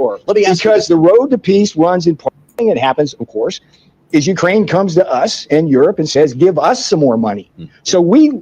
war. Let me ask because the road to peace runs in part. It happens, of course, is Ukraine comes to us and Europe and says, give us some more money. So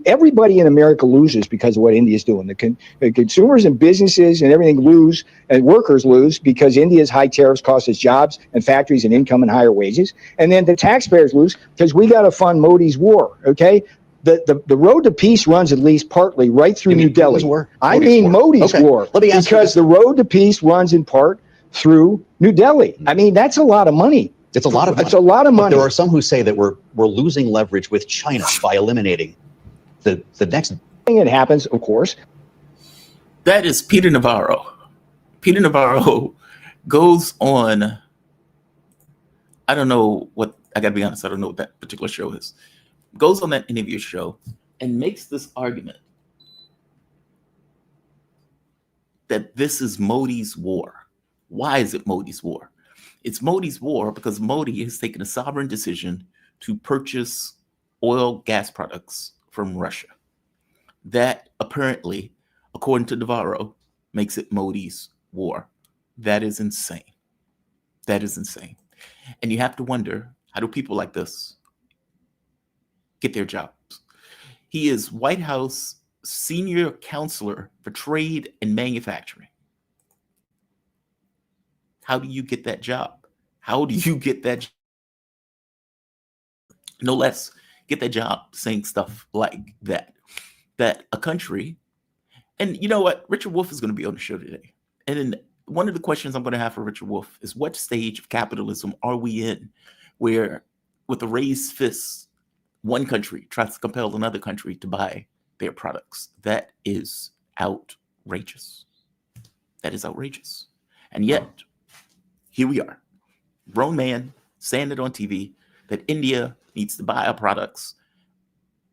everybody in America loses because of what India is doing. The consumers and businesses and everything lose, and workers lose because India's high tariffs cost us jobs and factories and income and higher wages. And then the taxpayers lose because we got to fund Modi's war, okay? The road to peace runs at least partly right through New Delhi. I mean Modi's war. Let me ask because the road to peace runs in part through New Delhi. I mean, that's a lot of money. It's a lot of money. It's a lot of money. But there are some who say that we're losing leverage with China by eliminating the next thing that happens, of course. That is Peter Navarro. Peter Navarro goes on, I don't know what, I gotta be honest, I don't know what that particular show is. Goes on that interview show and makes this argument that this is Modi's war. Why is it Modi's war? It's Modi's war because Modi has taken a sovereign decision to purchase oil, gas products from Russia. That apparently, according to Navarro, makes it Modi's war. That is insane. That is insane. And you have to wonder, how do people like this get their jobs? He is White House senior counselor for trade and manufacturing. How do you get that job? How do you get that? No less, get that job saying stuff like that. That a country, and you know what? Richard Wolff is going to be on the show today. And then one of the questions I'm going to have for Richard Wolff is, what stage of capitalism are we in where, with a raised fist, one country tries to compel another country to buy their products? That is outrageous. That is outrageous. And yet, here we are, grown man saying it on TV that India needs to buy our products.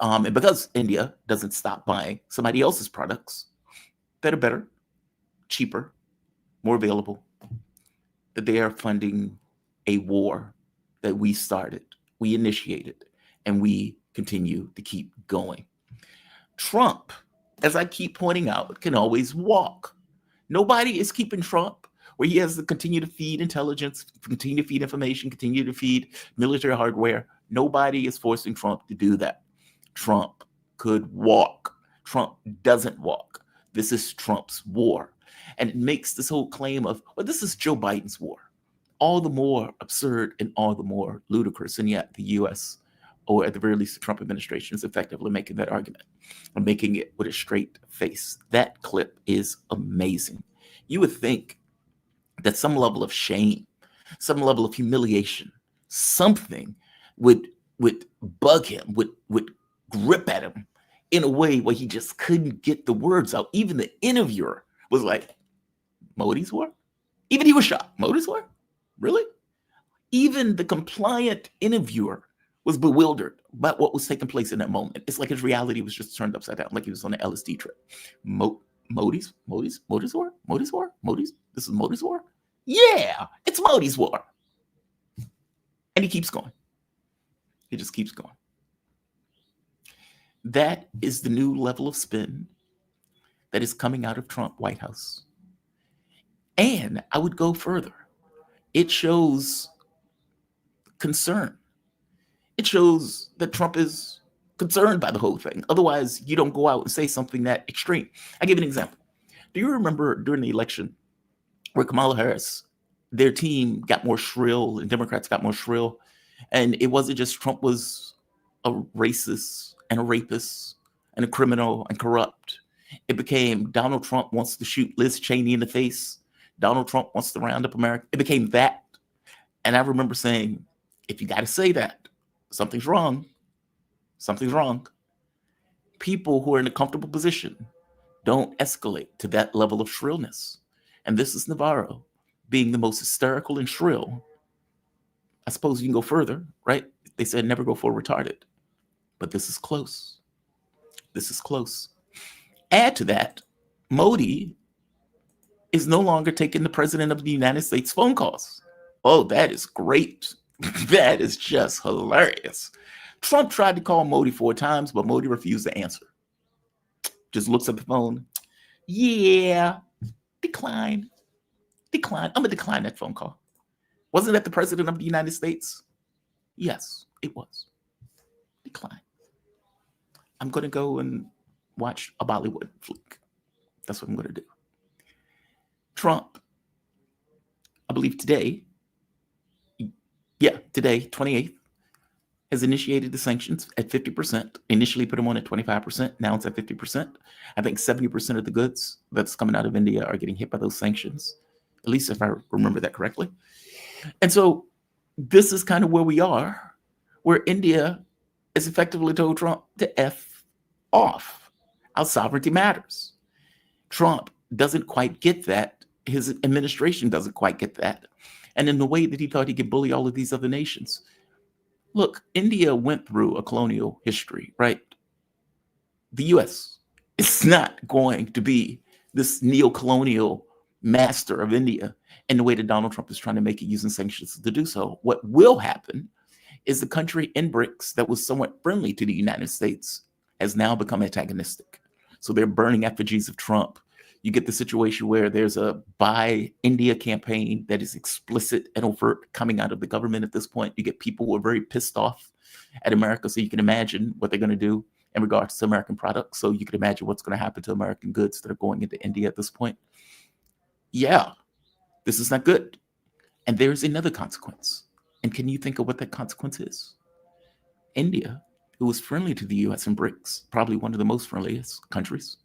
And because India doesn't stop buying somebody else's products that are better, cheaper, more available, that they are funding a war that we started, we initiated, and we continue to keep going. Trump, as I keep pointing out, can always walk. Nobody is keeping Trump where he has to continue to feed intelligence, continue to feed information, continue to feed military hardware. Nobody is forcing Trump to do that. Trump could walk. Trump doesn't walk. This is Trump's war. And it makes this whole claim of, well, this is Joe Biden's war, all the more absurd and all the more ludicrous. And yet the U.S., or at the very least the Trump administration, is effectively making that argument and making it with a straight face. That clip is amazing. You would think that some level of shame, some level of humiliation, something would bug him, would grip at him in a way where he just couldn't get the words out. Even the interviewer was like, Modi's war? Even he was shocked. Modi's war? Really? Even the compliant interviewer was bewildered by what was taking place in that moment. It's like his reality was just turned upside down, like he was on an LSD trip. Modi's war? Modi's war? This is Modi's war? Yeah, it's Modi's war. And he keeps going. He just keeps going. That is the new level of spin that is coming out of Trump White House. And I would go further. It shows concern. It shows that Trump is concerned by the whole thing. Otherwise, you don't go out and say something that extreme. I'll give you an example. Do you remember during the election where Kamala Harris, their team got more shrill and Democrats got more shrill? And it wasn't just Trump was a racist and a rapist and a criminal and corrupt. It became Donald Trump wants to shoot Liz Cheney in the face. Donald Trump wants to round up America. It became that. And I remember saying, if you got to say that, something's wrong. Something's wrong. People who are in a comfortable position don't escalate to that level of shrillness. And this is Navarro being the most hysterical and shrill. I suppose you can go further, right? They said never go for retarded. But this is close. This is close. Add to that, Modi is no longer taking the president of the United States phone calls. Oh, that is great. That is just hilarious. Trump tried to call Modi 4 times, but Modi refused to answer. Just looks at the phone. Yeah, decline. Decline. I'm going to decline that phone call. Wasn't that the president of the United States? Yes, it was. Decline. I'm going to go and watch a Bollywood flick. That's what I'm going to do. Trump, I believe today, 28th, has initiated the sanctions at 50%. Initially put them on at 25%. Now it's at 50%. I think 70% of the goods that's coming out of India are getting hit by those sanctions, at least if I remember that correctly. And so this is kind of where we are, where India has effectively told Trump to F off. Our sovereignty matters. Trump doesn't quite get that. His administration doesn't quite get that. And in the way that he thought he could bully all of these other nations. Look, India went through a colonial history, right? The US is not going to be this neo-colonial master of India in the way that Donald Trump is trying to make it using sanctions to do so. What will happen is the country in BRICS that was somewhat friendly to the United States has now become antagonistic. So they're burning effigies of Trump. You get the situation where there's a Buy India campaign that is explicit and overt coming out of the government at this point. You get people who are very pissed off at America. So you can imagine what they're going to do in regards to American products. So you can imagine what's going to happen to American goods that are going into India at this point. Yeah, this is not good. And there's another consequence. And can you think of what that consequence is? India, who was friendly to the US and BRICS, probably one of the most friendliest countries,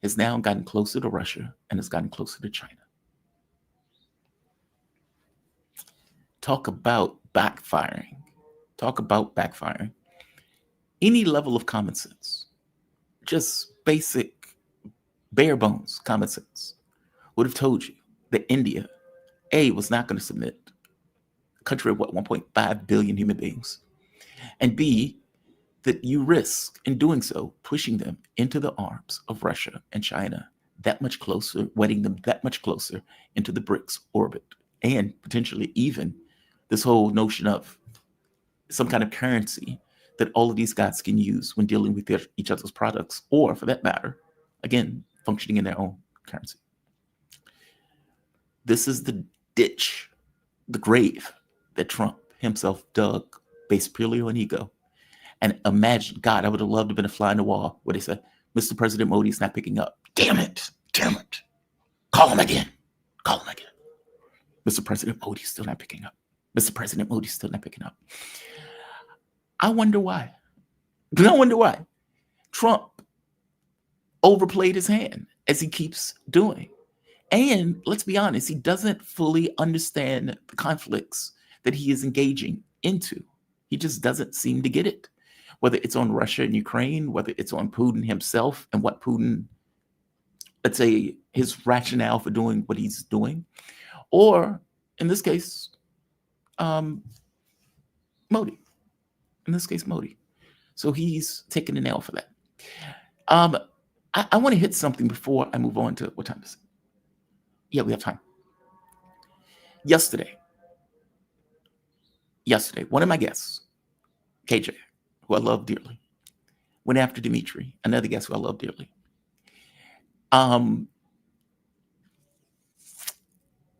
has now gotten closer to Russia and has gotten closer to China. Talk about backfiring. Talk about backfiring. Any level of common sense, just basic, bare bones common sense, would have told you that India, A, was not going to submit, a country of what, 1.5 billion human beings, and B, that you risk in doing so, pushing them into the arms of Russia and China that much closer, wedding them that much closer into the BRICS orbit, and potentially even this whole notion of some kind of currency that all of these guys can use when dealing with each other's products, or for that matter, again, functioning in their own currency. This is the ditch, the grave that Trump himself dug based purely on ego. And imagine, God, I would have loved to have been a fly on the wall where they said, Mr. President Modi's not picking up. Damn it. Call him again. Mr. President Modi's still not picking up. Mr. President Modi's still not picking up. I wonder why. Trump overplayed his hand, as he keeps doing. And let's be honest, he doesn't fully understand the conflicts that he is engaging into. He just doesn't seem to get it. Whether it's on Russia and Ukraine, whether it's on Putin himself and what Putin, let's say, his rationale for doing what he's doing, or in this case, Modi. So he's taking the nail for that. I want to hit something before I move on to what time is it? Yeah, we have time. Yesterday, one of my guests, KJ, who I love dearly, went after Dimitri, another guest who I love dearly.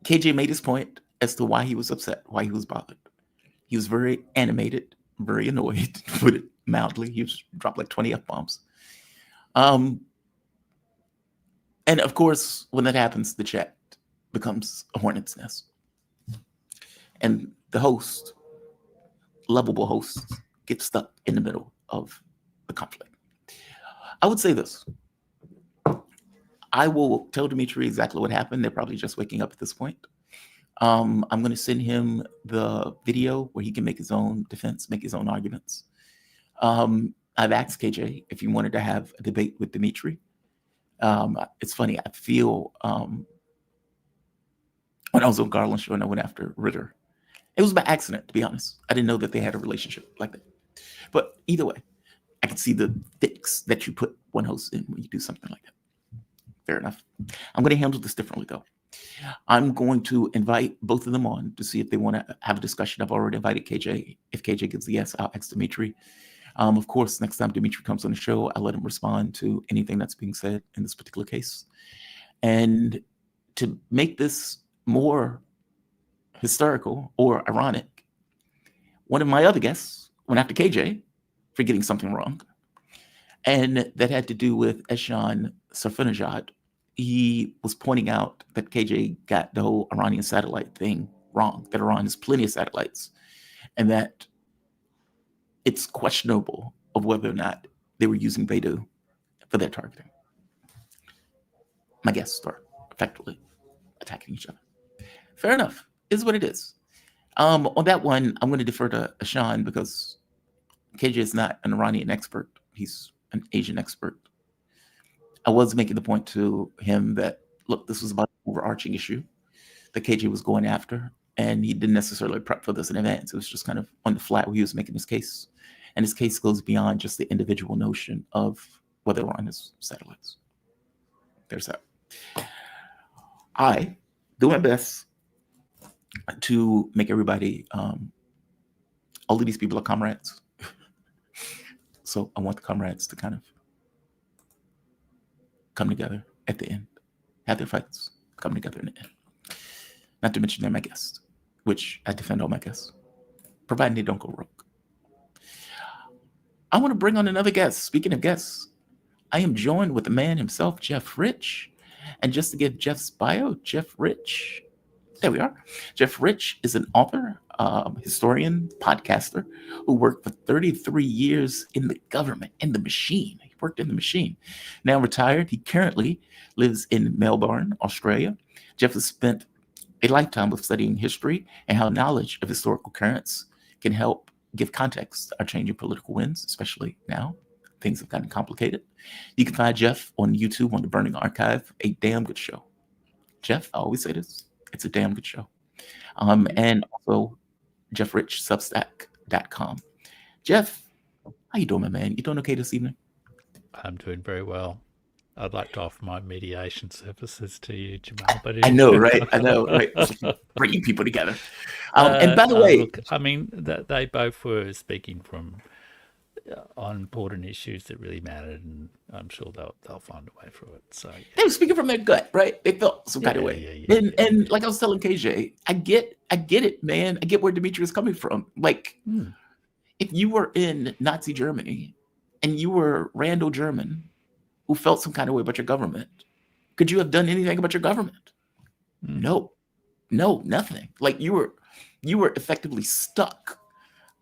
KJ made his point as to why he was upset, why he was bothered. He was very animated, very annoyed, to put it mildly. He dropped like 20 F-bombs. And of course, when that happens, the chat becomes a hornet's nest. And the host, lovable hosts, get stuck in the middle of the conflict. I would say this. I will tell Dimitri exactly what happened. They're probably just waking up at this point. I'm going to send him the video where he can make his own defense, make his own arguments. I've asked KJ if he wanted to have a debate with Dimitri. It's funny. I feel when I was on Garland's show and I went after Ritter, it was by accident, to be honest. I didn't know that they had a relationship like that. But either way, I can see the fix that you put one host in when you do something like that. Fair enough. I'm going to handle this differently, though. I'm going to invite both of them on to see if they want to have a discussion. I've already invited KJ. If KJ gives the yes, I'll ask Dimitri. Of course, next time Dimitri comes on the show, I'll let him respond to anything that's being said in this particular case. And to make this more hysterical or ironic, one of my other guests went after KJ for getting something wrong. And that had to do with Eshan Sarfinajad. He was pointing out that KJ got the whole Iranian satellite thing wrong, that Iran has plenty of satellites, and that it's questionable of whether or not they were using Beidou for their targeting. My guests are effectively attacking each other. Fair enough. Is what it is. On that one, I'm going to defer to Eshan because KJ is not an Iranian expert. He's an Asian expert. I was making the point to him that, look, this was about an overarching issue that KJ was going after, and he didn't necessarily prep for this in advance. It was just kind of on the flat where he was making his case. And his case goes beyond just the individual notion of whether Iran has satellites. There's that. I do my best to make everybody, all of these people are comrades. So I want the comrades to kind of come together at the end, have their fights, come together in the end. Not to mention they're my guests, which I defend all my guests, providing they don't go rogue. I want to bring on another guest. Speaking of guests, I am joined with the man himself, Jeff Rich. And just to give Jeff's bio, Jeff Rich, there we are. Jeff Rich is an author, historian, podcaster who worked for 33 years in the government, in the machine. He worked in the machine. Now retired, he currently lives in Melbourne, Australia. Jeff has spent a lifetime of studying history and how knowledge of historical currents can help give context to our changing political winds, especially now. Things have gotten complicated. You can find Jeff on YouTube on the Burning Archive, a damn good show. Jeff, I always say this, it's a damn good show. And also jeffrichsubstack.com. Jeff, how you doing, my man? You doing okay this evening? I'm doing very well. I'd like to offer my mediation services to you, Jamal. But I know, right? I know, right? Bringing people together. And by the way, look, I mean, they both were speaking from on important issues that really mattered, and I'm sure they'll find a way through it. So yeah. They were speaking from their gut, right? They felt some kind of way. And like I was telling KJ, I get it, man. I get where Dimitri is coming from. Like, if you were in Nazi Germany and you were Randall German who felt some kind of way about your government, could you have done anything about your government? No, nothing. Like you were effectively stuck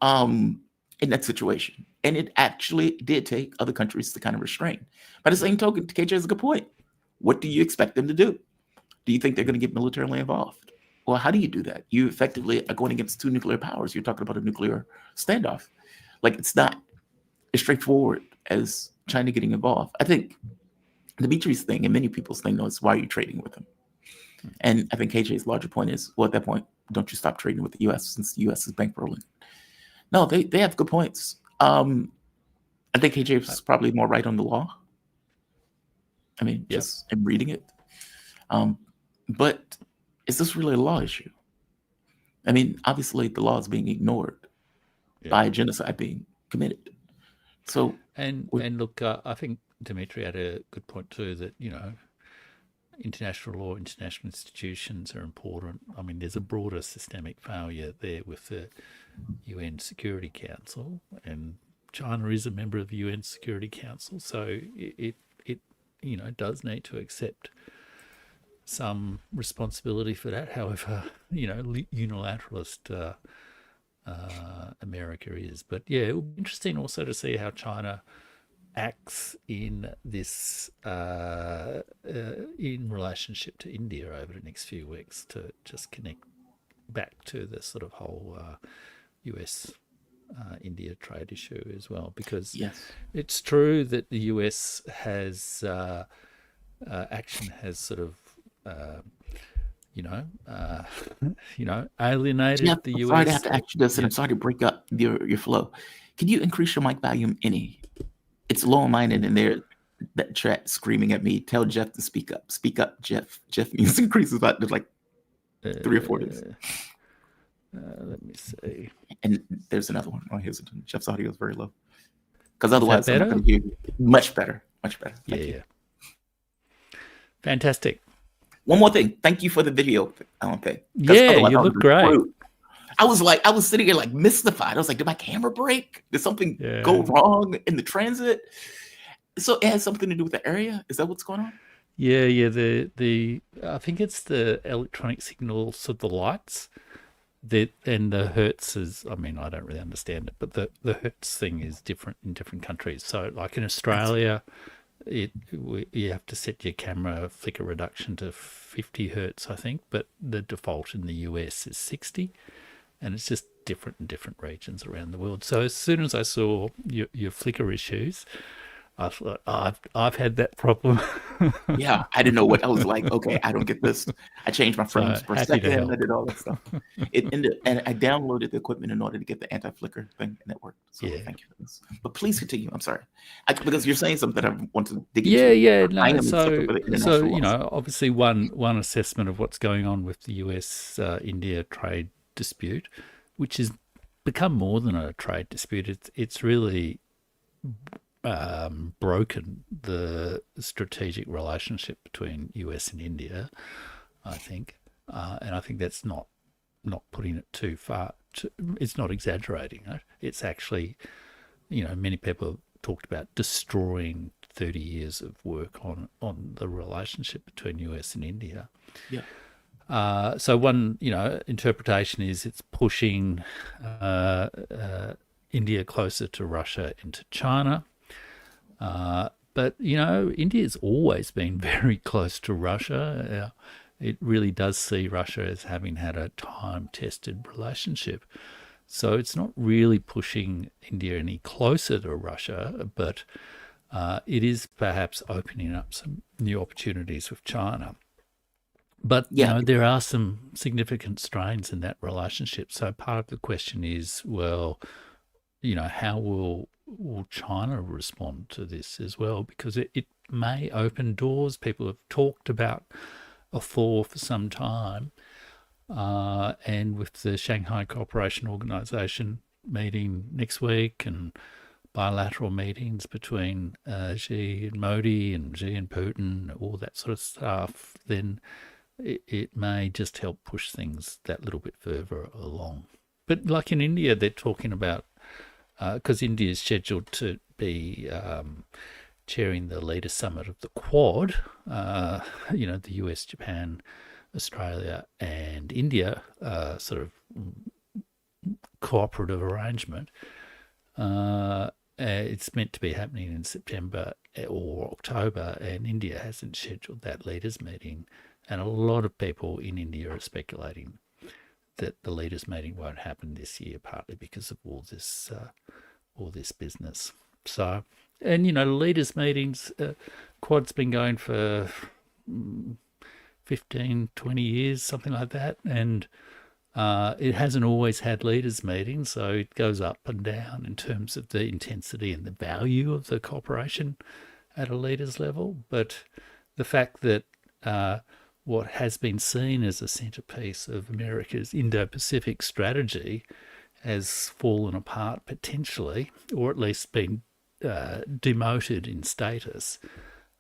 in that situation. And it actually did take other countries to kind of restrain. By the same token, KJ has a good point. What do you expect them to do? Do you think they're going to get militarily involved? Well, how do you do that? You effectively are going against two nuclear powers. You're talking about a nuclear standoff. Like, it's not as straightforward as China getting involved. I think Dimitri's thing and many people's thing, though, is why are you trading with them? And I think KJ's larger point is, well, at that point, don't you stop trading with the U.S. since the U.S. is bankrolling? No, they have good points. I think KJ was probably more right on the law. I mean, just in reading it. But is this really a law issue? I mean, obviously the law is being ignored by a genocide being committed. So, and look, I think Dimitri had a good point too, that, you know, international law, international institutions are important. I mean, there's a broader systemic failure there with the UN Security Council, and China is a member of the UN Security Council, so it you know, does need to accept some responsibility for that. However, you know, unilateralist America is. But yeah, it will be interesting also to see how China acts in this in relationship to India over the next few weeks, to just connect back to the sort of whole US India trade issue as well, because it's true that the US has action has sort of alienated the US. I'm sorry to have to ask you this, and I'm sorry to break up your flow. Can you increase your mic volume any? It's low-minded in there, that chat screaming at me. Tell Jeff to speak up. Speak up, Jeff. Jeff needs increases about like 3 or 4 days. Let me see. And there's another one. Oh, here's Jeff's audio is very low. Because otherwise, I'm not going to hear you. Much better. Much better. Yeah. Fantastic. One more thing. Thank you for the video. Okay. Yeah, you look great. I was sitting here like mystified. I was like, did my camera break? Did something go wrong in the transit? So it has something to do with the area? Is that what's going on? Yeah. The I think it's the electronic signals of the lights. And the hertz is, I mean, I don't really understand it, but the hertz thing is different in different countries. So like in Australia, you have to set your camera flicker reduction to 50 hertz, I think, but the default in the US is 60, and it's just different in different regions around the world. So as soon as I saw your flicker issues, I thought, I've had that problem. Yeah, I didn't know what I was like. Okay, I don't get this. I changed my frames per second. I did all that stuff. And I downloaded the equipment in order to get the anti-flicker thing, and it worked. So thank you for this. But please continue. I'm sorry, because you're saying something that I want to dig into. Yeah. No, so you know, obviously one assessment of what's going on with the US India trade dispute, which has become more than a trade dispute. It's really broken the strategic relationship between US and India, I think, and I think that's not putting it too far. It's not exaggerating. Right? It's actually, you know, many people have talked about destroying 30 years of work on the relationship between US and India. Yeah. So one, you know, interpretation is it's pushing India closer to Russia and to China. But, you know, India's always been very close to Russia. It really does see Russia as having had a time-tested relationship. So it's not really pushing India any closer to Russia, but it is perhaps opening up some new opportunities with China. But, you know, there are some significant strains in that relationship. So part of the question is, well, you know, how will China respond to this as well? Because it may open doors. People have talked about a thaw for some time. And with the Shanghai Cooperation Organization meeting next week and bilateral meetings between Xi and Modi and Xi and Putin, all that sort of stuff, then it may just help push things that little bit further along. But like in India, they're talking about, because India is scheduled to be chairing the leader summit of the Quad, you know, the US, Japan, Australia and India sort of cooperative arrangement. It's meant to be happening in September or October, and India hasn't scheduled that leaders meeting. And a lot of people in India are speculating that the leaders meeting won't happen this year, partly because of all this business. So, and you know, leaders meetings, Quad's been going for 15, 20 years, something like that, and it hasn't always had leaders meetings, so it goes up and down in terms of the intensity and the value of the cooperation at a leaders level. But the fact that what has been seen as a centerpiece of America's Indo-Pacific strategy has fallen apart potentially, or at least been demoted in status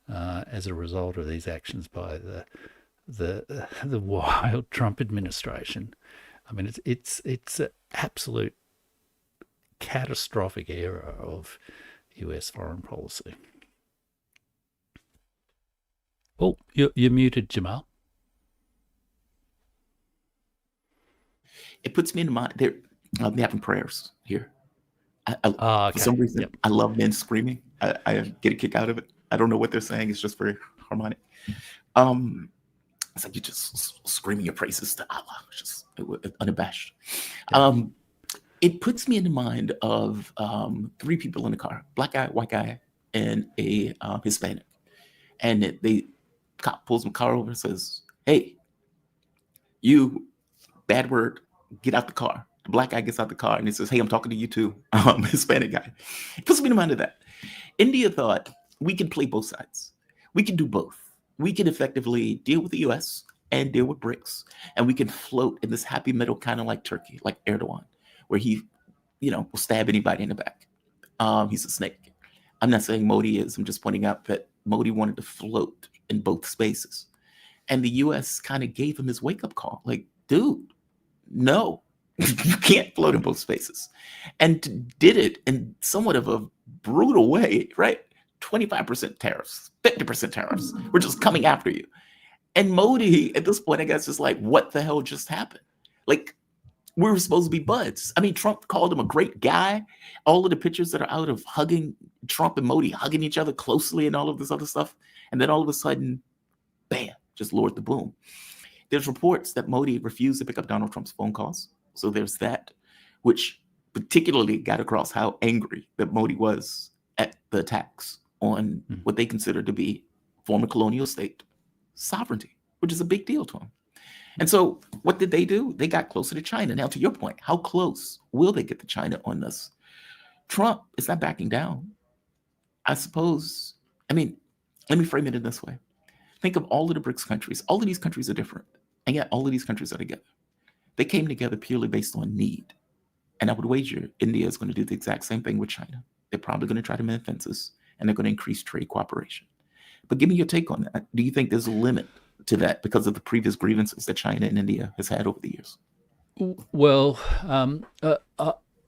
as a result of these actions by the wild Trump administration. I mean, it's an absolute catastrophic era of US foreign policy. Oh, you're muted, Jamal. It puts me in mind. They're having prayers here. Okay. For some reason, I love men screaming. I get a kick out of it. I don't know what they're saying. It's just very harmonic. It's like you're just screaming your praises to Allah, just unabashed. It puts me in the mind of 3 people in the car: black guy, white guy, and a Hispanic. And the cop pulls my car over and says, "Hey, you, bad word, get out the car." The black guy gets out the car and he says, "Hey, I'm talking to you too, Hispanic guy." It puts me in mind of that. India thought we can play both sides. We can do both. We can effectively deal with the US and deal with BRICS. And we can float in this happy middle, kind of like Turkey, like Erdogan, where he, you know, will stab anybody in the back. He's a snake. I'm not saying Modi is. I'm just pointing out that Modi wanted to float in both spaces. And the US kind of gave him his wake-up call. Like, dude, no, you can't float in both spaces. And did it in somewhat of a brutal way, right? 25% tariffs, 50% tariffs. We're just coming after you. And Modi, at this point, I guess, is like, what the hell just happened? Like, we were supposed to be buds. I mean, Trump called him a great guy. All of the pictures that are out of hugging Trump and Modi, hugging each other closely and all of this other stuff. And then all of a sudden, bam, just lowered the boom. There's reports that Modi refused to pick up Donald Trump's phone calls. So there's that, which particularly got across how angry that Modi was at the attacks on what they consider to be former colonial state sovereignty, which is a big deal to him. And so what did they do? They got closer to China. Now, to your point, how close will they get to China on this? Trump is not backing down. I suppose, I mean, let me frame it in this way. Think of all of the BRICS countries. All of these countries are different, and yet all of these countries are together. They came together purely based on need. And I would wager India is going to do the exact same thing with China. They're probably going to try to mend fences, and they're going to increase trade cooperation. But give me your take on that. Do you think there's a limit to that because of the previous grievances that China and India has had over the years? Well,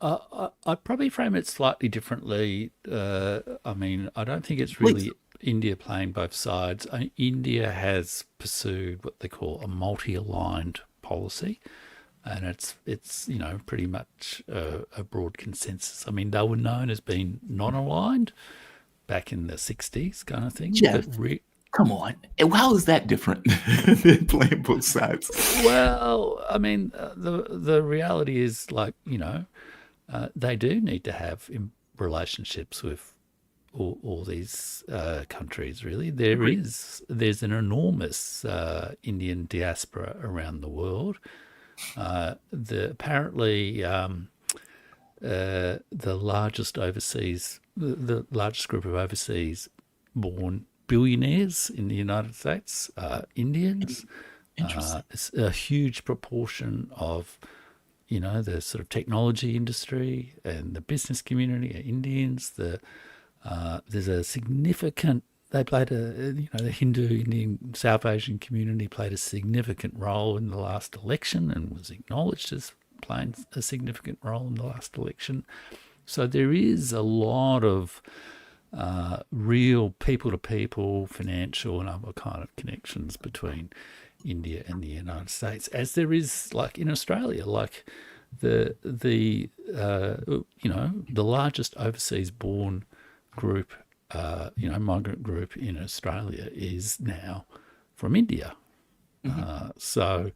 I'd probably frame it slightly differently. I mean, I don't think it's really India playing both sides. India has pursued what they call a multi-aligned policy, and it's pretty much a broad consensus. I mean, they were known as being non-aligned back in the 60s kind of thing. Jeff, come on. How is that different than playing both sides? Well, I mean, the reality is, like, they do need to have relationships with all these countries, really. There's an enormous Indian diaspora around the world. Apparently the largest group of overseas born billionaires in the United States are Indians. It's a huge proportion of the sort of technology industry and the business community are Indians. There's a significant, they played the Hindu Indian South Asian community played a significant role in the last election and was acknowledged as playing a significant role in the last election. So there is a lot of real people-to-people, financial and other kind of connections between India and the United States, as there is, like, in Australia, like the largest overseas born group, migrant group in Australia is now from India. So,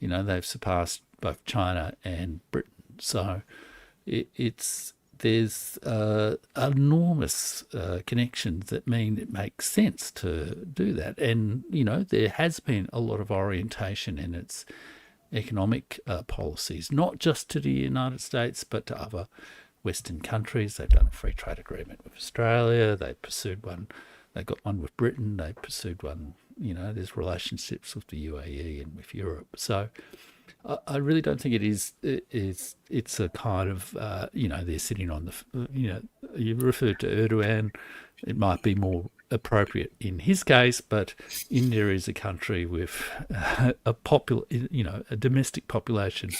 they've surpassed both China and Britain. So there's enormous connections that mean it makes sense to do that. And, there has been a lot of orientation in its economic policies, not just to the United States, but to other Western countries. They've done a free trade agreement with Australia. They pursued one. They got one with Britain. They pursued one. There's relationships with the UAE and with Europe. So I really don't think it's a kind of, they're sitting on the, you referred to Erdogan. It might be more appropriate in his case, but India is a country with a domestic population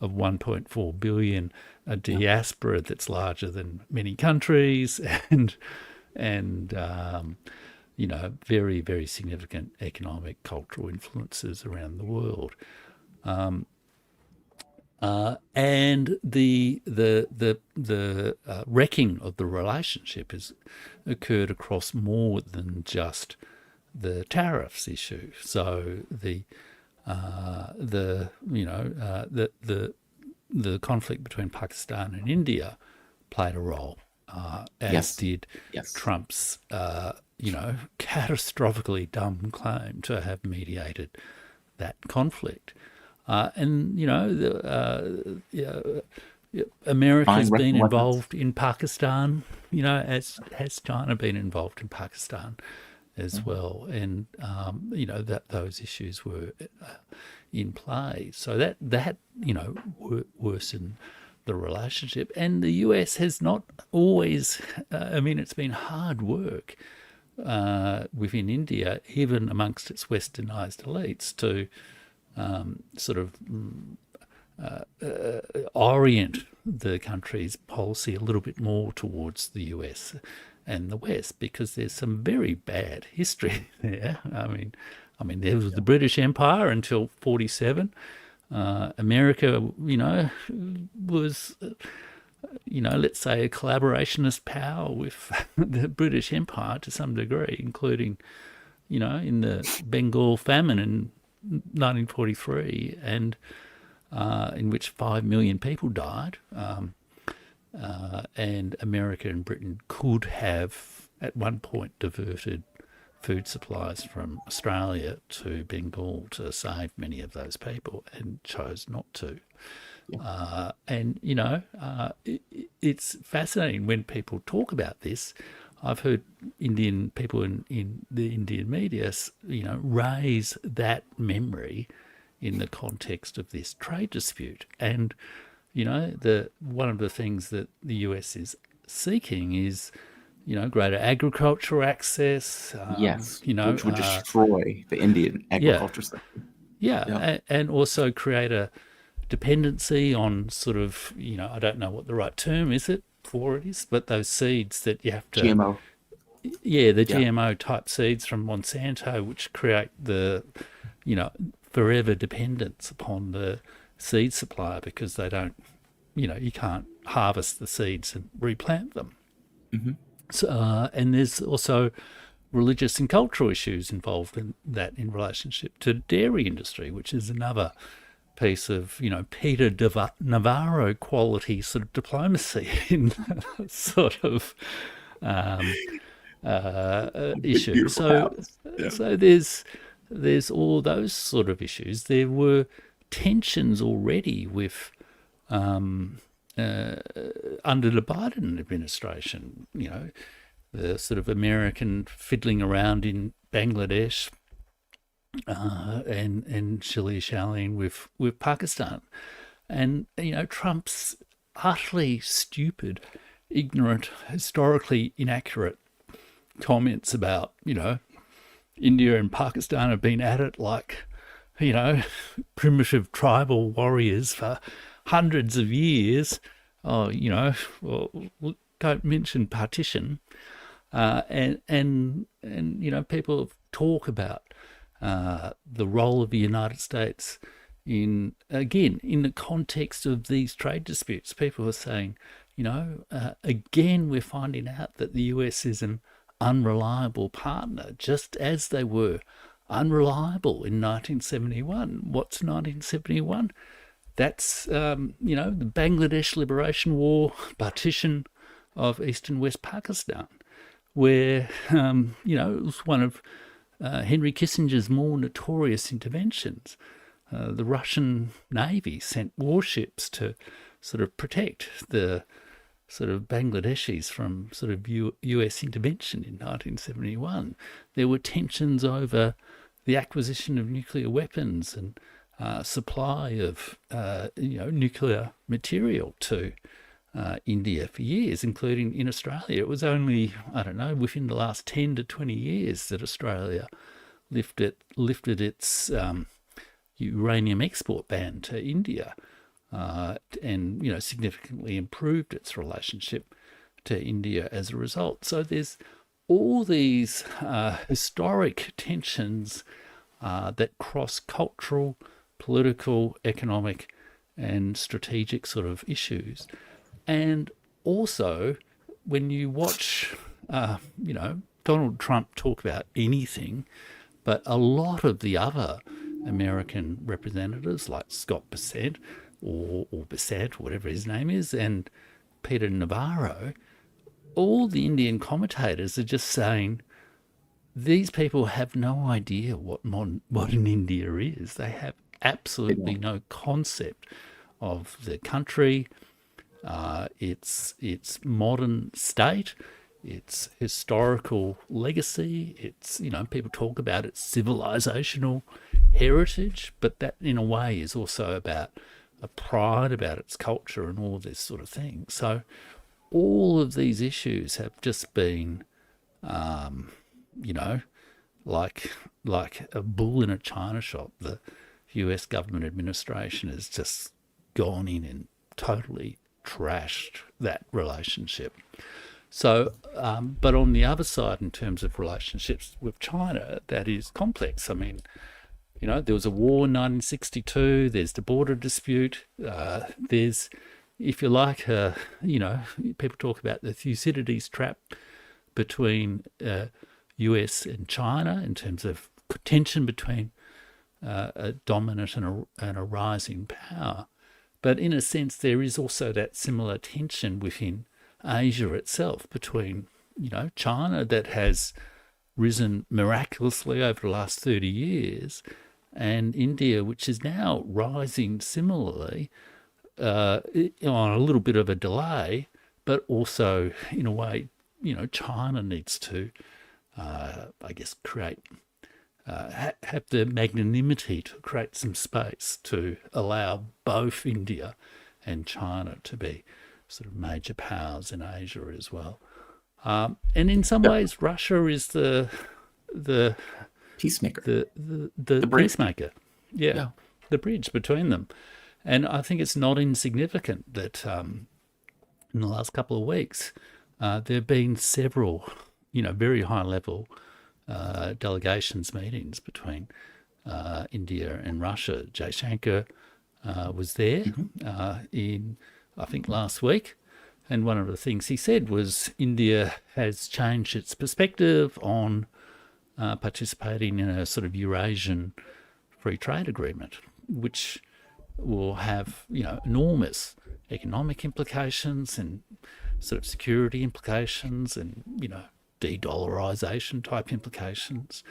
of 1.4 billion, a diaspora that's larger than many countries, and very, very significant economic, cultural influences around the world. And the wrecking of the relationship has occurred across more than just the tariffs issue. So the conflict between Pakistan and India played a role, as did Trump's catastrophically dumb claim to have mediated that conflict. America's been involved in Pakistan, as has China been involved in Pakistan as well. And, those issues were in play. So that worsened the relationship. And the US has not always, it's been hard work within India, even amongst its westernized elites, to sort of orient the country's policy a little bit more towards the US and the West, because there's some very bad history there. I mean, there was the British Empire until 47. America, was, let's say a collaborationist power with the British Empire to some degree, including, in the Bengal famine in 1943, and in which 5 million people died. And America and Britain could have, at one point, diverted food supplies from Australia to Bengal to save many of those people, and chose not to. It's fascinating when people talk about this. I've heard Indian people in the Indian media, raise that memory in the context of this trade dispute. And, one of the things that the US is seeking is, greater agricultural access. Which would destroy the Indian agriculture sector. And also create a dependency on sort of, I don't know what the right term is but those seeds that you have to... GMO. GMO type seeds from Monsanto, which create the, forever dependence upon the seed supplier, because they don't, you can't harvest the seeds and replant them. Mm-hmm. So, and there's also religious and cultural issues involved in that, in relationship to the dairy industry, which is another piece of, Peter Navarro quality sort of diplomacy in sort of issue. So there's all those sort of issues. There were tensions already with under the Biden administration, the sort of American fiddling around in Bangladesh and shilly-shallying with Pakistan. And, Trump's utterly stupid, ignorant, historically inaccurate comments about, India and Pakistan have been at it like, primitive tribal warriors for hundreds of years. Don't mention partition. And people talk about the role of the United States in the context of these trade disputes. People are saying, again, we're finding out that the US is an unreliable partner, just as they were unreliable in 1971. What's 1971? That's, the Bangladesh Liberation War, partition of East and West Pakistan, where, it was one of Henry Kissinger's more notorious interventions. The Russian Navy sent warships to sort of protect the sort of Bangladeshis from sort of US intervention in 1971. There were tensions over the acquisition of nuclear weapons and supply of, nuclear material to India for years, including in Australia. It was only, within the last 10 to 20 years that Australia lifted its uranium export ban to India, and significantly improved its relationship to India as a result. So there's all these historic tensions that cross cultural, political, economic, and strategic sort of issues. And also, when you watch, Donald Trump talk about anything, but a lot of the other American representatives, like Scott Bessent or Bessent, whatever his name is, and Peter Navarro, all the Indian commentators are just saying, these people have no idea what modern India is. They have absolutely no concept of the country, its modern state, its historical legacy. It's, people talk about its civilizational heritage, but that in a way is also about a pride about its culture and all this sort of thing. So all of these issues have just been like a bull in a china shop. The US government administration has just gone in and totally trashed that relationship. So, but on the other side, in terms of relationships with China, that is complex. I mean, there was a war in 1962, there's the border dispute, there's, if you like, people talk about the Thucydides trap between US and China in terms of tension between a dominant and a rising power. But in a sense, there is also that similar tension within Asia itself between, China that has risen miraculously over the last 30 years and India, which is now rising similarly on a little bit of a delay, but also in a way, China needs to, create, have the magnanimity to create some space to allow both India and China to be sort of major powers in Asia as well. And in some ways, Russia is the peacemaker, the peacemaker. Yeah, the bridge between them. And I think it's not insignificant that in the last couple of weeks, there have been several, very high-level delegations meetings between India and Russia. Jaishankar was there in, I think, last week. And one of the things he said was India has changed its perspective on participating in a sort of Eurasian free trade agreement, which will have, enormous economic implications and sort of security implications and, de-dollarization type implications.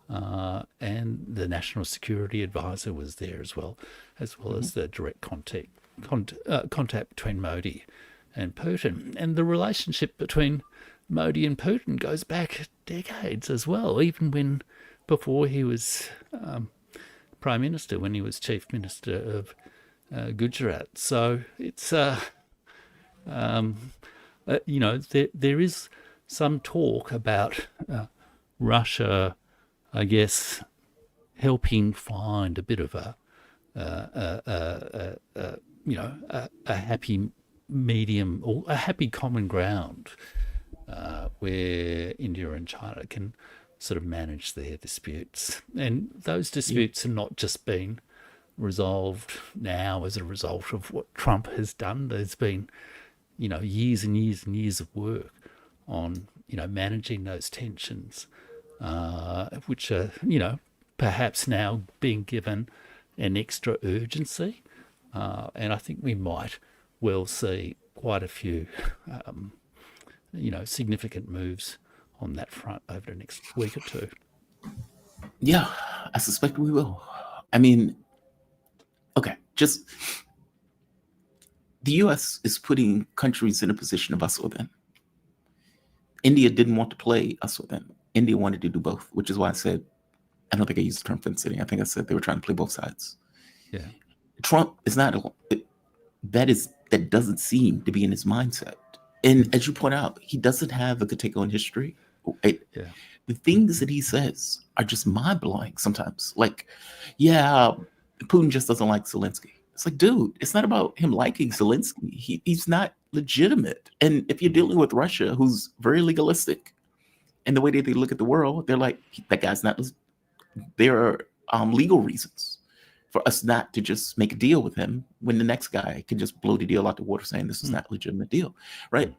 And the National Security Advisor was there as well as the direct contact between Modi and Putin. And the relationship between Modi and Putin goes back decades as well, even before he was Prime Minister, when he was Chief Minister of Gujarat. So it's, there is some talk about Russia, I guess, helping find a bit of a happy medium or a happy common ground where India and China can sort of manage their disputes. And those disputes are not just being resolved now as a result of what Trump has done. There's been, years and years and years of work on, managing those tensions, which are, perhaps now being given an extra urgency. And I think we might well see quite a few, significant moves on that front over the next week or two. Yeah, I suspect we will. I mean, okay, just the U.S. is putting countries in a position of us or them. India didn't want to play us or them. India wanted to do both, which is why I said, I don't think I used the term fence-sitting. I think I said they were trying to play both sides. Yeah. Trump is not, that doesn't seem to be in his mindset. And as you point out, he doesn't have a good take on history. The things that he says are just mind-blowing sometimes. Like, Putin just doesn't like Zelensky. It's like, dude, it's not about him liking Zelensky. He's not legitimate. And if you're dealing with Russia, who's very legalistic, and the way that they look at the world, they're like, that guy's not. There are legal reasons for us not to just make a deal with him when the next guy can just blow the deal out the water saying this is not a legitimate deal, right?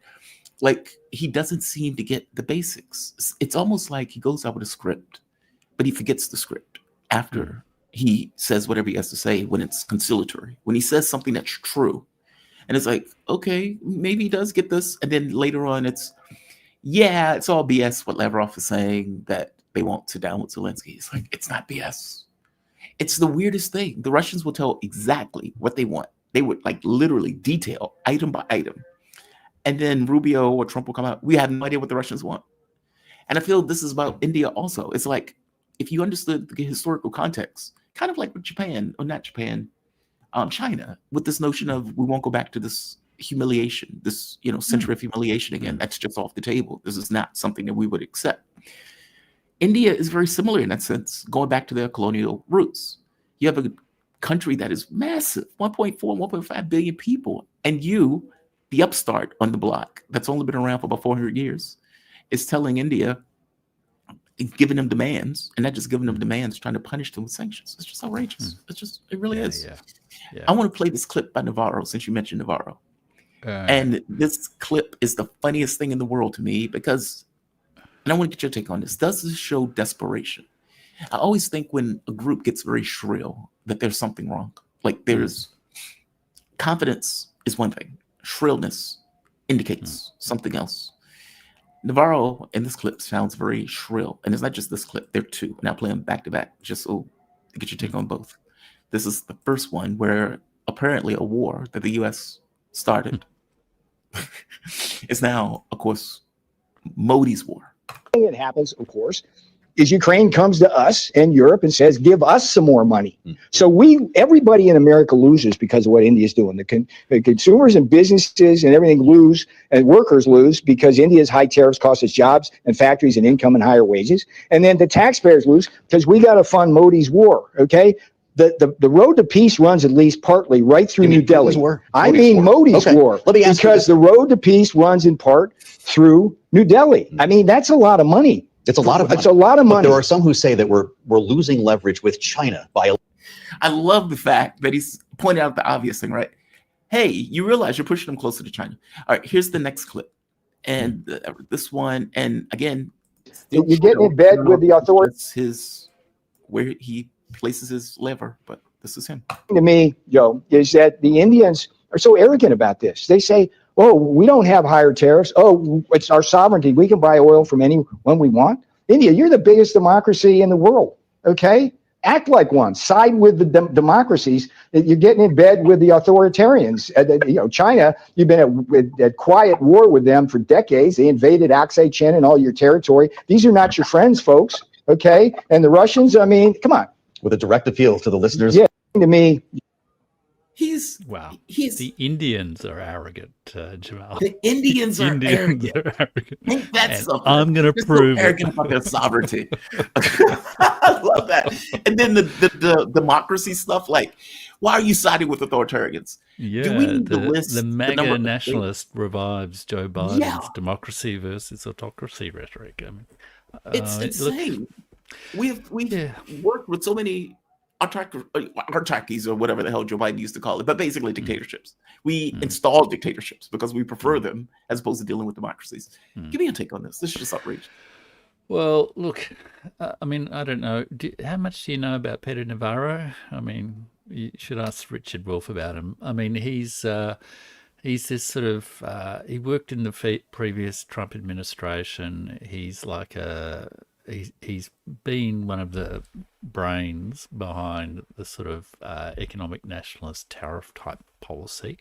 Like, he doesn't seem to get the basics. It's almost like he goes out with a script, but he forgets the script after he says whatever he has to say when it's conciliatory. When he says something that's true, and it's like, okay, maybe he does get this, and then later on it's all BS what Lavrov is saying, that they won't sit down with Zelensky. It's like, it's not BS. It's the weirdest thing. The Russians will tell exactly what they want. They would like literally detail item by item. And then Rubio or Trump will come out, we have no idea what the Russians want. And I feel this is about India also. It's like, if you understood the historical context, kind of like with Japan, or not Japan, China, with this notion of we won't go back to this humiliation, this century of humiliation again. That's just off the table. This is not something that we would accept. India is very similar in that sense, going back to their colonial roots. You have a country that is massive, 1.4, 1.5 billion people, and you, the upstart on the block that's only been around for about 400 years, is telling India, giving them demands, and not just giving them demands, trying to punish them with sanctions. It's just outrageous. It really is. Yeah. I want to play this clip by Navarro, since you mentioned Navarro. And this clip is the funniest thing in the world to me because, and I want to get your take on this. Does this show desperation? I always think when a group gets very shrill that there's something wrong. Like there's confidence is one thing. Shrillness indicates something else. Navarro in this clip sounds very shrill. And it's not just this clip. There are two. And I'll play them back to back just so to get your take on both. This is the first one where apparently a war that the U.S. started is now, of course, Modi's war. It happens, of course, is Ukraine comes to us and Europe and says, give us some more money. So everybody in America loses because of what India is doing. The consumers and businesses and everything lose, and workers lose because India's high tariffs cost us jobs and factories and income and higher wages. And then the taxpayers lose because we got to fund Modi's war. Okay. The road to peace runs at least partly right through New Delhi. Modi's war. Let me ask because the road to peace runs in part through New Delhi. I mean, that's a lot of money. It's a lot of money. It's a lot of money. But there are some who say that we're losing leverage with China by. I love the fact that he's pointing out the obvious thing, right? Hey, you realize you're pushing them closer to China. All right, here's the next clip, and this one, and again, you're getting in bed with the authorities. That's his where he places his lever, but this is him. To me, Joe, is that the Indians are so arrogant about this. They say, oh, we don't have higher tariffs. Oh, it's our sovereignty. We can buy oil from anyone we want. India, you're the biggest democracy in the world. Okay? Act like one. Side with the democracies. You're getting in bed with the authoritarians. China, you've been at quiet war with them for decades. They invaded Aksai Chin and all your territory. These are not your friends, folks. Okay? And the Russians, I mean, come on. With a direct appeal to the listeners. Yeah, to me. He's the Indians are arrarrogant, Jamal. The Indians are arrogant. Ain't that something? I'm going to prove arrogant about their sovereignty. I love that. And then the democracy stuff, like, why are you siding with authoritarians? Yeah, do we need to list the MAGA nationalist revives Joe Biden's democracy versus autocracy rhetoric. I mean, it's insane. We've worked with so many autarchies or whatever the hell Joe Biden used to call it, but basically dictatorships. We install dictatorships because we prefer them as opposed to dealing with democracies. Give me a take on this. This is just outrageous. Well, look, I mean, I don't know. How much do you know about Peter Navarro? I mean, you should ask Richard Wolff about him. I mean, he's this sort of, he worked in the previous Trump administration. He's like he's been one of the brains behind the sort of economic nationalist tariff type policy.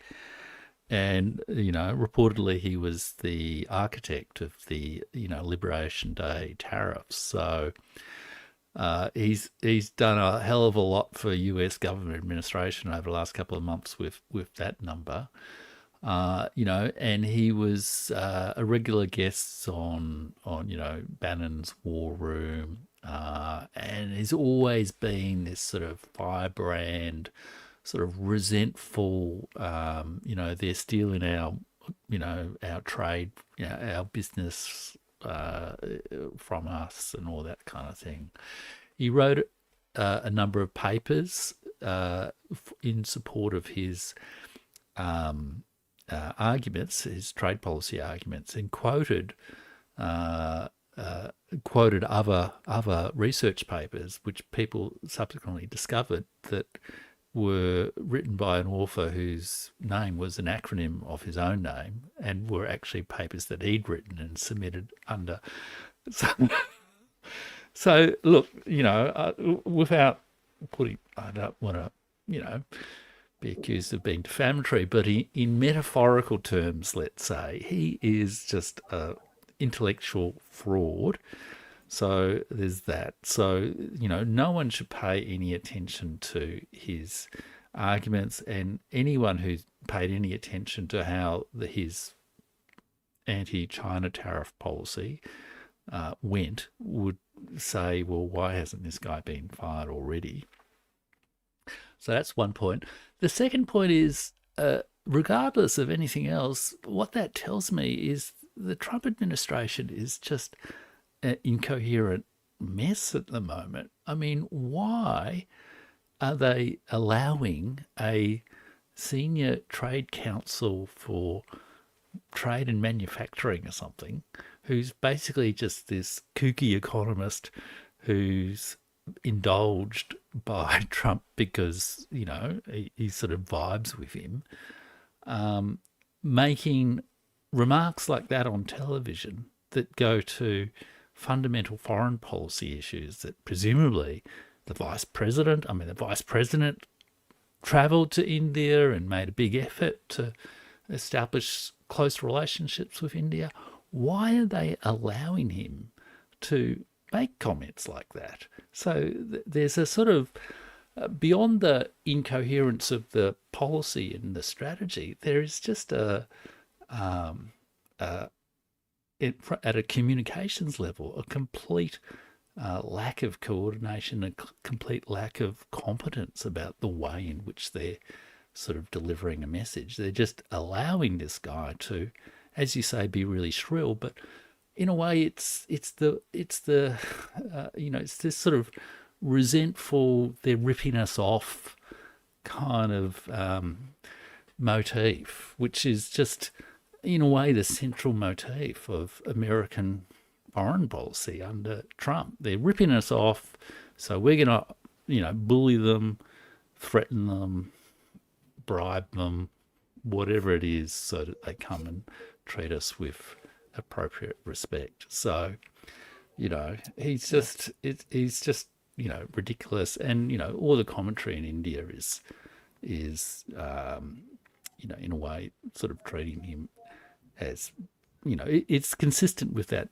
And, reportedly he was the architect of the, Liberation Day tariffs. So he's done a hell of a lot for US government administration over the last couple of months with that number. And he was a regular guest on Bannon's War Room, and he's always been this sort of firebrand, sort of resentful, they're stealing our trade, our business from us and all that kind of thing. He wrote a number of papers in support of his arguments, his trade policy arguments, and quoted other research papers which people subsequently discovered that were written by an author whose name was an acronym of his own name and were actually papers that he'd written and submitted under. So look, without putting, I don't want to, be accused of being defamatory, but in metaphorical terms, let's say, he is just an intellectual fraud. So there's that. So, no one should pay any attention to his arguments, and anyone who's paid any attention to how his anti-China tariff policy went would say, well, why hasn't this guy been fired already? So that's one point. The second point is, regardless of anything else, what that tells me is the Trump administration is just an incoherent mess at the moment. I mean, why are they allowing a senior trade counsel for trade and manufacturing or something, who's basically just this kooky economist who's indulged by Trump because, you know, he sort of vibes with him, making remarks like that on television that go to fundamental foreign policy issues that presumably the vice president travelled to India and made a big effort to establish close relationships with India. Why are they allowing him to make comments like that? So there's a sort of, beyond the incoherence of the policy and the strategy, there is just at a communications level, a complete lack of coordination, a complete lack of competence about the way in which they're sort of delivering a message. They're just allowing this guy to, as you say, be really shrill, but in a way it's this sort of resentful, they're ripping us off kind of motif, which is just in a way the central motif of American foreign policy under Trump. They're ripping us off, so we're going to, bully them, threaten them, bribe them, whatever it is, so that they come and treat us with appropriate respect. So, he's just ridiculous, and all the commentary in India is in a way sort of treating him as it's consistent with that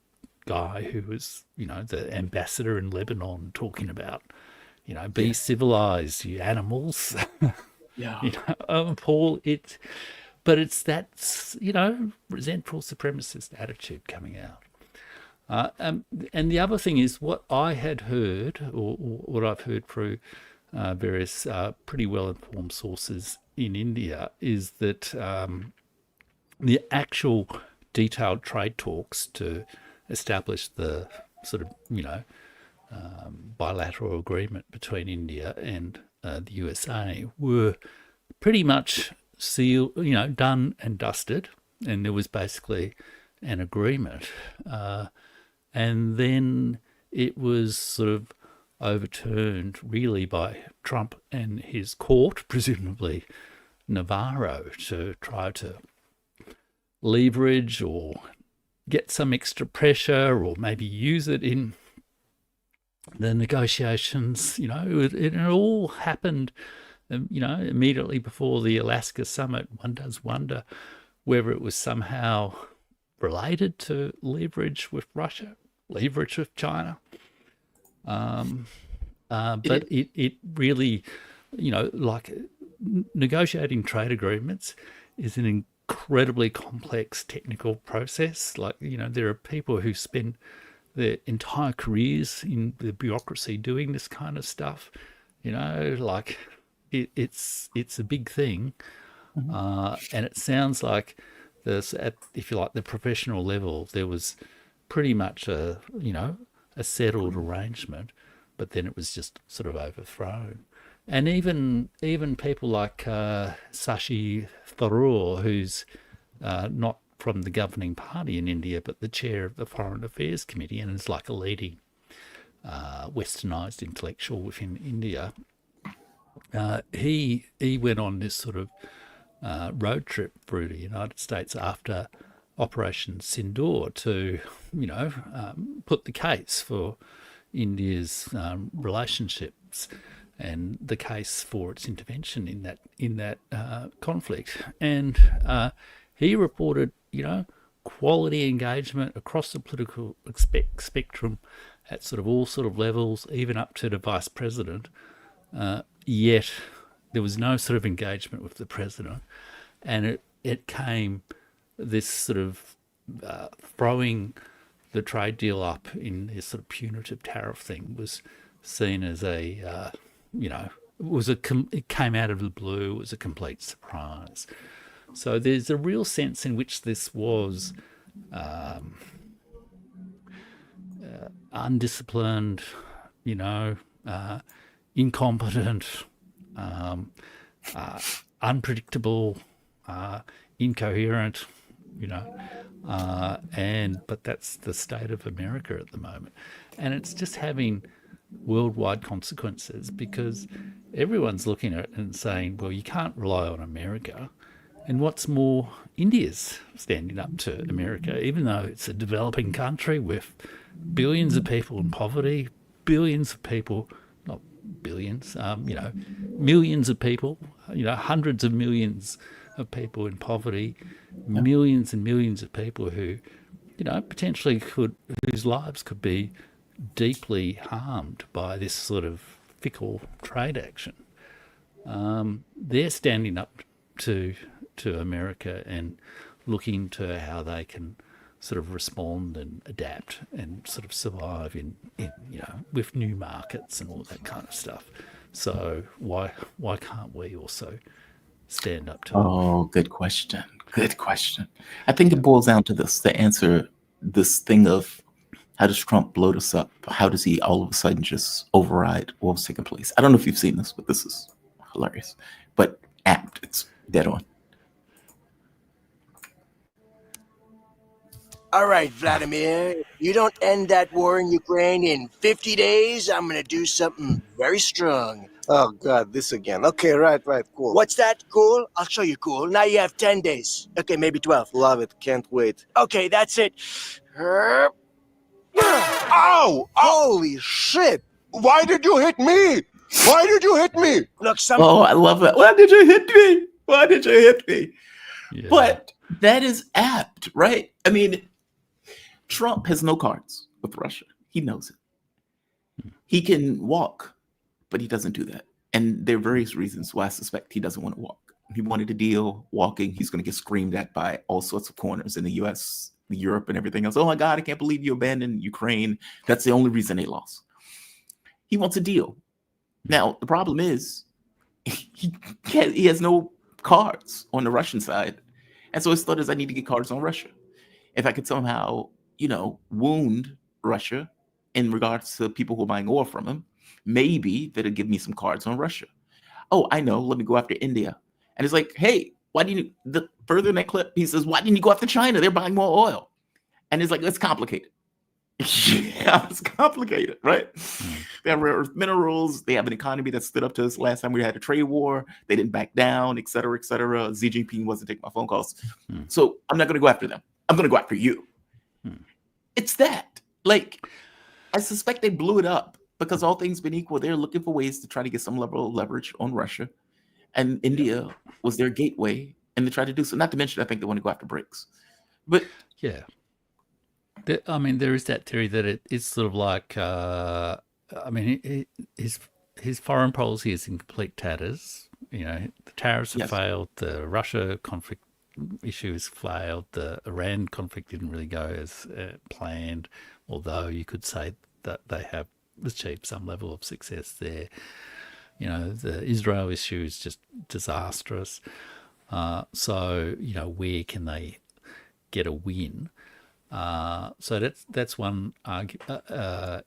guy who was the ambassador in Lebanon talking about be civilized, you animals. Yeah. Paul, it's that resentful supremacist attitude coming out. And the other thing is what I had heard, or what I've heard through various pretty well-informed sources in India, is that the actual detailed trade talks to establish the sort of, bilateral agreement between India and the USA were pretty much sealed, done and dusted, and there was basically an agreement. And then it was sort of overturned really by Trump and his court, presumably Navarro, to try to leverage or get some extra pressure or maybe use it in the negotiations. It all happened, immediately before the Alaska summit. One does wonder whether it was somehow related to leverage with Russia, leverage with China. But it really, like negotiating trade agreements is an incredibly complex technical process. Like, there are people who spend their entire careers in the bureaucracy doing this kind of stuff. Like it's a big thing. Mm-hmm. And it sounds like if you like, the professional level, there was pretty much a settled arrangement, but then it was just sort of overthrown. And even people like Shashi Tharoor, who's not from the governing party in India, but the chair of the Foreign Affairs Committee, and is like a leading westernized intellectual within India. He went on this sort of road trip through the United States after Operation Sindoor to, put the case for India's relationships and the case for its intervention in that conflict. And he reported, quality engagement across the political spectrum at sort of all sort of levels, even up to the vice president. Yet there was no sort of engagement with the president, and it came this sort of throwing the trade deal up in this sort of punitive tariff thing was seen as a, it came out of the blue, it was a complete surprise. So there's a real sense in which this was undisciplined, incompetent, unpredictable, incoherent, but that's the state of America at the moment. And it's just having worldwide consequences because everyone's looking at it and saying, well, you can't rely on America. And what's more, India's standing up to America, even though it's a developing country with billions of people in poverty, billions of people, not billions, millions of people, hundreds of millions of people in poverty, millions and millions of people who, potentially whose lives could be deeply harmed by this sort of fickle trade action. They're standing up to America and looking to how they can sort of respond and adapt and sort of survive in with new markets and all that kind of stuff. So why can't we also stand up to it? Oh, good question. Good question. I think it boils down to this, to answer this thing of how does Trump blow this up? How does he all of a sudden just override what was taking place? I don't know if you've seen this, but this is hilarious. But apt, it's dead on. All right, Vladimir, if you don't end that war in Ukraine in 50 days, I'm going to do something very strong. Oh, God, this again. Okay, right, cool. What's that? Cool? I'll show you cool. Now you have 10 days. Okay, maybe 12. Love it, can't wait. Okay, that's it. Ow! Holy shit! Why did you hit me? Why did you hit me? Look, Oh, I love it. Why did you hit me? Why did you hit me? Yeah. But that is apt, right? I mean, Trump has no cards with Russia. He knows it. He can walk, but he doesn't do that. And there are various reasons why I suspect he doesn't want to walk. He wanted a deal walking. He's going to get screamed at by all sorts of corners in the US, Europe, and everything else. Oh my God, I can't believe you abandoned Ukraine. That's the only reason they lost. He wants a deal. Now, the problem is he has no cards on the Russian side. And so his thought is, I need to get cards on Russia. If I could somehow, wound Russia in regards to people who are buying oil from him, maybe that'll give me some cards on Russia. Oh, I know. Let me go after India. And it's like, hey, why didn't you, further in that clip, he says, why didn't you go after China? They're buying more oil. And it's like, it's complicated. Yeah, it's complicated, right? They have rare earth minerals. They have an economy that stood up to us last time we had a trade war. They didn't back down, et cetera, et cetera. Xi Jinping wasn't taking my phone calls. So I'm not going to go after them. I'm going to go after you. It's that. Like, I suspect they blew it up because all things being equal, they're looking for ways to try to get some level of leverage on Russia. And India was their gateway, and they tried to do so. Not to mention, I think they want to go after BRICS. But yeah. There is that theory that it's sort of like, his foreign policy is in complete tatters. The tariffs have failed, the Russia conflict issue has failed, the Iran conflict didn't really go as planned, although you could say that they have achieved some level of success there. The Israel issue is just disastrous. So, where can they get a win? So that's one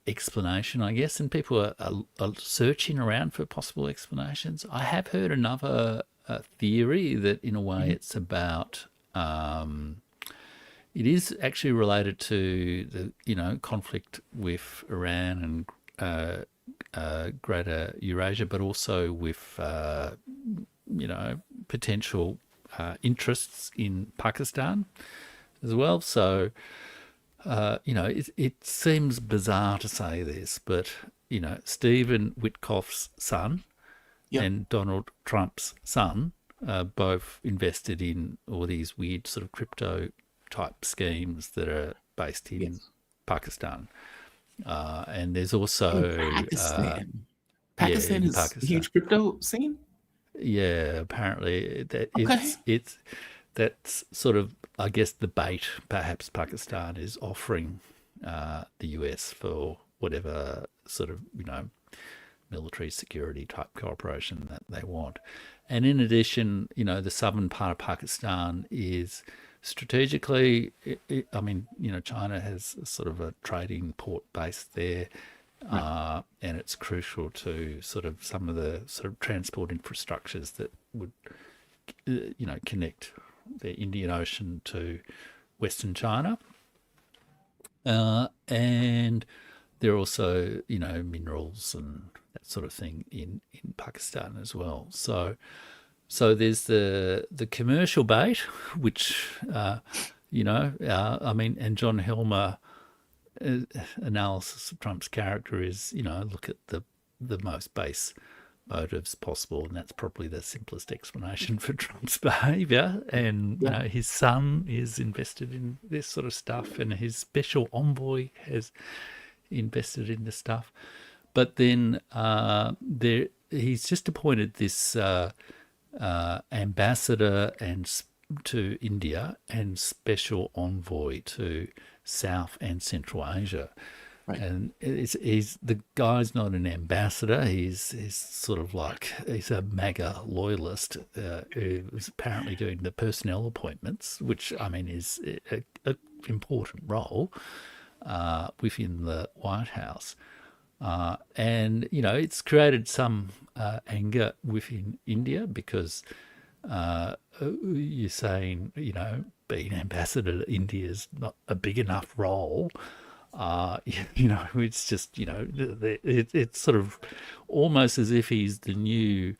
explanation, I guess, and people are searching around for possible explanations. I have heard another theory that, in a way, it's about it is actually related to the conflict with Iran and Greater Eurasia, but also with potential interests in Pakistan as well. So, it seems bizarre to say this, but, Stephen Witkoff's son and Donald Trump's son both invested in all these weird sort of crypto type schemes that are based in Pakistan. And there's also Pakistan is a huge crypto scene. Yeah, apparently that's sort of, I guess, the bait perhaps Pakistan is offering the US for whatever sort of, military security type cooperation that they want. And in addition, the southern part of Pakistan is strategically, China has sort of a trading port base there, and it's crucial to sort of some of the sort of transport infrastructures that would, connect the Indian Ocean to Western China. And there are also, minerals and that sort of thing in Pakistan as well. So there's the commercial bait, which, and John Helmer analysis of Trump's character is, look at the most base motives possible, and that's probably the simplest explanation for Trump's behavior. And his son is invested in this sort of stuff, and his special envoy has invested in the stuff. But then he's just appointed this ambassador to India and special envoy to South and Central Asia. Right. And the guy's not an ambassador. He's sort of like, he's a MAGA loyalist who's apparently doing the personnel appointments, which is an important role within the White House. And it's created some anger within India because you're saying, being ambassador to India is not a big enough role. It's just, it's sort of almost as if he's the new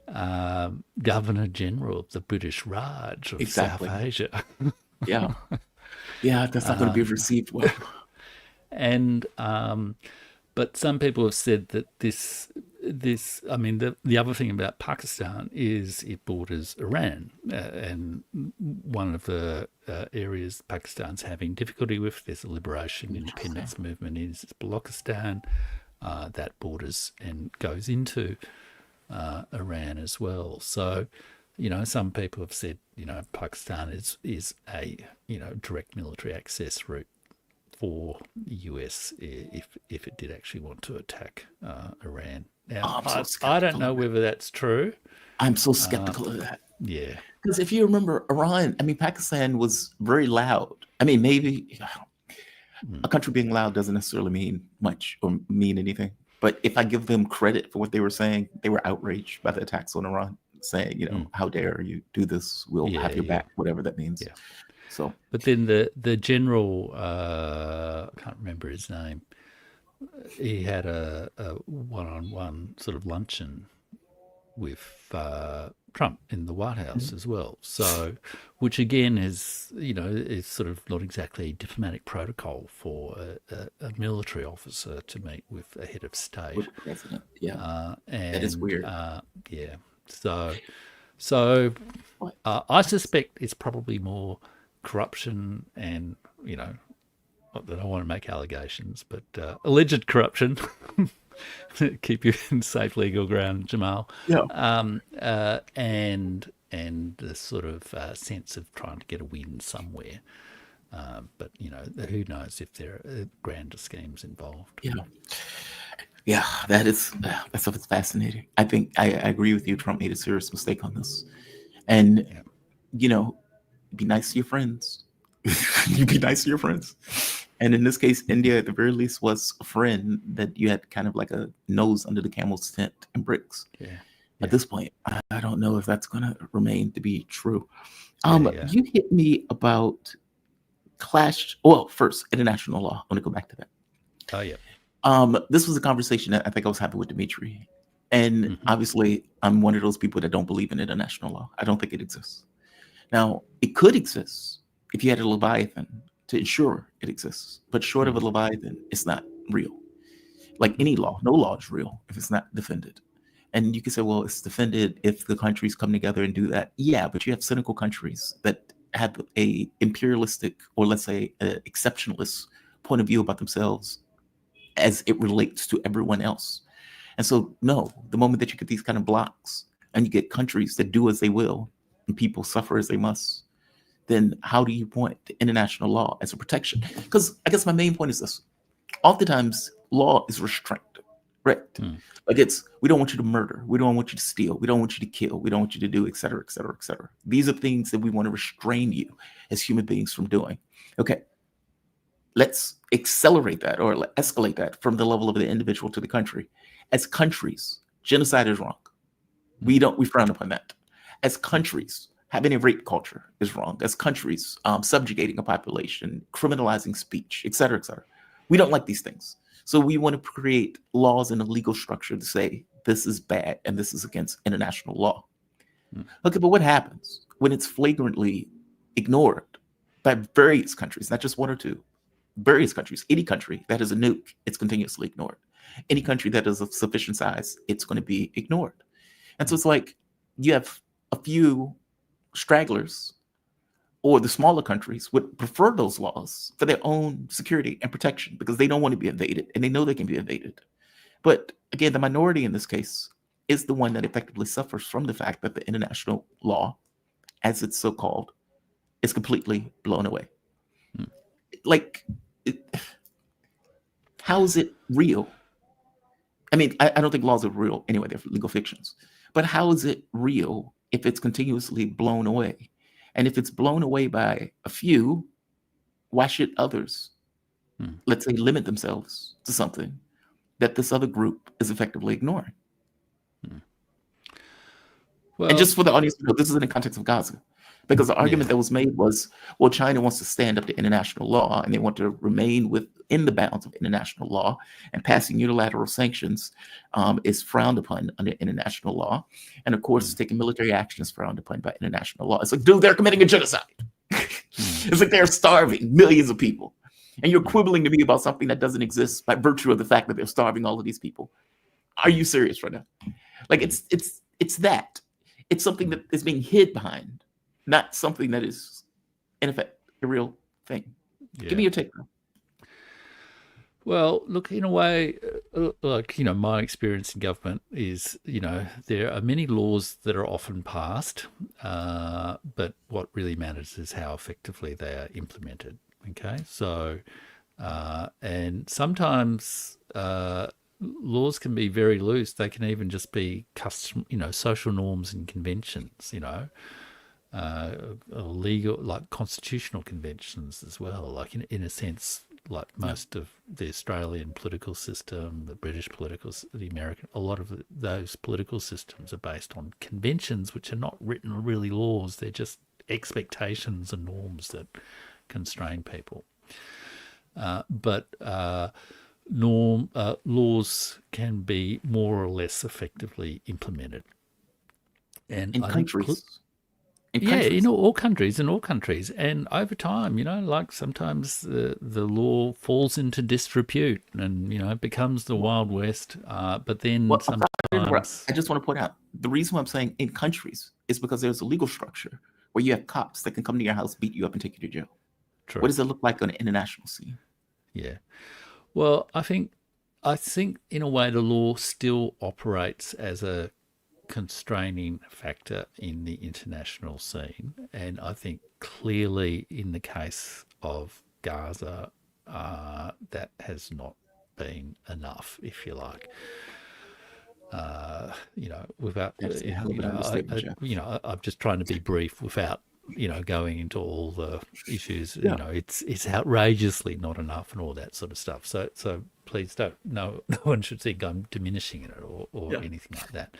Governor General of the British Raj of South Asia. Yeah, that's not going to be received well. And but some people have said that this the other thing about Pakistan is it borders Iran, and one of the areas Pakistan's having difficulty with, there's a liberation independence movement in Balochistan that borders and goes into Iran as well. So, some people have said, Pakistan is a direct military access route for the US if it did actually want to attack Iran. Now, I don't know whether that's true. I'm so skeptical of that. Yeah. Because if you remember Iran, Pakistan was very loud. Maybe a country being loud doesn't necessarily mean much or mean anything. But if I give them credit for what they were saying, they were outraged by the attacks on Iran, saying, how dare you do this? We'll have your back, whatever that means. Yeah. So, but then the general, I can't remember his name. He had a one-on-one sort of luncheon with Trump in the White House as well. So, which again is sort of not exactly diplomatic protocol for a military officer to meet with a head of state. With the president, and that is weird. Yeah. So I suspect it's probably more corruption and, not that I want to make allegations, but alleged corruption. Keep you in safe legal ground, Jamal. Yeah. And the sort of sense of trying to get a win somewhere. But, who knows if there are grander schemes involved. Yeah, that's fascinating. I think I agree with you. Trump made a serious mistake on this. And, be nice to your friends. You be nice to your friends. And in this case, India, at the very least, was a friend that you had kind of like a nose under the camel's tent and bricks. Yeah. At this point, I don't know if that's going to remain to be true. You hit me about clash. Well, first, international law. I want to go back to that. Oh, yeah. This was a conversation that I think I was having with Dimitri. And obviously, I'm one of those people that don't believe in international law. I don't think it exists. Now, it could exist if you had a Leviathan to ensure it exists. But short of a Leviathan, it's not real. Like any law, no law is real if it's not defended. And you can say, well, it's defended if the countries come together and do that. Yeah, but you have cynical countries that have a imperialistic, or let's say exceptionalist point of view about themselves as it relates to everyone else. And so, no, the moment that you get these kind of blocks and you get countries that do as they will and people suffer as they must, then how do you point to international law as a protection? Because I guess my main point is this. Oftentimes, law is restraint, right? Like we don't want you to murder. We don't want you to steal. We don't want you to kill. We don't want you to do, et cetera, et cetera, et cetera. These are things that we want to restrain you as human beings from doing. Okay, let's accelerate that or escalate that from the level of the individual to the country. As countries, genocide is wrong. We frown upon that. As countries, having a rape culture is wrong. As countries, subjugating a population, criminalizing speech, et cetera, et cetera. We don't like these things. So we want to create laws and a legal structure to say this is bad and this is against international law. Okay, but what happens when it's flagrantly ignored by various countries, not just one or two, various countries? Any country that has a nuke, it's continuously ignored. Any country that is of sufficient size, it's going to be ignored. And so it's like you have a few stragglers, or the smaller countries would prefer those laws for their own security and protection because they don't want to be invaded and they know they can be invaded. But again, the minority in this case is the one that effectively suffers from the fact that the international law, as it's so called, is completely blown away. Like, how is it real? I mean, I don't think laws are real anyway, they're legal fictions. But how is it real if it's continuously blown away? And if it's blown away by a few, why should others, let's say, limit themselves to something that this other group is effectively ignoring? Well, And just for the audience to know, this is in the context of Gaza. Because the argument that was made was, well, China wants to stand up to international law and they want to remain within the bounds of international law, and passing unilateral sanctions is frowned upon under international law. And of course, taking military action is frowned upon by international law. It's like, dude, they're committing a genocide. It's like they're starving millions of people. And you're quibbling to me about something that doesn't exist by virtue of the fact that they're starving all of these people. Are you serious right now? Like it's that. It's something that is being hid behind, not something that is, in effect, a real thing. yeah. Give me your take. Well, look, in a way, like, my experience in government is, there are many laws that are often passed, but what really matters is how effectively they are implemented. Okay, so, and sometimes laws can be very loose. They can even just be custom, social norms and conventions, legal, like constitutional conventions as well, like in a sense, like most of the Australian political system, the British political, the American, a lot of those political systems are based on conventions, which are not written really laws. They're just expectations and norms that constrain people. But laws can be more or less effectively implemented. And In I countries. think, In in all countries. And over time, like sometimes the law falls into disrepute and, it becomes the Wild West. But then Well, sometimes, I just want to point out, the reason why I'm saying in countries is because there's a legal structure where you have cops that can come to your house, beat you up, and take you to jail. true. What does it look like on an international scene? Yeah. Well, I think in a way the law still operates as a constraining factor in the international scene, and I think clearly in the case of Gaza, that has not been enough, if you like. Without I'm just trying to be brief without going into all the issues. It's outrageously not enough and all that sort of stuff. So please don't. No one should think I'm diminishing it or anything like that.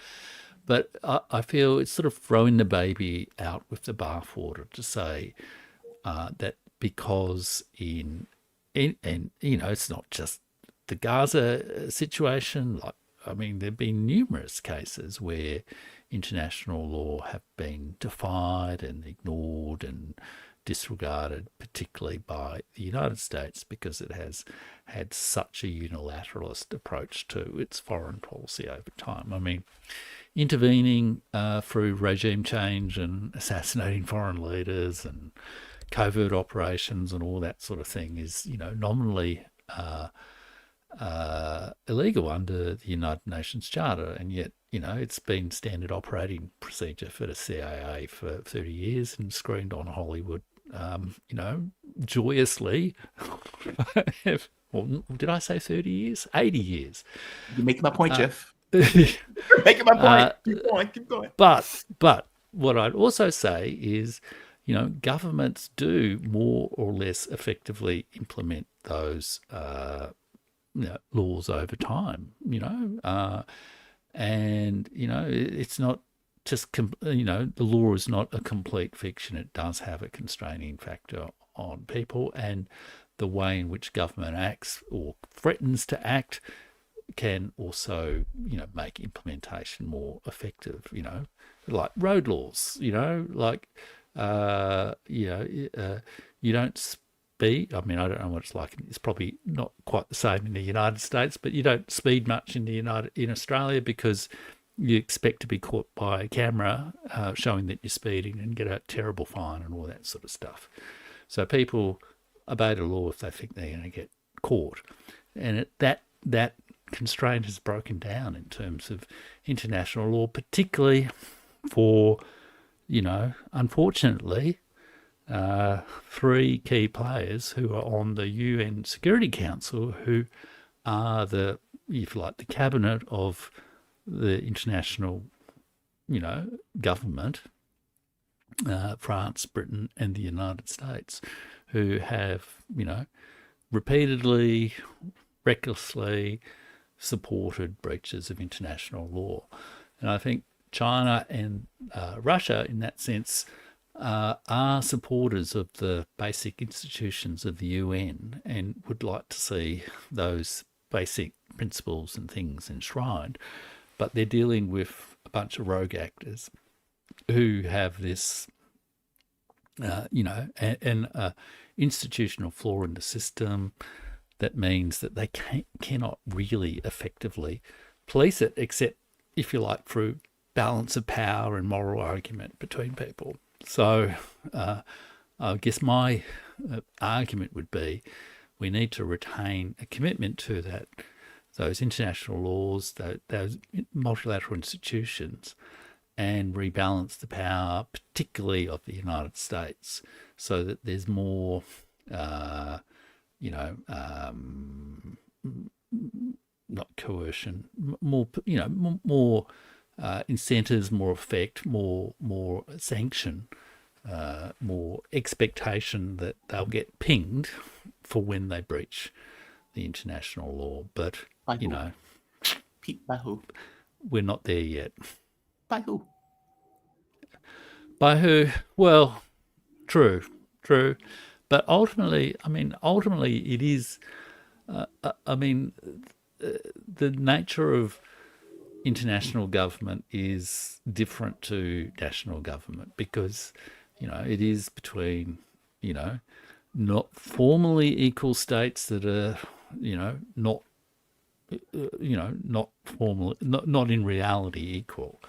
But I feel it's sort of throwing the baby out with the bathwater to say that because it's not just the Gaza situation. There've been numerous cases where international law have been defied and ignored and disregarded, particularly by the United States, because it has had such a unilateralist approach to its foreign policy over time. Intervening through regime change and assassinating foreign leaders and covert operations and all that sort of thing is, nominally illegal under the United Nations Charter, and yet, it's been standard operating procedure for the CIA for 30 years and screened on Hollywood joyously, well, did I say 30 years? 80 years. You're making my point, Jeff. You're making my point. Keep going. But what I'd also say is, governments do more or less effectively implement those laws over time, and, it's not just, the law is not a complete fiction. It does have a constraining factor on people, and the way in which government acts or threatens to act can also, make implementation more effective, like road laws, you don't speed. I mean, I don't know what it's like. It's probably not quite the same in the United States, but you don't speed much in Australia because you expect to be caught by a camera showing that you're speeding and get a terrible fine and all that sort of stuff. So people obey the law if they think they're going to get caught, and that constraint is broken down in terms of international law, particularly for, unfortunately, three key players who are on the UN Security Council, who are the cabinet of the international, government, France, Britain, and the United States, who have, repeatedly, recklessly supported breaches of international law. And I think China and Russia, in that sense, are supporters of the basic institutions of the UN and would like to see those basic principles and things enshrined. But they're dealing with a bunch of rogue actors who have this, an institutional flaw in the system that means that they cannot really effectively police it, except, if you like, through balance of power and moral argument between people. So I guess my argument would be we need to retain a commitment to those international laws, those multilateral institutions, and rebalance the power, particularly of the United States, so that there's more, not coercion, more, more incentives, more effect, more sanction, more expectation that they'll get pinged for when they breach the international law. But, by who? By who? We're not there yet. By who? By who? Well, true. But ultimately, it is, the nature of international government is different to national government because, it is between, not formally equal states that are, not formally, not in reality equal.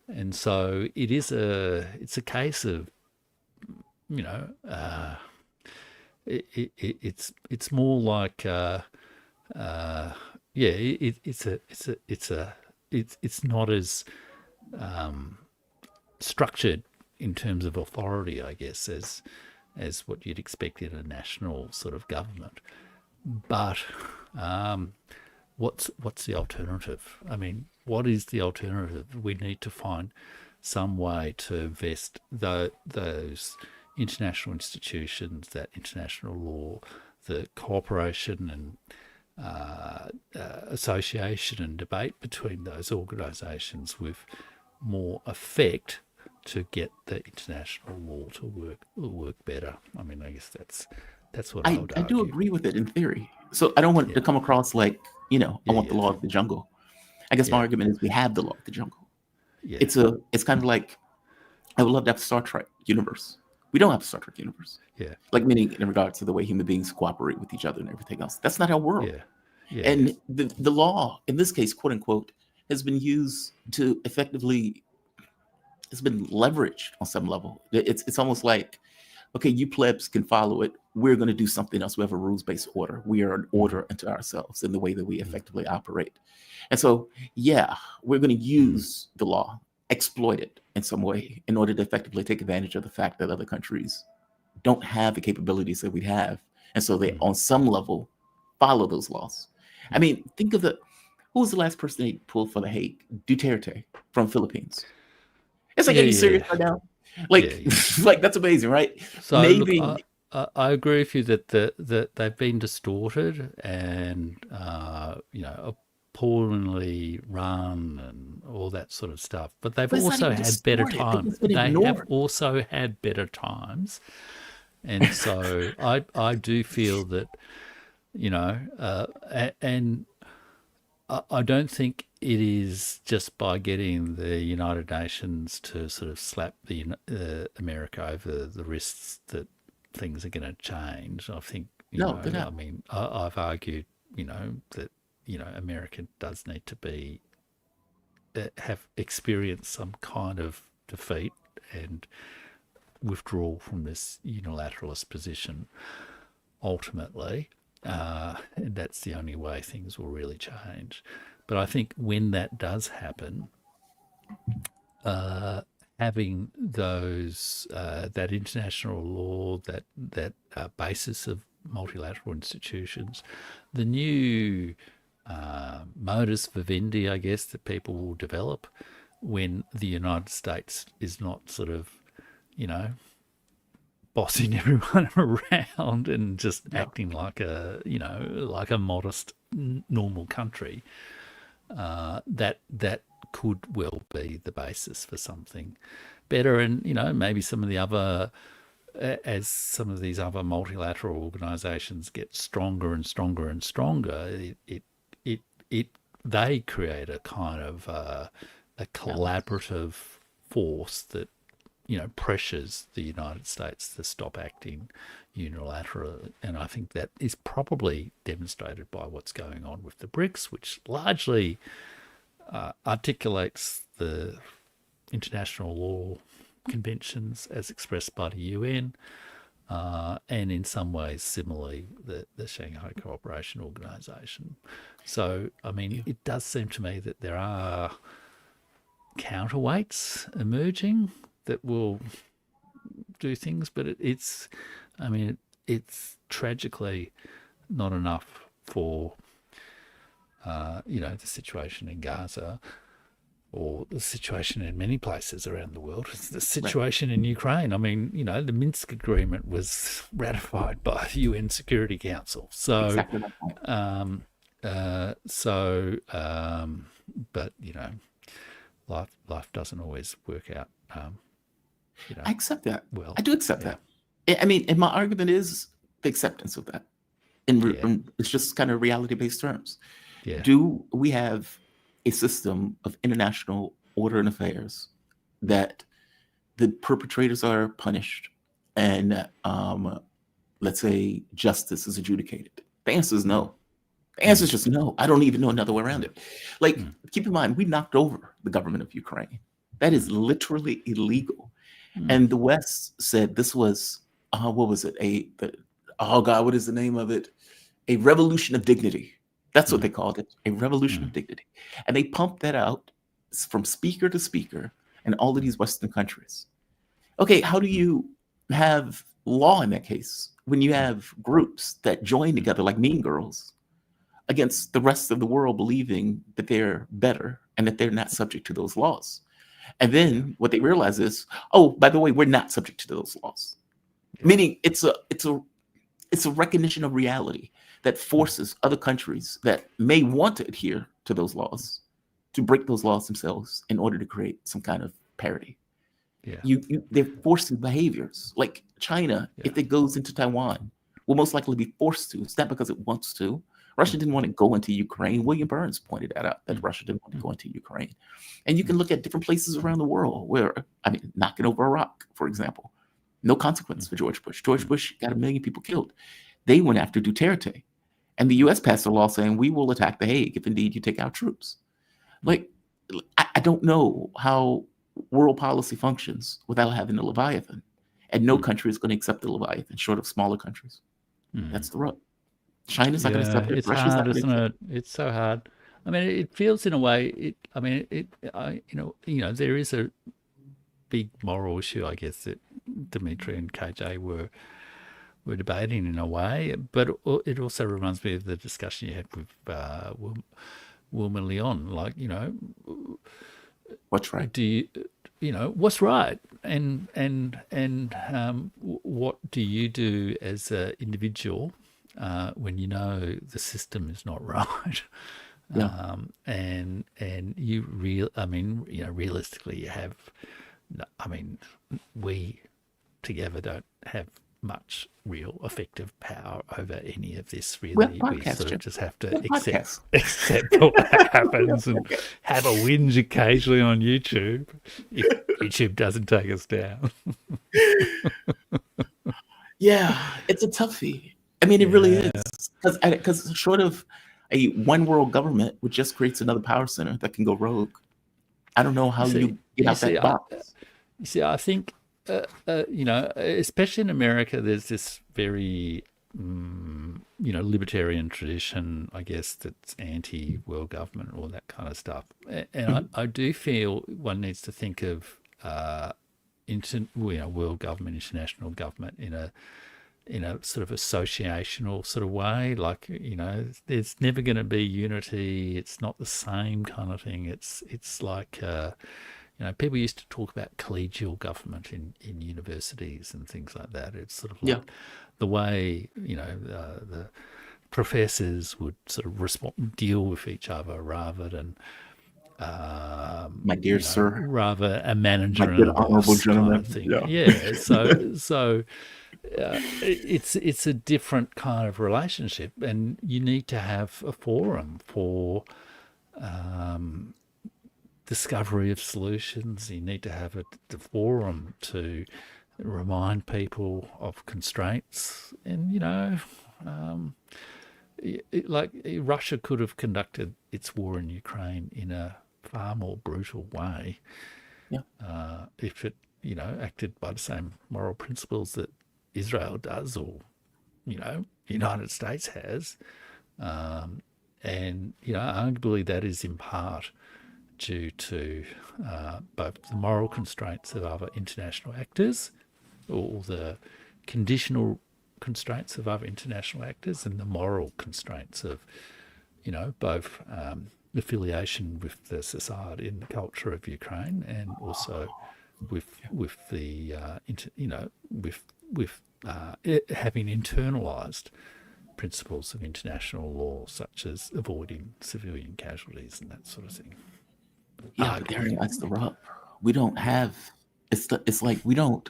And so it's a case of, it's more like, it's not as structured in terms of authority, I guess, as what you'd expect in a national sort of government. But what's the alternative? I mean, what is the alternative? We need to find some way to vest those international institutions, that international law, the cooperation and association and debate between those organisations with more effect to get the international law to work better. I mean, I guess that's what I would argue. I do agree with it in theory. So I don't want it to come across like, I want the law of the jungle. I guess my argument is we have the law of the jungle. Yeah. It's kind of like, I would love to have a Star Trek universe. We don't have a Star Trek universe. Yeah. Like meaning in regards to the way human beings cooperate with each other and everything else. That's not our world. Yeah. Yeah. And the law, in this case, quote unquote, has been used to effectively, it's been leveraged on some level. It's almost like, okay, you plebs can follow it. We're going to do something else. We have a rules-based order. We are an order unto ourselves in the way that we effectively operate. And so, we're going to use the law, exploit it in some way in order to effectively take advantage of the fact that other countries don't have the capabilities that we have. And so they, on some level, follow those laws. I mean, think of who was the last person they pulled for the Hague? Duterte from Philippines. It's like, are you serious right now? Like, like that's amazing, right? So Maybe. look, I agree with you that they've been distorted and appallingly run and all that sort of stuff. But they've also had better times. They have also had better times, and so I do feel that and I don't think it is just by getting the United Nations to sort of slap the America over the wrists that things are going to change. I think, I mean, I've argued, that, America does need to be, have experienced some kind of defeat and withdrawal from this unilateralist position ultimately. And that's the only way things will really change. But I think when that does happen, having those that international law, that basis of multilateral institutions, the new modus vivendi, I guess, that people will develop when the United States is not sort of, bossing everyone around and just acting like a, like a modest, normal country, that could well be the basis for something better. And, maybe some of the other, as some of these other multilateral organizations get stronger and stronger and stronger, they create a kind of a collaborative force that, pressures the United States to stop acting unilaterally. And I think that is probably demonstrated by what's going on with the BRICS, which largely articulates the international law conventions as expressed by the UN, and in some ways, similarly, the Shanghai Cooperation Organization. So, I mean, it does seem to me that there are counterweights emerging that will do things, but it's tragically not enough for, the situation in Gaza or the situation in many places around the world. It's the situation in Ukraine. I mean, the Minsk Agreement was ratified by the UN Security Council. So, Exactly my point. But life doesn't always work out. I accept that. Well, I do accept that. I mean, and my argument is the acceptance of that. It's just kind of reality-based terms. Yeah. Do we have a system of international order and affairs that the perpetrators are punished and, let's say, justice is adjudicated? The answer is no. The answer is just no. I don't even know another way around it. Like, keep in mind, we knocked over the government of Ukraine. That is literally illegal. And the West said this was, what was it? What is the name of it? A revolution of dignity. That's what they called it, a revolution of dignity. And they pumped that out from speaker to speaker in all of these Western countries. Okay, how do you have law in that case when you have groups that join together like Mean Girls against the rest of the world believing that they're better and that they're not subject to those laws? And then what they realize is, oh, by the way, we're not subject to those laws. Meaning it's a recognition of reality that forces other countries that may want to adhere to those laws to break those laws themselves in order to create some kind of parity. They're forcing behaviors. Like China, if it goes into Taiwan, will most likely be forced to. It's not because it wants to. Russia didn't want to go into Ukraine. William Burns pointed that out, that Russia didn't want to go into Ukraine. And you can look at different places around the world where, knocking over Iraq, for example, no consequence for George Bush. George Bush got 1 million people killed. They went after Duterte. And the U.S. passed a law saying we will attack The Hague if indeed you take our troops. Like, I don't know how world policy functions without having a Leviathan. And no country is going to accept the Leviathan, short of smaller countries. That's the rub. China's not going to accept it. It's Russia's hard, not isn't it? It's so hard. I mean, it feels in a way. There is a big moral issue, I guess, that Dimitri and KJ were we're debating in a way, but it also reminds me of the discussion you had with Wilma Leon. Like, What's right? do you, what's right, and what do you do as an individual when you know the system is not right? Yeah. And realistically, you have. We together don't have much real effective power over any of this, really. We sort of just have to accept what happens and have a whinge occasionally on YouTube if YouTube doesn't take us down. Yeah, it's a toughie. I mean, it really is, because short of a one world government, which just creates another power center that can go rogue, I don't know how you get out that box. You see, I think, especially in America, there's this very, libertarian tradition, I guess, that's anti-world government, all that kind of stuff. And I do feel one needs to think of world government, international government in a sort of associational sort of way. Like, there's never going to be unity. It's not the same kind of thing. It's like, people used to talk about collegial government in universities and things like that. It's sort of like the way, the professors would sort of deal with each other rather than, my dear sir, rather a manager my and good a honorable boss gentleman. kind of thing. Yeah. So it's a different kind of relationship, and you need to have a forum for discovery of solutions. You need to have a forum to remind people of constraints, and like Russia could have conducted its war in Ukraine in a far more brutal way if it acted by the same moral principles that Israel does, or the United States has, and arguably that is in part due to both the moral constraints of other international actors, or the conditional constraints of other international actors, and the moral constraints of both affiliation with the society and the culture of Ukraine, and also with the having internalized principles of international law, such as avoiding civilian casualties and that sort of thing. Yeah, Gary, that's the rub. We don't have. It's like we don't.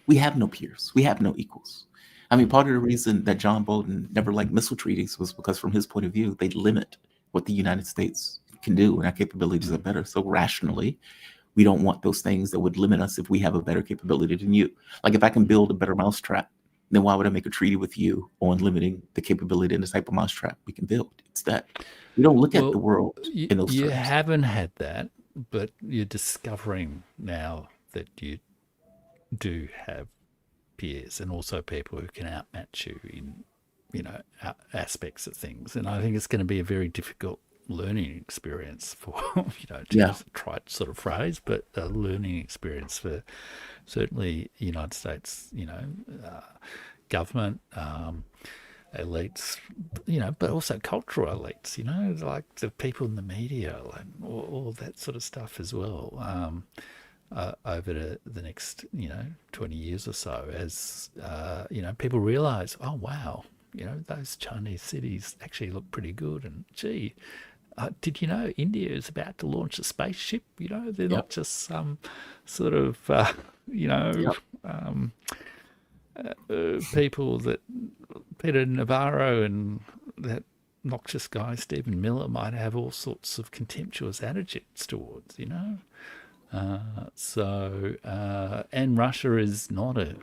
We have no peers. We have no equals. I mean, part of the reason that John Bolton never liked missile treaties was because, from his point of view, they limit what the United States can do, and our capabilities are better. So rationally, we don't want those things that would limit us if we have a better capability than you. Like, if I can build a better mousetrap, then why would I make a treaty with you on limiting the capability in the type of mousetrap we can build? It's that we don't look at the world in those terms. You haven't had that, but you're discovering now that you do have peers, and also people who can outmatch you in aspects of things. And I think it's going to be a very difficult learning experience for to use a trite sort of phrase, but a learning experience for certainly United States government, elites, but also cultural elites, like the people in the media and all that sort of stuff as well, over the next 20 years or so, as people realize, oh wow, those Chinese cities actually look pretty good, and gee, did you know India is about to launch a spaceship? They're not just some sort of people that Peter Navarro and that noxious guy Stephen Miller might have all sorts of contemptuous attitudes towards, and Russia is not a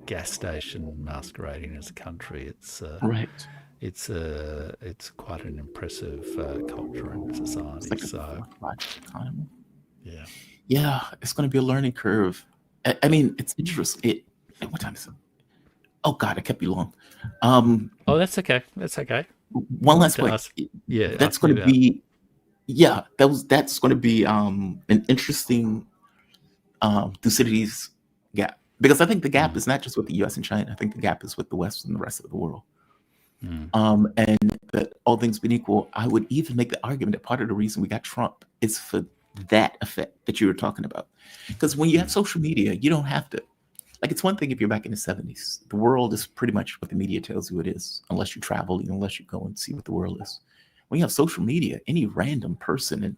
gas station masquerading as a country. It's right. It's quite an impressive culture and society. It's like economy. Yeah, it's going to be a learning curve. I mean, it's interesting. What time is it? Oh God, I kept you long. Oh, that's okay. That's okay. One last point. Yeah, that's going to be. Yeah, that's going to be an interesting Thucydides gap. Because I think the gap is not just with the U.S. and China. I think the gap is with the West and the rest of the world. And that all things being equal, I would even make the argument that part of the reason we got Trump is for that effect that you were talking about. Because when you have social media, you don't have to. Like, it's one thing if you're back in the 70s. The world is pretty much what the media tells you it is, unless you travel, unless you go and see what the world is. When you have social media, any random person in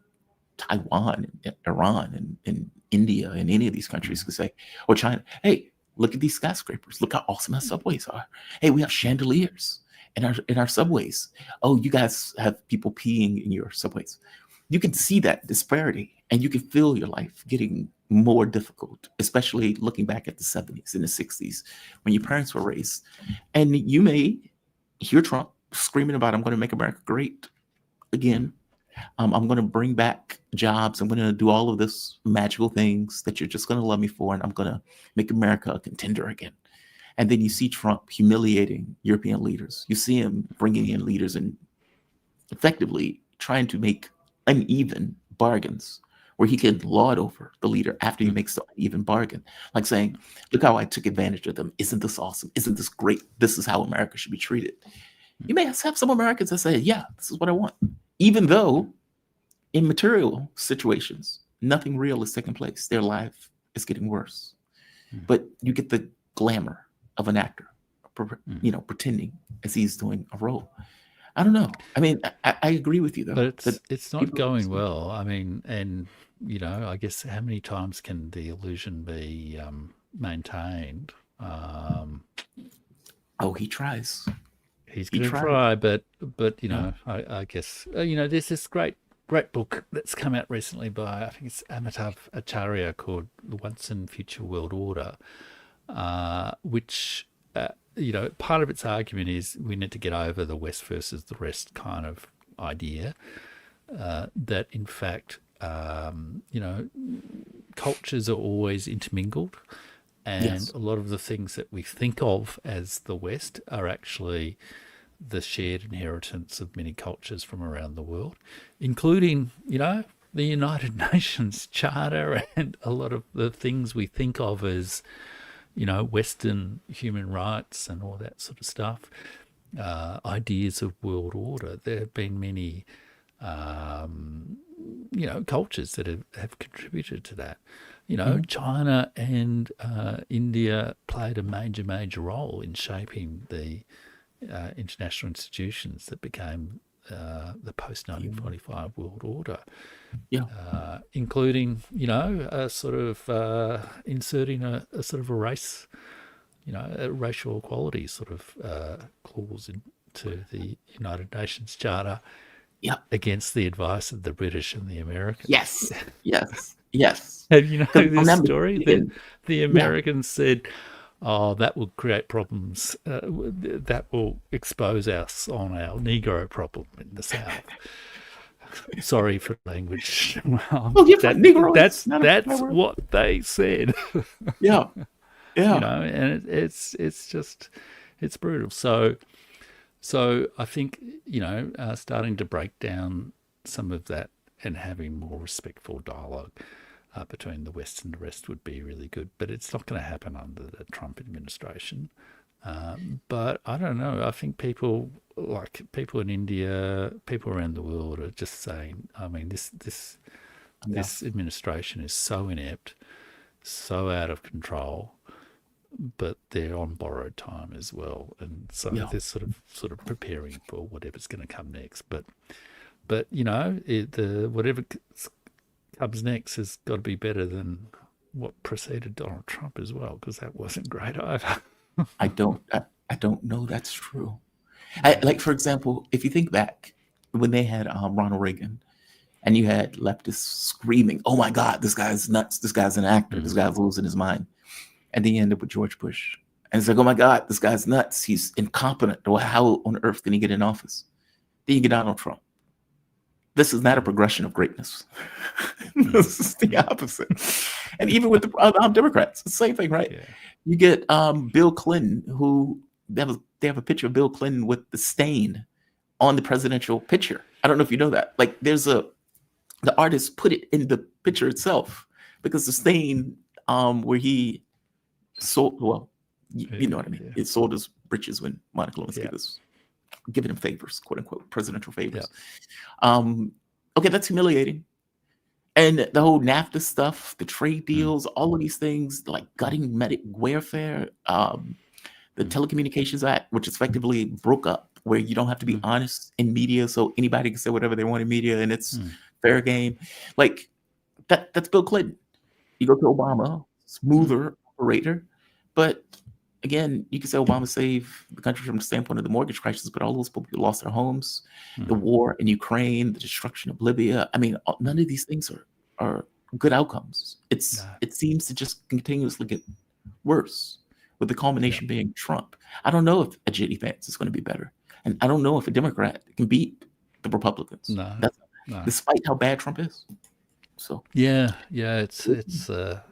Taiwan, and Iran, and India, and any of these countries could say, or China, hey, look at these skyscrapers. Look how awesome our subways are. Hey, we have chandeliers in our subways. Oh, you guys have people peeing in your subways. You can see that disparity, and you can feel your life getting more difficult, especially looking back at the 70s and the 60s when your parents were raised. And you may hear Trump screaming about, I'm going to make America great again. I'm going to bring back jobs. I'm going to do all of this magical things that you're just going to love me for, and I'm going to make America a contender again. And then you see Trump humiliating European leaders. You see him bringing in leaders and effectively trying to make uneven bargains where he can lord over the leader after he makes the uneven bargain. Like saying, look how I took advantage of them. Isn't this awesome? Isn't this great? This is how America should be treated. You may have some Americans that say, yeah, this is what I want. Even though in material situations, nothing real is taking place. Their life is getting worse. But you get the glamour of an actor, pretending as he's doing a role. I don't know. I mean, I agree with you, though. But it's not going well. I mean, and, I guess how many times can the illusion be maintained? He tries. He's going to try, but I guess, there's this great book that's come out recently by, I think it's Amitav Acharya, called The Once and Future World Order, which, part of its argument is we need to get over the West versus the rest kind of idea, that in fact, cultures are always intermingled, and a lot of the things that we think of as the West are actually the shared inheritance of many cultures from around the world, including, the United Nations Charter and a lot of the things we think of as, Western human rights and all that sort of stuff, ideas of world order. There have been many, cultures that have contributed to that. China and India played a major role in shaping the international institutions that became the post-1945 world order, including, sort of inserting a sort of a race, a racial equality sort of clause into the United Nations Charter against the advice of the British and the Americans. Yes. And this story that the Americans said, that will create problems. That will expose us on our Negro problem in the South. Sorry for language. That's what they said. And it's brutal. So I think starting to break down some of that and having more respectful dialogue between the West and the rest would be really good, but it's not going to happen under the Trump administration. But I don't know. I think people in India, people around the world are just saying, I mean, this administration is so inept, so out of control, but they're on borrowed time as well, and so they're sort of preparing for whatever's going to come next. But whatever comes next has got to be better than what preceded Donald Trump as well, because that wasn't great either. I don't know that's true. Like, for example, if you think back when they had Ronald Reagan, and you had leftists screaming, "Oh my God, this guy's nuts! This guy's an actor! This guy's losing his mind," and then you end up with George Bush, and it's like, "Oh my God, this guy's nuts! He's incompetent! Well, how on earth can he get in office?" Then you get Donald Trump. This is not a progression of greatness. This is the opposite. And even with the Democrats, it's the same thing, right? Yeah. You get Bill Clinton, who they have a picture of Bill Clinton with the stain on the presidential picture. I don't know if you know that. Like, the artist put it in the picture itself because the stain where he sold. Well, you know what I mean. Yeah. It sold his britches when Monica Lewinsky Yeah. was giving him favors, quote unquote, presidential favors. Yeah. Okay, that's humiliating. And the whole NAFTA stuff, the trade deals, all of these things, like gutting medic welfare, the Telecommunications Act, which effectively broke up where you don't have to be honest in media, so anybody can say whatever they want in media, and it's fair game. Like that's Bill Clinton. You go to Obama, smoother operator, but again, you can say Obama saved the country from the standpoint of the mortgage crisis, but all those people lost their homes, the war in Ukraine, the destruction of Libya. I mean, none of these things are good outcomes. It seems to just continuously get worse, with the culmination being Trump. I don't know if a J.D. Vance is going to be better, and I don't know if a Democrat can beat the Republicans. No. Despite how bad Trump is. So it's a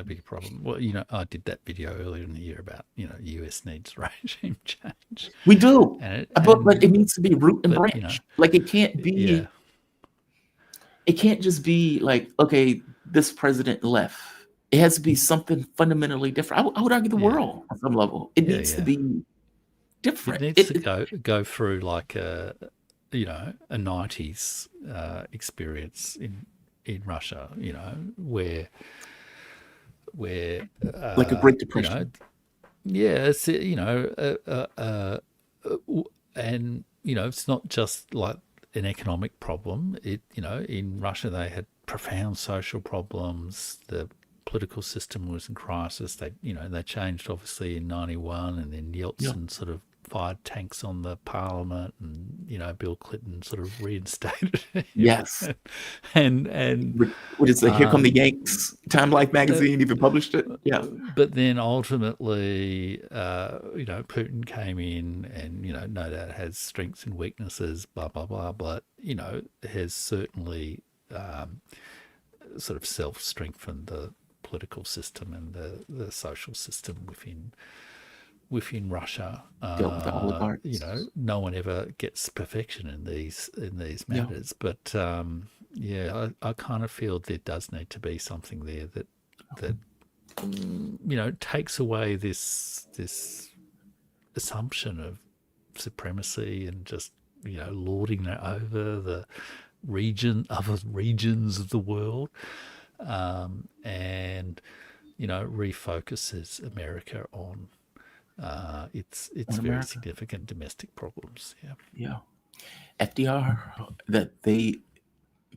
big problem. Well, I did that video earlier in the year about US needs regime change. We do, but it needs to be root and branch. Like it can't be. It can't just be like, okay, this president left. It has to be something fundamentally different. I would argue the world on some level. It needs to be different. It needs to go through like a 90s experience in Russia, where like a Great Depression. It's and it's not just like an economic problem. In Russia they had profound social problems. The political system was in crisis. They changed obviously in 91, and then Yeltsin sort of fired tanks on the parliament, and Bill Clinton sort of reinstated it. Yes. and what is it? Here Come the Yanks. Time Life magazine even published it. Yeah. But then ultimately, Putin came in, and no doubt has strengths and weaknesses, blah blah blah. But has certainly sort of self-strengthened the political system and the social system within Russia. Dealt with the oligarchs. No one ever gets perfection in these matters, but I kind of feel there does need to be something there that takes away this assumption of supremacy and just lording that over the other regions of the world, and refocuses America on its very significant domestic problems. FDR,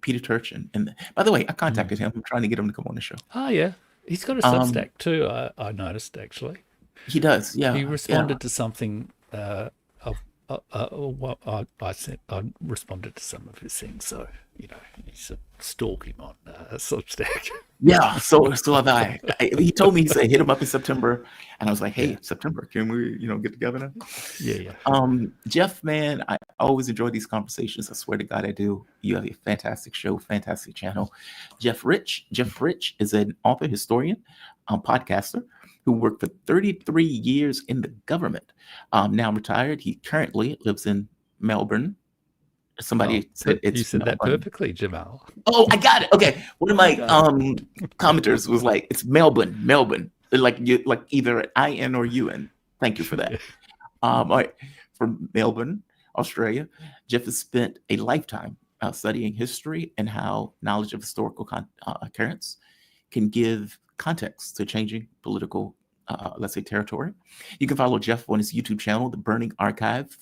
Peter Turchin, and by the way, I contacted him. I'm trying to get him to come on the show. Oh yeah, he's got a Substack too. I noticed actually. He does. Yeah, he responded to something. I responded to some of his things, so he's stalk him on Substack. Yeah, so have I. He told me, he said hit him up in September, and I was like, hey, September, can we get together now? Yeah. Jeff, man, I always enjoy these conversations. I swear to God, I do. You have a fantastic show, fantastic channel. Jeff Rich is an author, historian, podcaster who worked for 33 years in the government. Now retired. He currently lives in Melbourne. Somebody said it's. You said that perfectly, Jamal. Oh, I got it. Okay. One of my commenters was like, it's Melbourne. Like either an I-N or U-N. Thank you for that. All right. From Melbourne, Australia, Jeff has spent a lifetime studying history and how knowledge of historical occurrence can give context to changing political, let's say, territory. You can follow Jeff on his YouTube channel, The Burning Archive,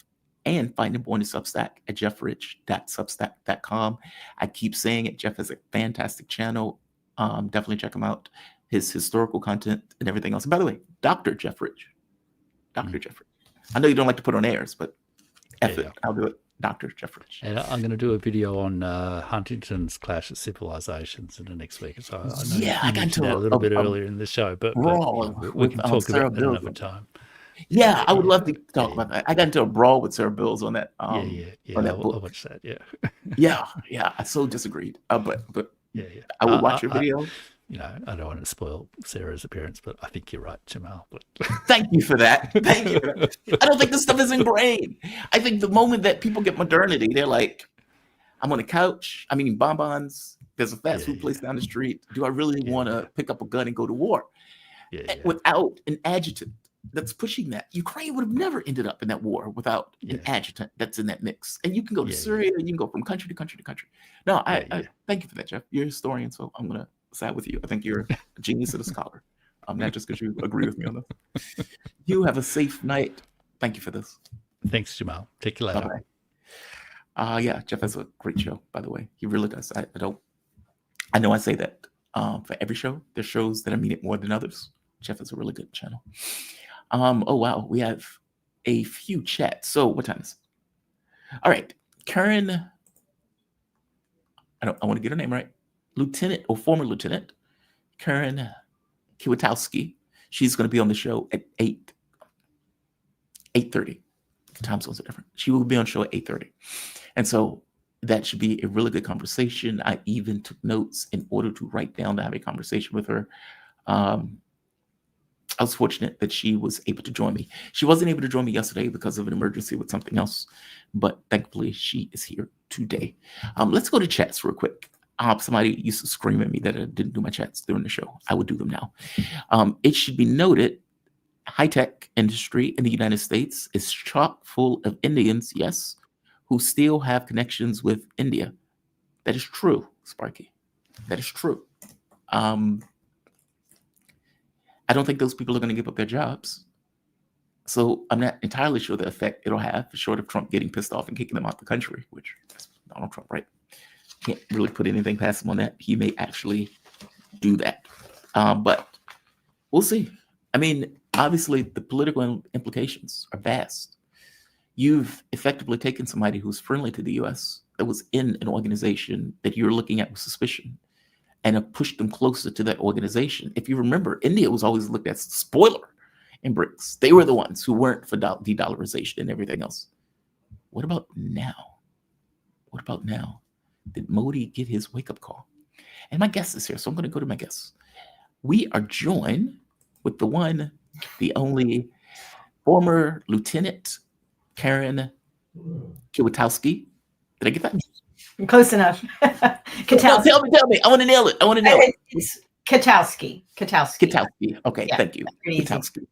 and find him on his Substack at jeffrich.substack.com. I keep saying it. Jeff has a fantastic channel. Definitely check him out. His historical content and everything else. And by the way, Dr. Jeff Rich. Dr. Jeff Rich. I know you don't like to put on airs, but I'll do it. Dr. Jeff Rich. And I'm going to do a video on Huntington's Clash of Civilizations in the next week. So I know I got into a little bit earlier in the show, but we can talk about that another time. Yeah, I would love to talk about that. I got into a brawl with Sarah Bils on that. On that book. I'll watch that. Yeah. I so disagreed. But I would watch your video. I don't want to spoil Sarah's appearance, but I think you're right, Jamal. But thank you for that. Thank you. I don't think this stuff is ingrained. I think the moment that people get modernity, they're like, I'm on a couch. I'm eating bonbons. There's a fast food place down the street. Do I really want to pick up a gun and go to war? without an adjutant that's pushing that. Ukraine would have never ended up in that war without an adjutant that's in that mix. And you can go to Syria, and you can go from country to country to country. No, I thank you for that, Jeff. You're a historian, so I'm going to side with you. I think you're a genius and a scholar. Not just because you agree with me on this. You have a safe night. Thank you for this. Thanks, Jamal. Take you later. Bye-bye. Yeah, Jeff has a great show, by the way. He really does. I know I say that for every show. There's shows that I mean it more than others. Jeff has a really good channel. Oh, wow. We have a few chats. So what time is it? All right. Karen, I want to get her name right. Lieutenant or former Lieutenant Karen Kwiatkowski. She's going to be on the show at 8:30. The time zones are different. She will be on the show at 8:30. And so that should be a really good conversation. I even took notes in order to write down to have a conversation with her. I was fortunate that she was able to join me. She wasn't able to join me yesterday because of an emergency with something else, but thankfully she is here today. Let's go to chats real quick. Somebody used to scream at me that I didn't do my chats during the show. I would do them now. It should be noted, high-tech industry in the United States is chock full of Indians, yes, who still have connections with India. That is true, Sparky. That is true. I don't think those people are going to give up their jobs. So I'm not entirely sure the effect it'll have, short of Trump getting pissed off and kicking them out the country, which is Donald Trump, right? Can't really put anything past him on that. He may actually do that. But we'll see. I mean, obviously, the political implications are vast. You've effectively taken somebody who's friendly to the U.S., that was in an organization that you're looking at with suspicion, and have pushed them closer to that organization. If you remember, India was always looked at as the spoiler in BRICS. They were the ones who weren't for de-dollarization and everything else. What about now? What about now? Did Modi get his wake-up call? And my guest is here, so I'm going to go to my guest. We are joined with the one, the only, former Lieutenant Karen Kwiatkowski. Did I get that? Close enough. Kwiatkowski. Tell me. I want to nail it. It's Kwiatkowski. Kwiatkowski. Okay, Yeah, thank you. pretty easy. Kwiatkowski.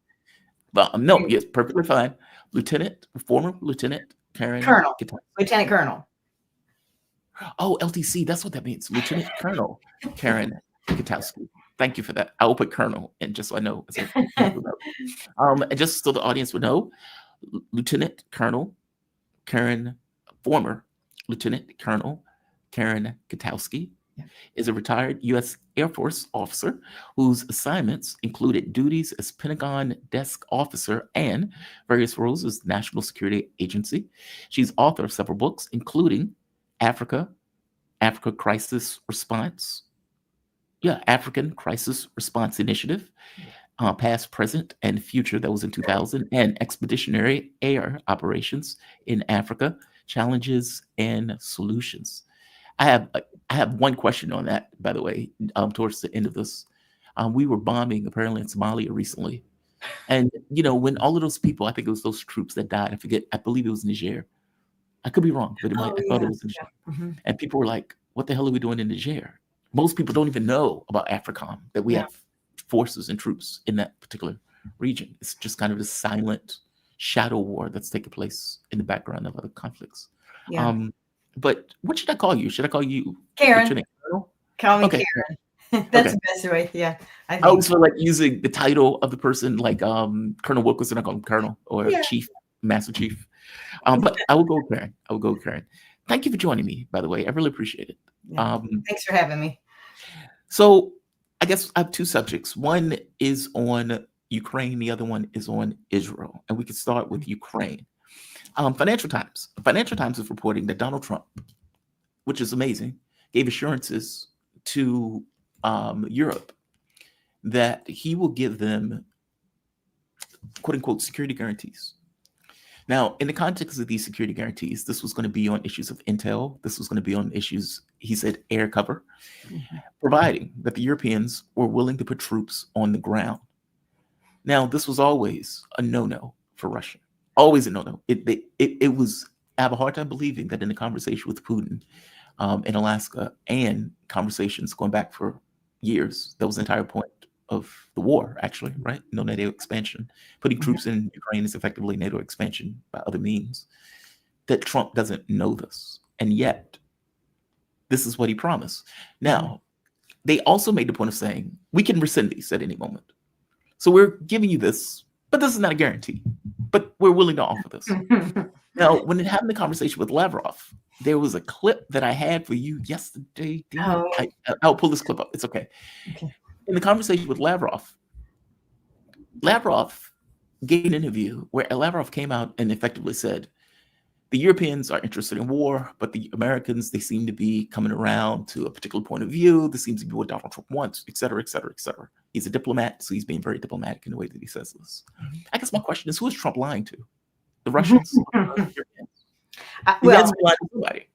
Well, no, yes, perfectly fine. Former Lieutenant Karen Colonel. Kwiatkowski. Lieutenant Colonel. Oh, LTC, that's what that means. Lieutenant Colonel Karen Kwiatkowski. Thank you for that. I will put Colonel in just so I know. And just so the audience would know, Lieutenant Colonel Karen, former Lieutenant Colonel Karen Kwiatkowski is a retired U.S. Air Force officer whose assignments included duties as Pentagon desk officer and various roles as National Security Agency. She's author of several books, including Africa Crisis Response. African Crisis Response Initiative, Past, Present, and Future. That was in 2000. And Expeditionary Air Operations in Africa, Challenges and Solutions. I have one question on that, by the way, towards the end of this. We were bombing apparently in Somalia recently. And, when all of those people, I think it was those troops that died, I believe it was Niger. I could be wrong, but I thought it was Niger. Yeah. Mm-hmm. And people were like, what the hell are we doing in Niger? Most people don't even know about AFRICOM, that we have forces and troops in that particular region. It's just kind of a silent shadow war that's taking place in the background of other conflicts. Yeah. But what should I call you? Should I call you Karen? Lieutenant Colonel? Call me Okay. Karen. That's Okay. the best way. Yeah. I always feel like using the title of the person, like Colonel Wilkerson, I call him Colonel or Chief, Master Chief. But I will go with Karen. Thank you for joining me, by the way. I really appreciate it. Yeah. Thanks for having me. So I guess I have two subjects. One is on Ukraine. The other one is on Israel. And we can start with Ukraine. Financial Times is reporting that Donald Trump, which is amazing, gave assurances to Europe that he will give them, quote unquote, security guarantees. Now, in the context of these security guarantees, this was going to be on issues of intel. This was going to be on issues, he said, air cover, providing that the Europeans were willing to put troops on the ground. Now, this was always a no-no for Russia. Always a no-no. It was, I have a hard time believing that in the conversation with Putin in Alaska and conversations going back for years, that was the entire point of the war, actually, right? No NATO expansion. Putting troops in Ukraine is effectively NATO expansion by other means. That Trump doesn't know this. And yet, this is what he promised. Now, they also made the point of saying, we can rescind these at any moment. So we're giving you this, but this is not a guarantee. But we're willing to offer this. Now, when it happened the conversation with Lavrov, there was a clip that I had for you yesterday. I'll pull this clip up. It's okay. In the conversation with Lavrov, Lavrov gave an interview where Lavrov came out and effectively said, the Europeans are interested in war, but the Americans, they seem to be coming around to a particular point of view. This seems to be what Donald Trump wants, et cetera, et cetera, et cetera. He's a diplomat, so he's being very diplomatic in the way that he says this. I guess my question is, who is Trump lying to? The Russians? Or the Europeans? Well, lying to somebody.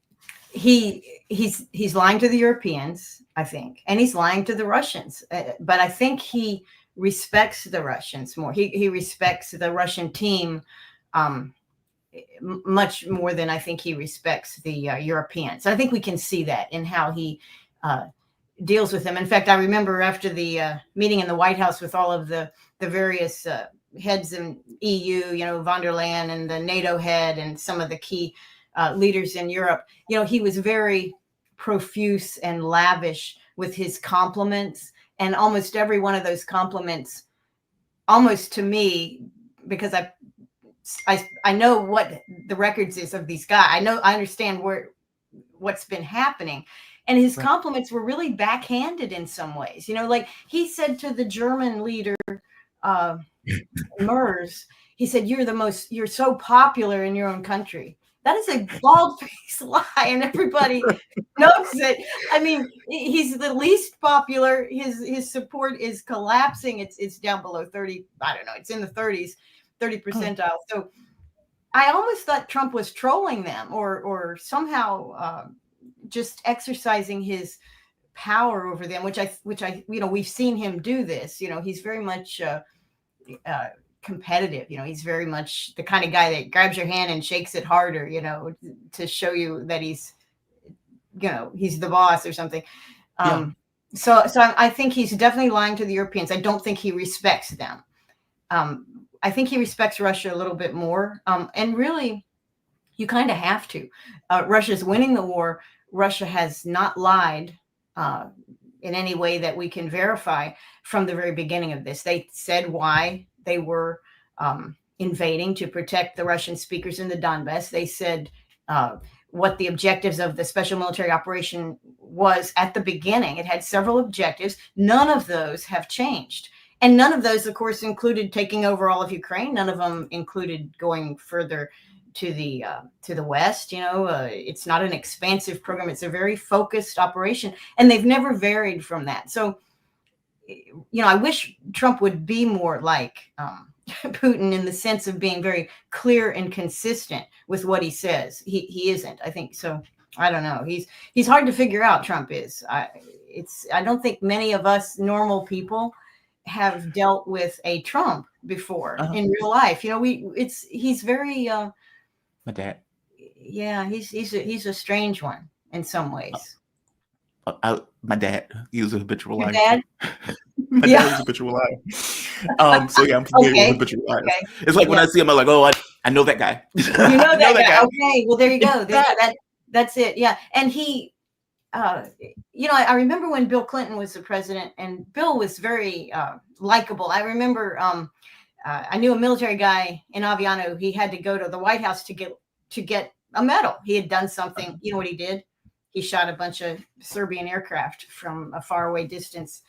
he's lying to the Europeans, I think, and he's lying to the Russians. But I think he respects the Russians more. He respects the Russian team much more than I think he respects the Europeans. I think we can see that in how he deals with them. In fact, I remember after the meeting in the White House with all of the various heads in EU, you know, von der Leyen and the NATO head and some of the key leaders in Europe, you know, he was very profuse and lavish with his compliments. And almost every one of those compliments, almost to me, because I know what the records is of these guys. I understand what's been happening. And his compliments were really backhanded in some ways. You know, like he said to the German leader, Merz, he said, you're so popular in your own country. That is a bald-faced lie, and everybody knows it. I mean, he's the least popular. His support is collapsing. It's down below 30. I don't know. It's in the 30s, 30 percentile. So I almost thought Trump was trolling them or somehow just exercising his power over them, which I, you know, we've seen him do this. You know, he's very much competitive. You know, he's very much the kind of guy that grabs your hand and shakes it harder, you know, to show you that he's, you know, he's the boss or something. So I think he's definitely lying to the Europeans. I don't think he respects them. I think he respects Russia a little bit more. And really, you kind of have to. Russia's winning the war. Russia has not lied in any way that we can verify from the very beginning of this. They said why they were invading, to protect the Russian speakers in the Donbass. They said what the objectives of the special military operation was at the beginning. It had several objectives. None of those have changed. And none of those, of course, included taking over all of Ukraine. None of them included going further to the west. You know, it's not an expansive program. It's a very focused operation, and they've never varied from that. So, you know, I wish Trump would be more like Putin in the sense of being very clear and consistent with what he says. He isn't, I think. So I don't know. He's hard to figure out. Trump is. I don't think many of us normal people have dealt with a Trump before in real life. You know, he's very my dad. Yeah, he's a strange one in some ways. My dad, he was a habitual liar. Dad? My dad was a habitual liar. So yeah, I'm familiar with habitual liars. Okay. It's like when I see him, I'm like, oh, I know that guy. You know that guy. Okay, well there you go. That's it. Yeah, and he. You know, I remember when Bill Clinton was the president, and Bill was very likable. I remember I knew a military guy in Aviano. He had to go to the White House to get a medal. He had done something. You know what he did? He shot a bunch of Serbian aircraft from a faraway distance.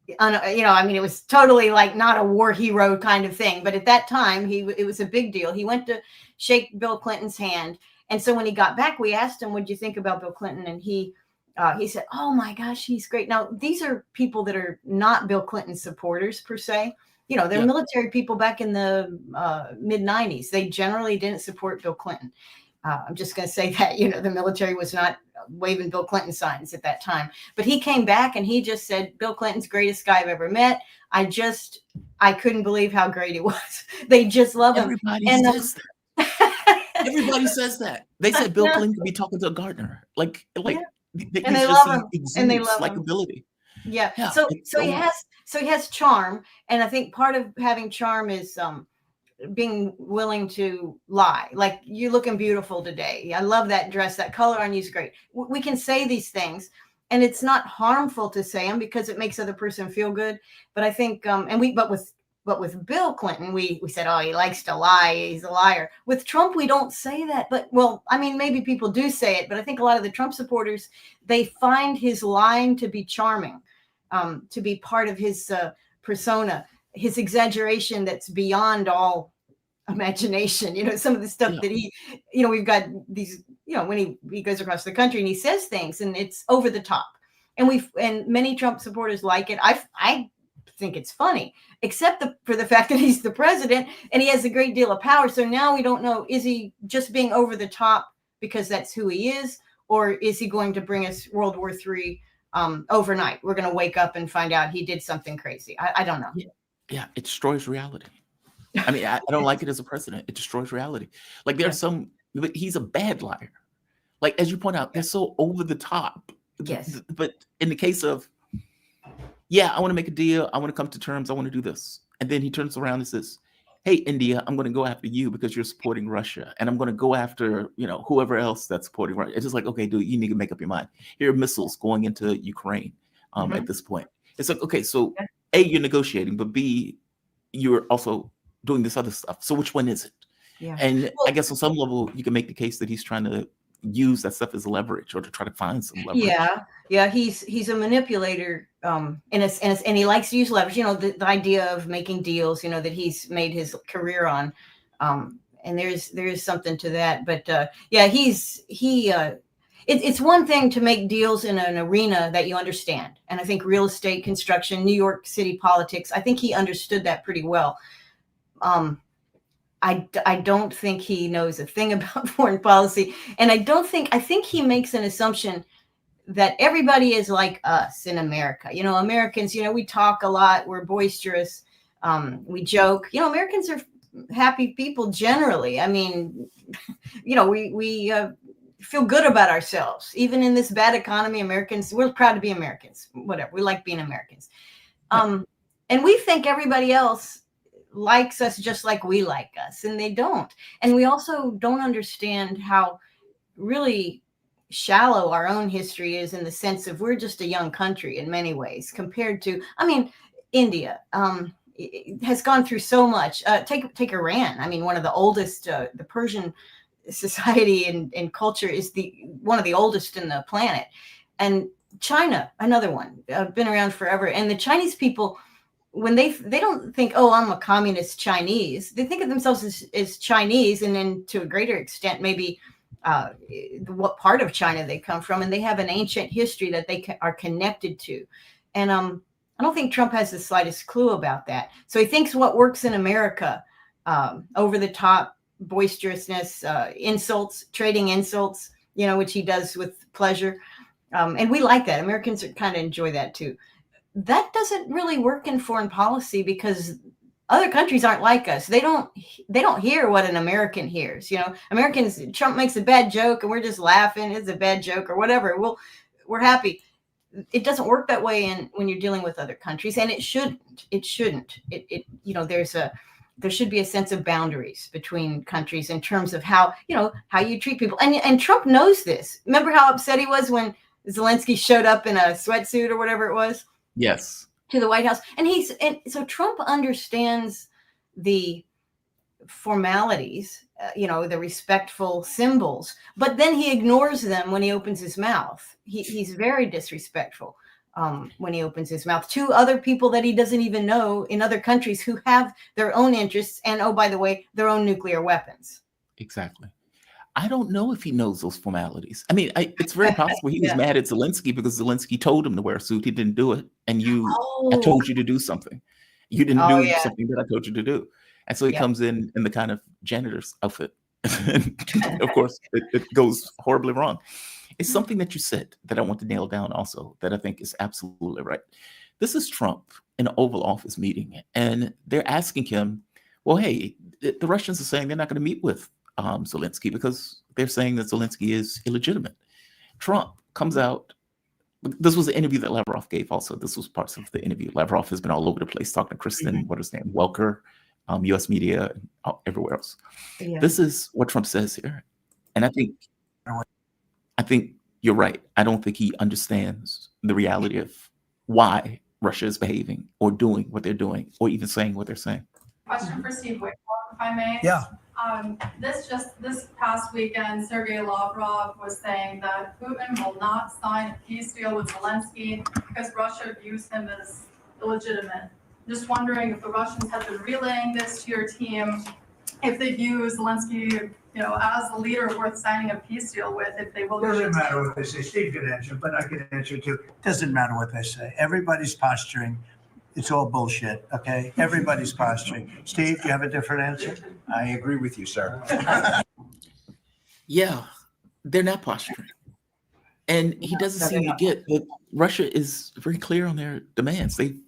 You know, I mean, it was totally like not a war hero kind of thing. But at that time, it was a big deal. He went to shake Bill Clinton's hand. And so when he got back, we asked him, what'd you think about Bill Clinton? And he said, oh, my gosh, he's great. Now, these are people that are not Bill Clinton supporters, per se. You know, they're military people back in the mid-'90s. They generally didn't support Bill Clinton. I'm just going to say that, you know, the military was not waving Bill Clinton signs at that time. But he came back and he just said, Bill Clinton's greatest guy I've ever met. I couldn't believe how great he was. They just love him. Everybody says that. Everybody says that. They said Bill Clinton could be talking to a gardener. Like. And they love him. And they love likability. Yeah. Yeah, So it's so he so has charm, and I think part of having charm is being willing to lie. Like, you're looking beautiful today. I love that dress. That color on you is great. We can say these things, and it's not harmful to say them because it makes the other person feel good. But I think, but with Bill Clinton, we said, oh, he likes to lie. He's a liar. With Trump, we don't say that. But, well, I mean, maybe people do say it, but I think a lot of the Trump supporters, they find his lying to be charming, to be part of his persona, his exaggeration that's beyond all imagination. Some of the stuff yeah. that we've got these, when he goes across the country and he says things and it's over the top. And many Trump supporters like it. I think it's funny, except for the fact that he's the president and he has a great deal of power. So now we don't know, is he just being over the top because that's who he is, or is he going to bring us World War III overnight? We're going to wake up and find out he did something crazy. I don't know. Yeah, it destroys reality. I mean, I don't like it as a president. It destroys reality. Like, there's but he's a bad liar. Like, as you point out, they're so over the top. Yes. But in the case of, I want to make a deal. I want to come to terms. I want to do this. And then he turns around and says, hey, India, I'm going to go after you because you're supporting Russia. And I'm going to go after, whoever else that's supporting Russia. It's just like, okay, dude, you need to make up your mind. Here are missiles going into Ukraine at this point. It's like, okay, so A, you're negotiating, but B, you're also doing this other stuff. So which one is it? Yeah. And I guess on some level, you can make the case that he's trying to use that stuff as leverage, or to try to find some leverage. Yeah. He's a manipulator, and he likes to use leverage. The idea of making deals, that he's made his career on, and there is something to that. But it's one thing to make deals in an arena that you understand, and I think real estate, construction, New York City politics, I think he understood that pretty well. I don't think he knows a thing about foreign policy. And I think he makes an assumption that everybody is like us in America. Americans, we talk a lot, we're boisterous, we joke. Americans are happy people generally. I mean, we feel good about ourselves. Even in this bad economy, Americans, we're proud to be Americans, whatever. We like being Americans. And we think everybody else likes us just like we like us, and they don't. And we also don't understand how really shallow our own history is, in the sense of we're just a young country in many ways compared to, India has gone through so much. Take Iran. I mean, one of the oldest, the Persian society and culture is one of the oldest in the planet. And China, another one, been around forever. And the Chinese people, when they don't think, oh, I'm a communist Chinese, they think of themselves as Chinese, and then to a greater extent, maybe what part of China they come from, and they have an ancient history that they are connected to. And I don't think Trump has the slightest clue about that. So he thinks what works in America, over the top boisterousness, insults, trading insults, which he does with pleasure. And we like that. Americans kind of enjoy that too. That doesn't really work in foreign policy, because other countries aren't like us. They don't hear what an American hears. Americans, Trump makes a bad joke and we're just laughing. It's a bad joke or whatever. We're happy. It doesn't work that way when you're dealing with other countries, and it shouldn't. There should be a sense of boundaries between countries in terms of how you treat people. And Trump knows this. Remember how upset he was when Zelensky showed up in a sweatsuit or whatever it was? Yes. To the White House. And so Trump understands the formalities, the respectful symbols, but then he ignores them when he opens his mouth. He's very disrespectful when he opens his mouth to other people that he doesn't even know in other countries who have their own interests and, oh, by the way, their own nuclear weapons. Exactly. I don't know if he knows those formalities. I mean, it's very possible he was mad at Zelensky because Zelensky told him to wear a suit. He didn't do it. And I told you to do something. You didn't do something that I told you to do. And so he comes in the kind of janitor's outfit. Of course, it goes horribly wrong. It's something that you said that I want to nail down also, that I think is absolutely right. This is Trump in an Oval Office meeting, and they're asking him, well, hey, the Russians are saying they're not going to meet with Zelensky because they're saying that Zelensky is illegitimate. Trump comes out This was the interview that Lavrov gave also. This was parts of the interview. Lavrov has been all over the place talking to Kristen, what is his name, Welker, U.S. media, and everywhere else. Yeah. This is what Trump says here. And I think you're right. I don't think he understands the reality of why Russia is behaving or doing what they're doing or even saying what they're saying. Question for Steve Witkoff, if I may. Yeah. This past weekend, Sergei Lavrov was saying that Putin will not sign a peace deal with Zelensky because Russia views him as illegitimate. Just wondering if the Russians have been relaying this to your team, if they view Zelensky, as the leader worth signing a peace deal with, if they will. Doesn't matter what they say. Steve can answer, but I can answer too. Doesn't matter what they say. Everybody's posturing. It's all bullshit, okay? Everybody's posturing. Steve, do you have a different answer? I agree with you, sir. Yeah, they're not posturing. And he doesn't seem to get that Russia is very clear on their demands. They've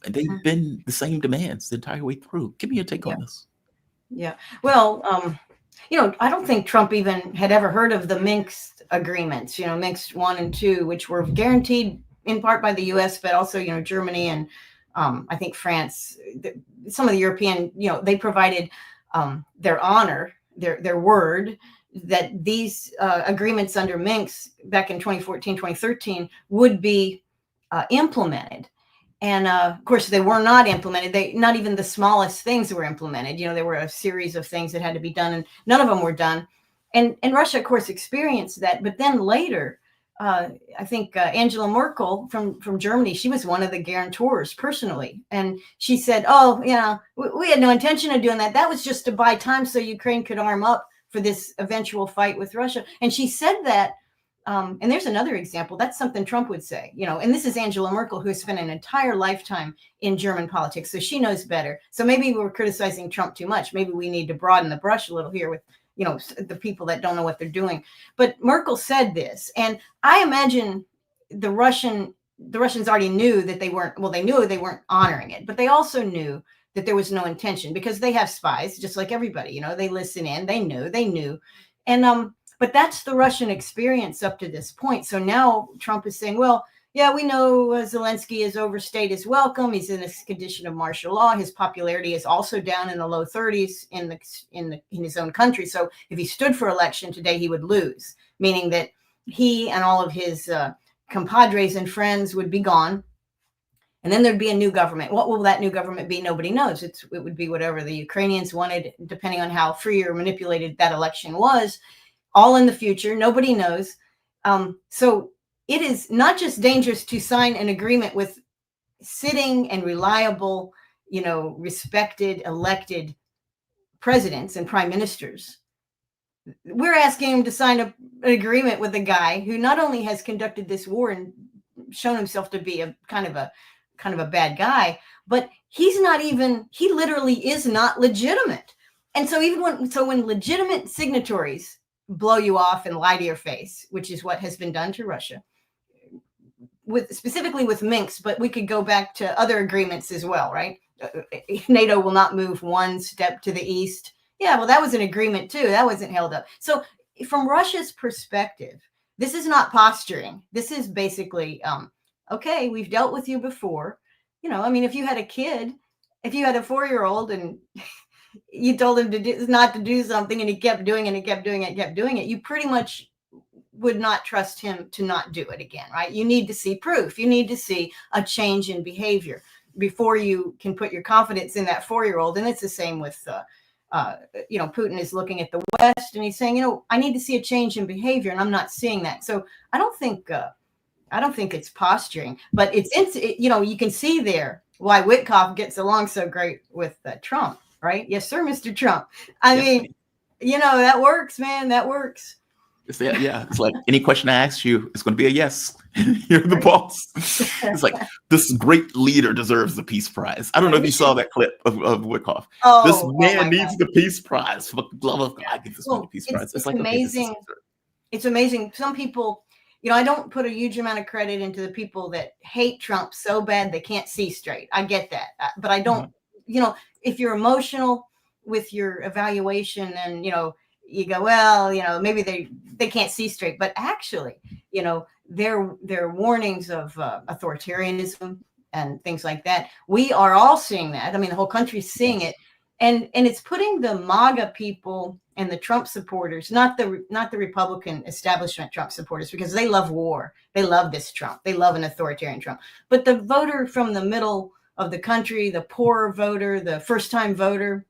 been the same demands the entire way through. Give me your take on this. Yeah. Well, I don't think Trump even had ever heard of the Minsk agreements, Minsk 1 and 2, which were guaranteed in part by the U.S., but also, Germany and I think France, some of the European, they provided their honor, their word that these agreements under Minsk back in 2014, 2013 would be implemented. And of course, they were not implemented. Not even the smallest things were implemented. There were a series of things that had to be done, and none of them were done. And Russia, of course, experienced that. But then later, I think Angela Merkel from Germany, she was one of the guarantors personally. And she said, we had no intention of doing that. That was just to buy time so Ukraine could arm up for this eventual fight with Russia. And she said that. And there's another example. That's something Trump would say, and this is Angela Merkel, who has spent an entire lifetime in German politics. So she knows better. So maybe we're criticizing Trump too much. Maybe we need to broaden the brush a little here with, the people that don't know what they're doing. But Merkel said this, and I imagine the Russians already knew that they knew they weren't honoring it, but they also knew that there was no intention because they have spies, just like everybody, they listen in, they knew. And, but that's the Russian experience up to this point. So now Trump is saying, well, yeah, we know Zelensky has overstayed his welcome. He's in this condition of martial law. His popularity is also down in the low 30s in his own country. So if he stood for election today, he would lose, meaning that he and all of his compadres and friends would be gone. And then there'd be a new government. What will that new government be? Nobody knows. It would be whatever the Ukrainians wanted, depending on how free or manipulated that election was. All in the future. Nobody knows. So it is not just dangerous to sign an agreement with sitting and reliable, respected, elected presidents and prime ministers. We're asking him to sign an agreement with a guy who not only has conducted this war and shown himself to be a kind of a bad guy, but he literally is not legitimate. And so when legitimate signatories blow you off and lie to your face, which is what has been done to Russia, specifically with Minsk, but we could go back to other agreements as well, right? NATO will not move one step to the east. Yeah, well, that was an agreement too. That wasn't held up. So from Russia's perspective, this is not posturing. This is basically, okay, we've dealt with you before. If you had a kid, if you had a 4-year-old and you told him not to do something and he kept doing it and kept doing it, you pretty much would not trust him to not do it again, right? You need to see proof. You need to see a change in behavior before you can put your confidence in that 4-year-old. And it's the same with, Putin is looking at the West and he's saying, I need to see a change in behavior, and I'm not seeing that. So I don't think it's posturing, but you can see there why Witkoff gets along so great with Trump. Right? Yes, sir, Mr. Trump. I mean, that works, man. That works. It's like any question I ask you, it's going to be a yes. You're the boss. It's like, this great leader deserves the Peace Prize. I don't know if you saw that clip of Witkoff. This man needs the Peace Prize. For the love of God, I give this man the Peace Prize. It's like amazing. It's amazing. Some people, I don't put a huge amount of credit into the people that hate Trump so bad they can't see straight. I get that. But I don't, if you're emotional with your evaluation and, you go, well, maybe they can't see straight. But actually, their warnings of authoritarianism and things like that. We are all seeing that. I mean, the whole country's seeing it, and it's putting the MAGA people and the Trump supporters, not the Republican establishment Trump supporters, because they love war. They love this Trump. They love an authoritarian Trump. But the voter from the middle of the country, the poor voter, the first-time voter,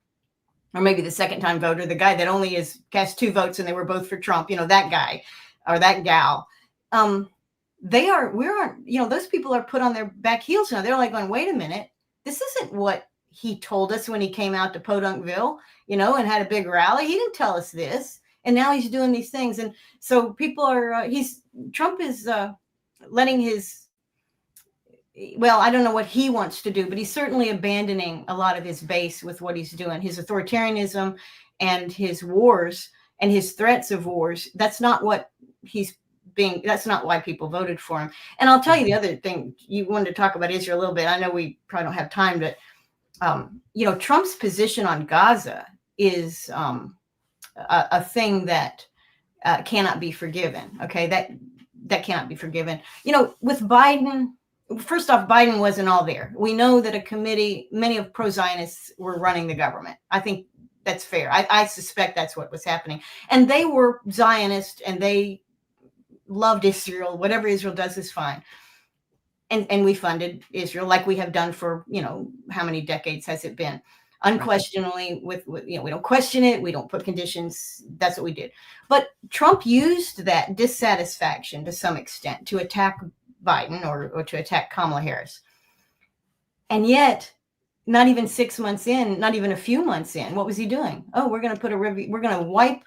or maybe the second-time voter, the guy that only has cast 2 votes and they were both for Trump, that guy or that gal, those people are put on their back heels now. They're like going, wait a minute, this isn't what he told us when he came out to Podunkville, and had a big rally. He didn't tell us this. And now he's doing these things. And so people are, Trump is letting I don't know what he wants to do, but he's certainly abandoning a lot of his base with what he's doing. His authoritarianism and his wars and his threats of wars, that's not what that's not why people voted for him. And I'll tell you the other thing, you wanted to talk about Israel a little bit. I know we probably don't have time, but Trump's position on Gaza is a thing that cannot be forgiven. Okay, that cannot be forgiven. With Biden, first off, Biden wasn't all there. We know that a committee, many of pro-Zionists were running the government. I think that's fair. I suspect that's what was happening. And they were Zionist and they loved Israel. Whatever Israel does is fine. And we funded Israel like we have done for, how many decades has it been? Unquestionably, with we don't question it. We don't put conditions. That's what we did. But Trump used that dissatisfaction to some extent to attack Biden or to attack Kamala Harris. And yet, not even 6 months in, not even a few months in, what was he doing? Oh, we're going to wipe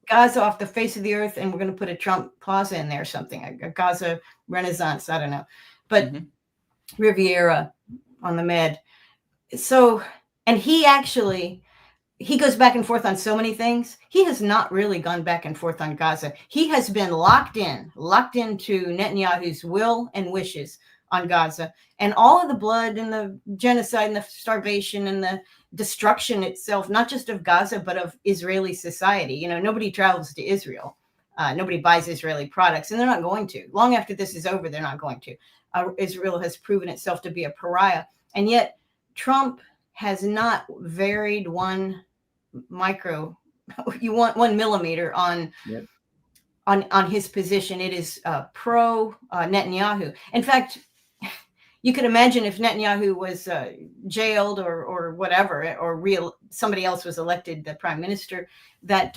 Gaza off the face of the earth, and we're going to put a Trump Plaza in there or something, a Gaza Renaissance. I don't know. But Riviera on the Med. So, and he goes back and forth on so many things. He has not really gone back and forth on Gaza. He has been locked into Netanyahu's will and wishes on Gaza, and all of the blood and the genocide and the starvation and the destruction itself, not just of Gaza, but of Israeli society. Nobody travels to Israel. Nobody buys Israeli products, and they're not going to. Long after this is over, they're not going to. Israel has proven itself to be a pariah. And yet Trump has not varied 1 millimeter on his position. It is pro Netanyahu. In fact, you could imagine if Netanyahu was jailed or whatever, or somebody else was elected the prime minister, that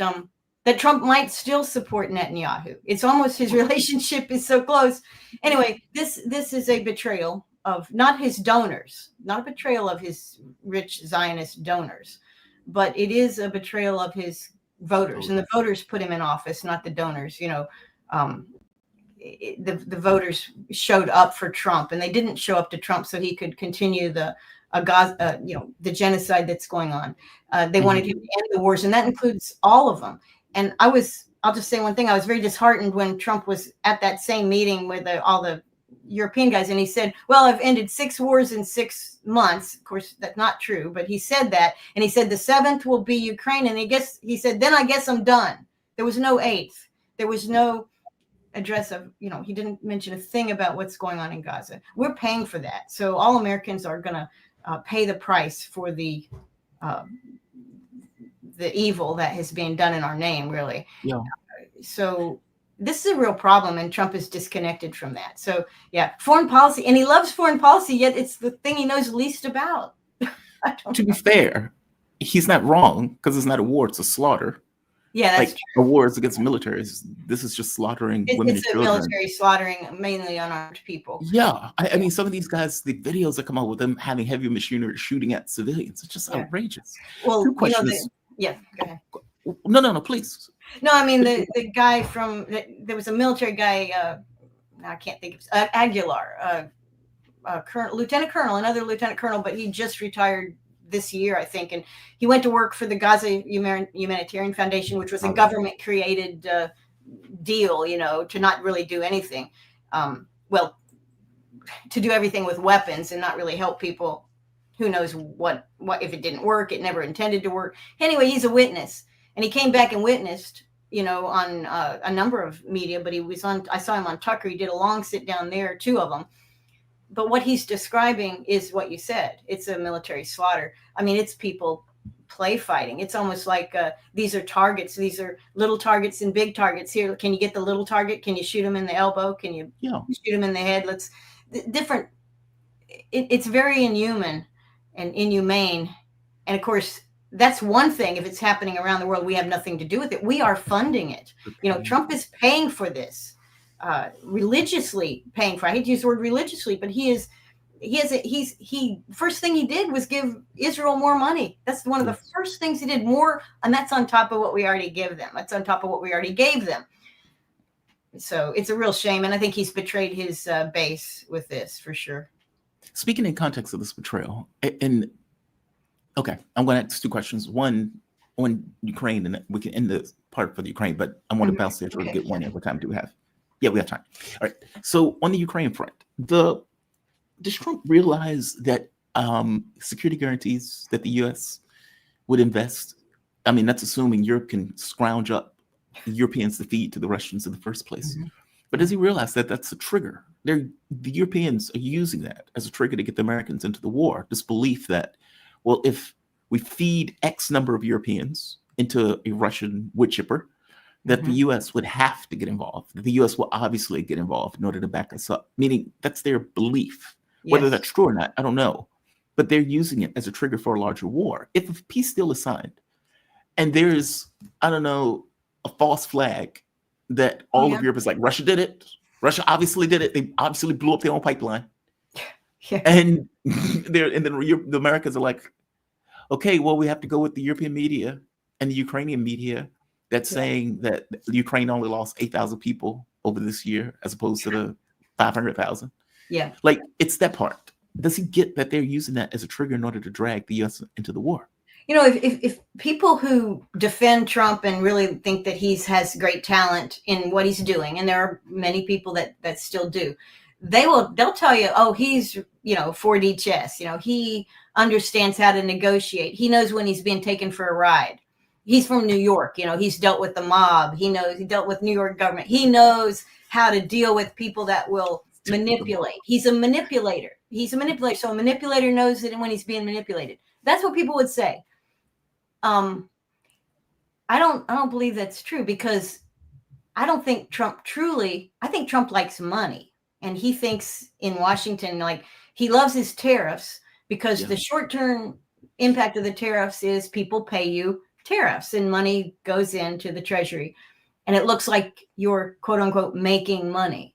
Trump might still support Netanyahu. It's almost his relationship is so close. Anyway, this is a betrayal of not his donors, not a betrayal of his rich Zionist donors, but it is a betrayal of his voters. And the voters put him in office, not the donors. The voters showed up for Trump, and they didn't show up to Trump so he could continue the genocide that's going on. They wanted him to end the wars, and that includes all of them. And I'll just say one thing. I was very disheartened when Trump was at that same meeting with all the European guys, and he said, well, I've ended 6 wars in 6 months. Of course, that's not true, but he said that. And he said the 7th will be Ukraine. And he said, then I guess I'm done. There was no 8th. There was no address of, he didn't mention a thing about what's going on in Gaza. We're paying for that. So all Americans are going to pay the price for the evil that has been done in our name, really. Yeah. So this is a real problem, and Trump is disconnected from that. So yeah, foreign policy, and he loves foreign policy, yet it's the thing he knows least about. To be fair, he's not wrong, because it's not a war, it's a slaughter. Yeah, that's true. A war is against militaries. This is just slaughtering women and children. It's a military slaughtering mainly unarmed people. Yeah. I mean, some of these guys, the videos that come out with them having heavy machinery shooting at civilians, it's just outrageous. Well, 2 questions. Yeah, go ahead. No, please. No, I mean, the guy there was a military guy, I can't think of, Aguilar, lieutenant colonel, another lieutenant colonel, but he just retired this year, I think. And he went to work for the Gaza Humanitarian Foundation, which was a government created deal, to not really do anything. To do everything with weapons and not really help people. Who knows what if it didn't work, it never intended to work. Anyway, he's a witness. And he came back and witnessed, on a number of media, but I saw him on Tucker. He did a long sit down there, 2 of them. But what he's describing is what you said. It's a military slaughter. I mean, it's people play fighting. It's almost like these are targets. These are little targets and big targets. Here, can you get the little target? Can you shoot him in the elbow? Can you shoot him in the head? Different. It's very inhuman and inhumane. And of course, that's one thing. If it's happening around the world, we have nothing to do with it. We are funding it. Trump is paying for this, religiously paying for it. I hate to use the word religiously, but first thing he did was give Israel more money. That's one of the first things he did, more, and that's on top of what we already give them. That's on top of what we already gave them. So it's a real shame, and I think he's betrayed his base with this for sure. Speaking in context of this betrayal, and okay, I'm going to ask 2 questions. One on Ukraine, and we can end the part for the Ukraine, but I want to bounce there to get one in. What time do we have? Yeah, we have time. All right. So on the Ukraine front, does Trump realize that security guarantees that the U.S. would invest? I mean, that's assuming Europe can scrounge up Europeans to feed to the Russians in the first place. Mm-hmm. But does he realize that that's a trigger? The Europeans are using that as a trigger to get the Americans into the war. This belief that, well, if we feed X number of Europeans into a Russian wood chipper, that the U.S. would have to get involved. The U.S. will obviously get involved in order to back us up, meaning that's their belief. Yes. Whether that's true or not, I don't know. But they're using it as a trigger for a larger war. If a peace deal is signed and there's, I don't know, a false flag that all of Europe is like, Russia did it. Russia obviously did it. They obviously blew up their own pipeline. Yeah. And then the Americans are like, okay, well, we have to go with the European media and the Ukrainian media that's saying that Ukraine only lost 8,000 people over this year as opposed to the 500,000. Yeah. Like, it's that part. Does he get that they're using that as a trigger in order to drag the U.S. into the war? If people who defend Trump and really think that he has great talent in what he's doing, and there are many people that still do, they'll tell you, oh, he's 4D chess. He understands how to negotiate. He knows when he's being taken for a ride. He's from New York. He's dealt with the mob. He dealt with New York government. He knows how to deal with people that will manipulate. He's a manipulator. So a manipulator knows that when he's being manipulated. That's what people would say. I don't believe that's true, because I don't think I think Trump likes money, and he thinks in Washington, like, he loves his tariffs because the short-term impact of the tariffs is people pay you tariffs and money goes into the treasury, and it looks like you're quote unquote making money.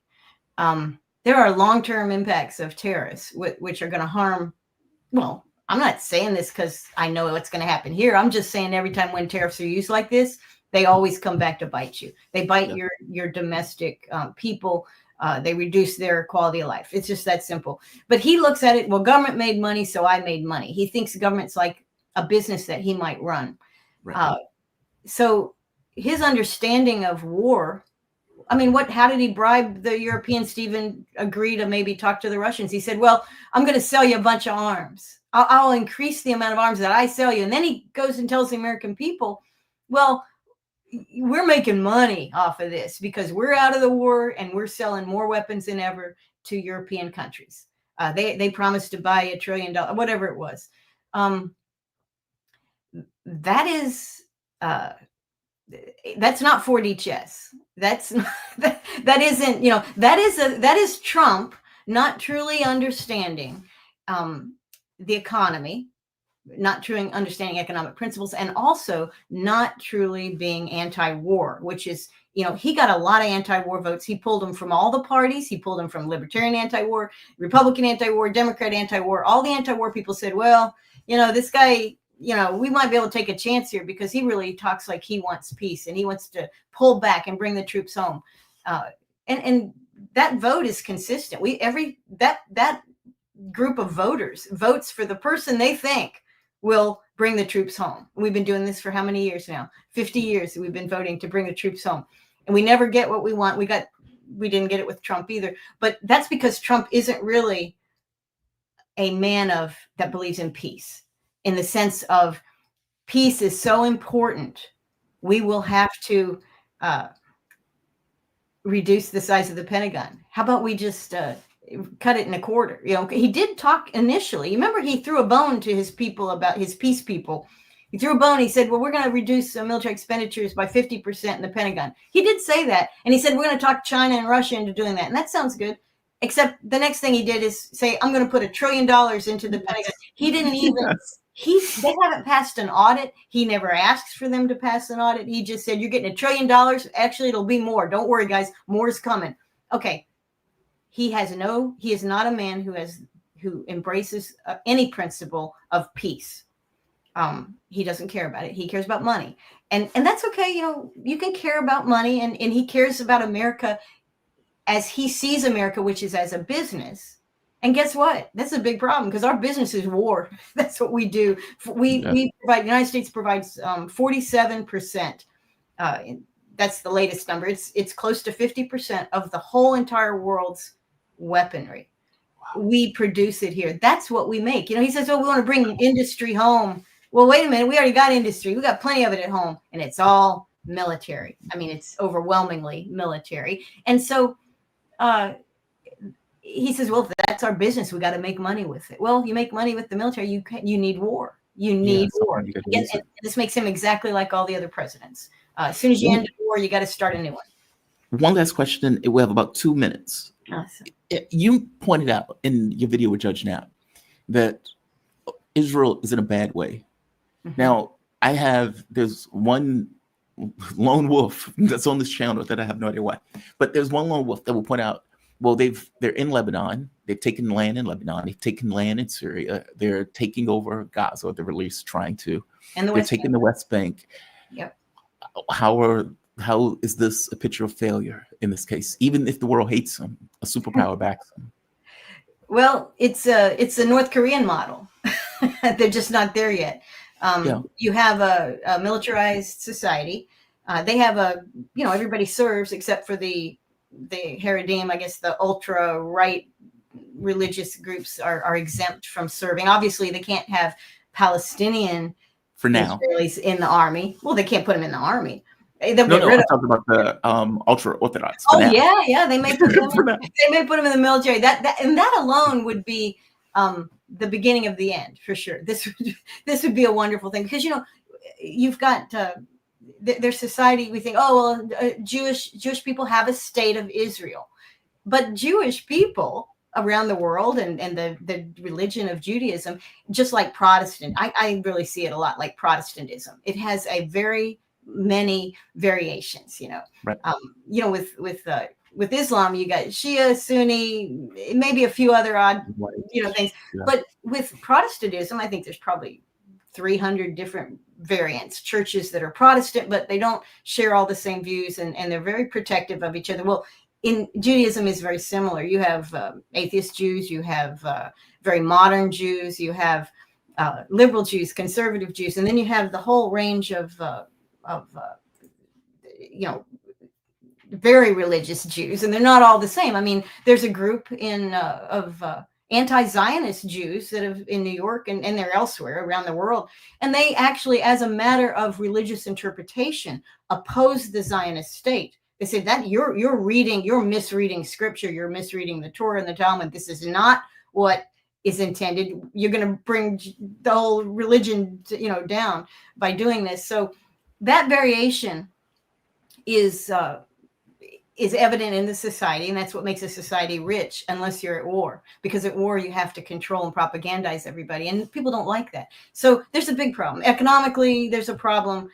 There are long-term impacts of tariffs which are going to harm. Well, I'm not saying this because I know what's going to happen here. I'm just saying every time when tariffs are used like this, they always come back to bite you. They bite your domestic people. They reduce their quality of life. It's just that simple. But he looks at it, well, government made money, so I made money. He thinks government's like a business that he might run. Right. So his understanding of war, I mean, how did he bribe the Europeans to even agree to maybe talk to the Russians? He said, well, I'm going to sell you a bunch of arms. I'll increase the amount of arms that I sell you. And then he goes and tells the American people, well, we're making money off of this because we're out of the war and we're selling more weapons than ever to European countries. They promised to buy $1 trillion, whatever it was. That's not 4D chess. That is Trump not truly understanding the economy, not truly understanding economic principles, and also not truly being anti-war, which is, he got a lot of anti-war votes. He pulled them from all the parties. He pulled them from libertarian anti-war, Republican anti-war, Democrat anti-war. All the anti-war people said, well, this guy, we might be able to take a chance here because he really talks like he wants peace and he wants to pull back and bring the troops home. And that vote is consistent. That group of voters votes for the person they think will bring the troops home. We've been doing this for how many years now? 50 years we've been voting to bring the troops home. And we never get what we want. We didn't get it with Trump either. But that's because Trump isn't really a man that believes in peace, in the sense of peace is so important. We will have to reduce the size of the Pentagon? How about we just cut it in a quarter? You know, he did talk initially. You remember he threw a bone to his people about his peace people. He threw a bone. He said, well, we're going to reduce military expenditures by 50% in the Pentagon. He did say that. And he said, we're going to talk China and Russia into doing that. And that sounds good. Except the next thing he did is say, I'm going to put $1 trillion into the Pentagon. He didn't even, they haven't passed an audit. He never asks for them to pass an audit. He just said, you're getting $1 trillion. Actually, it'll be more. Don't worry, guys. More is coming. Okay. He is not a man who embraces any principle of peace. He doesn't care about it. He cares about money. And that's okay. You know, you can care about money, and he cares about America as he sees America, which is as a business. And guess what? That's a big problem because our business is war. That's what we do. We provide, the United States provides 47%. That's the latest number. It's close to 50% of the whole entire world's weaponry. Wow. We produce it here. That's what we make. You know, he says, oh, we want to bring industry home. Well, wait a minute. We already got industry. We got plenty of it at home, and it's all military. I mean, it's overwhelmingly military. And so he says, well, if that's our business, we got to make money with it. Well, you make money with the military. You need war. You need war. And this makes him exactly like all the other presidents. As soon as you end the war, you got to start a new one. One last question. We have about 2 minutes. Awesome. You pointed out in your video with Judge Knapp that Israel is in a bad way. Mm-hmm. Now, there's one lone wolf that's on this channel that I have no idea why, but there's one lone wolf that will point out, well, they're in Lebanon. They've taken land in Lebanon. They've taken land in Syria. They're taking over Gaza, or they're at least trying to. And they're taking the West Bank. Yep. How is this a picture of failure in this case? Even if the world hates them, a superpower backs them. Well, it's a North Korean model. They're just not there yet. You have a militarized society. They have everybody serves except for the Haredim. I guess the ultra right religious groups are exempt from serving. Obviously, they can't have Palestinian for now Israelis in the army. Well, they can't put them in the army. I'm talking about the ultra orthodox. Oh yeah, they may put them. They may put them in the military. That alone would be the beginning of the end for sure. This would be a wonderful thing because you've got their society. We think, Jewish people have a state of Israel, but Jewish people around the world and the religion of Judaism, just like Protestant, I really see it a lot like Protestantism. It has a very many variations, right. With Islam, you got Shia, Sunni, maybe a few other odd, things. Yeah. But with Protestantism, I think there's probably 300 different variants, churches that are Protestant, but they don't share all the same views, and they're very protective of each other. Well, in Judaism is very similar. You have atheist Jews, you have very modern Jews, you have liberal Jews, conservative Jews, and then you have the whole range of very religious Jews, and they're not all the same. I mean, there's a group of anti-Zionist Jews that have in New York and they're elsewhere around the world, and they actually, as a matter of religious interpretation, oppose the Zionist state. They say that you're misreading scripture, you're misreading the Torah and the Talmud. This is not what is intended. You're going to bring the whole religion down by doing this. So that variation is evident in the society, and that's what makes a society rich, unless you're at war, because at war you have to control and propagandize everybody, and people don't like that. So there's a big problem. Economically, there's a problem.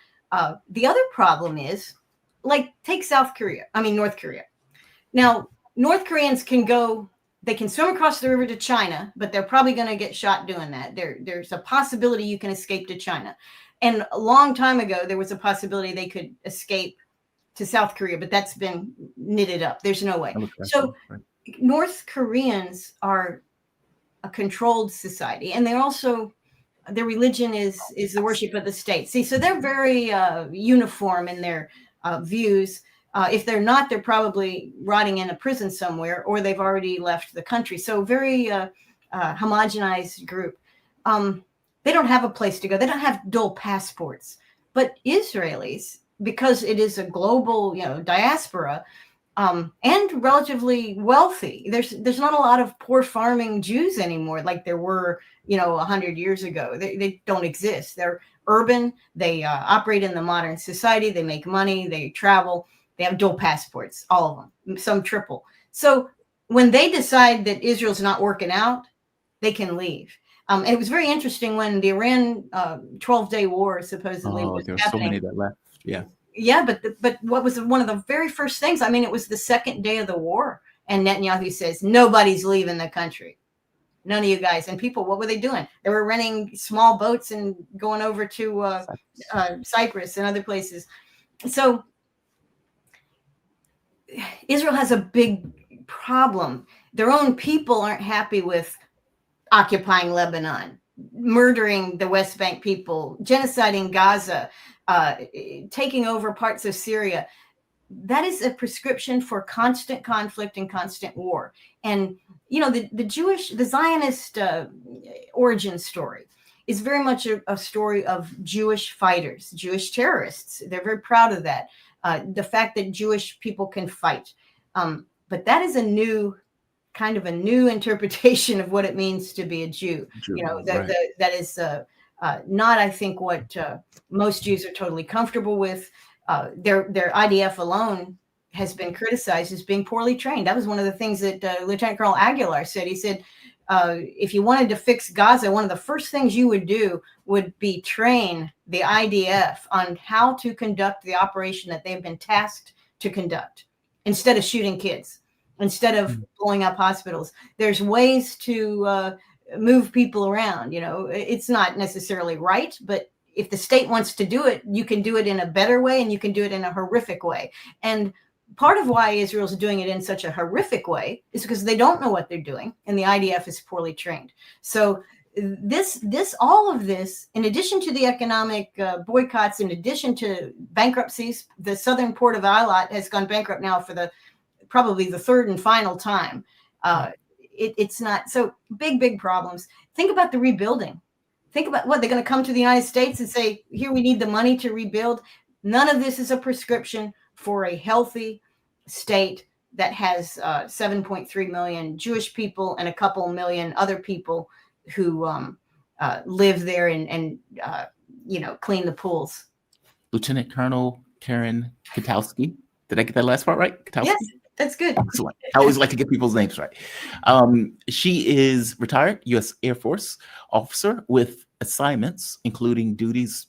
The other problem is, take North Korea. Now, North Koreans they can swim across the river to China, but they're probably going to get shot doing that. There's a possibility you can escape to China. And a long time ago, there was a possibility they could escape to South Korea, but that's been knitted up. There's no way. So North Koreans are a controlled society, and they're also, their religion is the worship of the state. See, so they're very uniform in their views. If they're not, they're probably rotting in a prison somewhere, or they've already left the country. So very homogenized group. They don't have a place to go. They don't have dual passports. But Israelis because it is a global, diaspora, and relatively wealthy. There's not a lot of poor farming Jews anymore, like there were, 100 years ago. They don't exist. They're urban. They operate in the modern society. They make money. They travel. They have dual passports, all of them, some triple. So when they decide that Israel's not working out, they can leave. And it was very interesting when the Iran 12-day war supposedly was there were so happening. many that left. Yeah. Yeah, but what was one of the very first things? I mean, it was the second day of the war, and Netanyahu says nobody's leaving the country, none of you guys. And people, what were they doing? They were renting small boats and going over to Cyprus and other places. So Israel has a big problem. Their own people aren't happy with occupying Lebanon, murdering the West Bank people, genociding Gaza, taking over parts of Syria. That is a prescription for constant conflict and constant war. And, the Zionist origin story is very much a story of Jewish fighters, Jewish terrorists. They're very proud of that. The fact that Jewish people can fight. But that is a new interpretation of what it means to be a Jew. That is not, I think, what most Jews are totally comfortable with. Their IDF alone has been criticized as being poorly trained. That was one of the things that Lieutenant Colonel Aguilar said. He said, if you wanted to fix Gaza, one of the first things you would do would be train the IDF on how to conduct the operation that they've been tasked to conduct, instead of shooting kids, instead of blowing up hospitals. There's ways to move people around. It's not necessarily right, but if the state wants to do it, you can do it in a better way, and you can do it in a horrific way. And part of why Israel's doing it in such a horrific way is because they don't know what they're doing, and the IDF is poorly trained. So all of this, in addition to the economic boycotts, in addition to bankruptcies, the southern port of Eilat has gone bankrupt now for probably the third and final time. It's not so big problems. Think about the rebuilding. Think about what they're going to come to the United States and say, here, we need the money to rebuild. None of this is a prescription for a healthy state that has 7.3 million Jewish people and a couple million other people who live there and clean the pools. Lieutenant Colonel Karen Kwiatkowski. Did I get that last part right? Kwiatkowski? Yes, that's good. Excellent. I always like to get people's names right. She is retired U.S. Air Force officer with assignments, including duties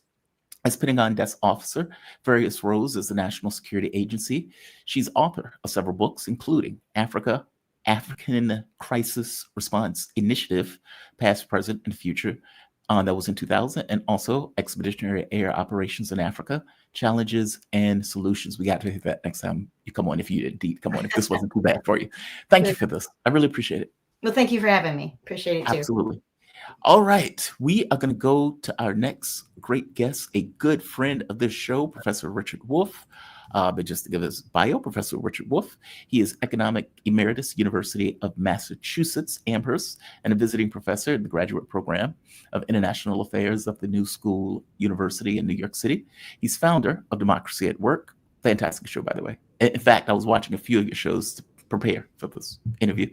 as Pentagon desk officer, various roles as the National Security Agency. She's author of several books, including African Crisis Response Initiative, Past, Present, and Future. That was in 2000, and also Expeditionary Air Operations in Africa, Challenges and Solutions. We got to hit that next time you come on, if you indeed come on, if this wasn't too bad for you. Thank you for this. I really appreciate it. Well, thank you for having me. Appreciate it too. Absolutely. All right. We are going to go to our next great guest, a good friend of this show, Professor Richard Wolff. But just to give his bio, Professor Richard Wolff, he is Economic Emeritus, University of Massachusetts, Amherst, and a visiting professor in the graduate program of International Affairs of the New School University in New York City. He's founder of Democracy at Work. Fantastic show, by the way. In fact, I was watching a few of your shows to prepare for this interview.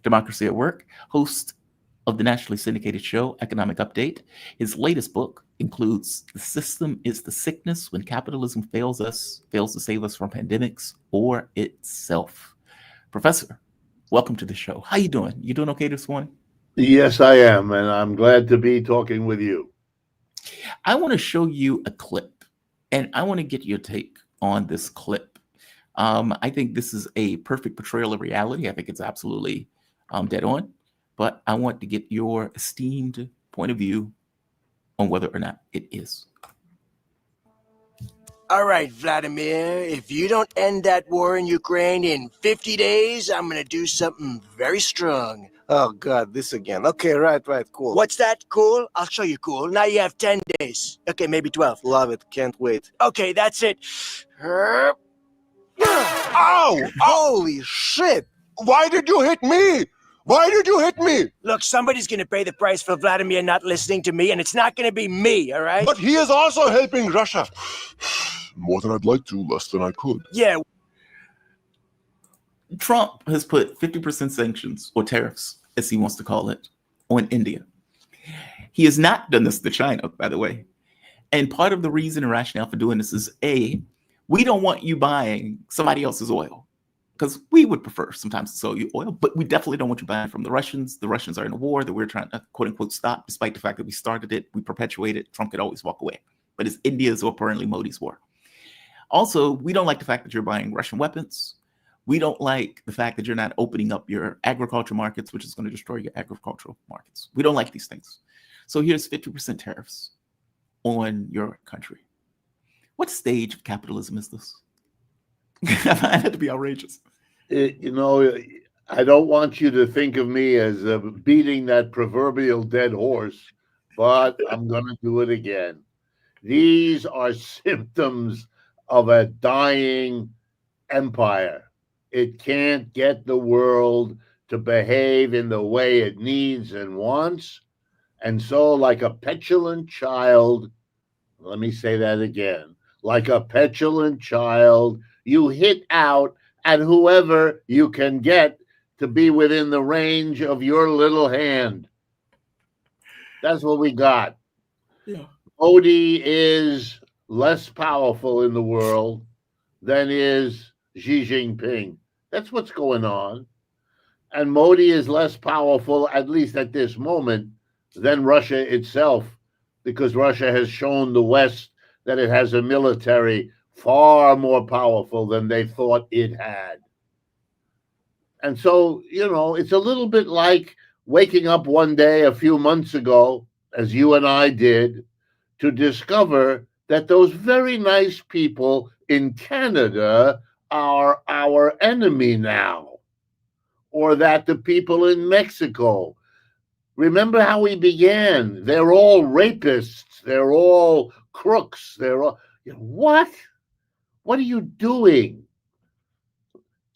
Democracy at Work, host of the nationally syndicated show Economic Update. His latest book includes The System is the Sickness When Capitalism Fails to Save Us from Pandemics or Itself. Professor, welcome to the show. How you doing? You doing okay this morning? Yes, I am, and I'm glad to be talking with you. I want to show you a clip, and I want to get your take on this clip. I think this is a perfect portrayal of reality. I think it's absolutely dead on. But I want to get your esteemed point of view on whether or not it is. All right, Vladimir, if you don't end that war in Ukraine in 50 days, I'm going to do something very strong. Oh, God, this again. Okay, right, cool. What's that? Cool? I'll show you cool. Now you have 10 days. Okay, maybe 12. Love it. Can't wait. Okay, that's it. Ow! Holy shit! Why did you hit me? Why did you hit me? Look, somebody's going to pay the price for Vladimir not listening to me, and it's not going to be me, all right? But he is also helping Russia. More than I'd like to, less than I could. Yeah. Trump has put 50% sanctions, or tariffs, as he wants to call it, on India. He has not done this to China, by the way. And part of the reason and rationale for doing this is, A, we don't want you buying somebody else's oil, because we would prefer sometimes to sell you oil, but we definitely don't want you buying from the Russians. The Russians are in a war that we're trying to, quote unquote, stop, despite the fact that we started it, we perpetuate it. Trump could always walk away. But it's India's or apparently Modi's war. Also, we don't like the fact that you're buying Russian weapons. We don't like the fact that you're not opening up your agriculture markets, which is going to destroy your agricultural markets. We don't like these things. So here's 50% tariffs on your country. What stage of capitalism is this? I find that to be outrageous. You know, I don't want you to think of me as beating that proverbial dead horse, but I'm going to do it again. These are symptoms of a dying empire. It can't get the world to behave in the way it needs and wants. And so, like a petulant child, let me say that again, like a petulant child, you hit out at whoever you can get to be within the range of your little hand. That's what we got. Yeah. Modi is less powerful in the world than is Xi Jinping. That's what's going on. And Modi is less powerful, at least at this moment, than Russia itself, because Russia has shown the West that it has a military far more powerful than they thought it had. And so, you know, it's a little bit like waking up one day a few months ago, as you and I did, to discover that those very nice people in Canada are our enemy now, or that the people in Mexico, remember how we began? They're all rapists. They're all crooks. They're all, what? What are you doing?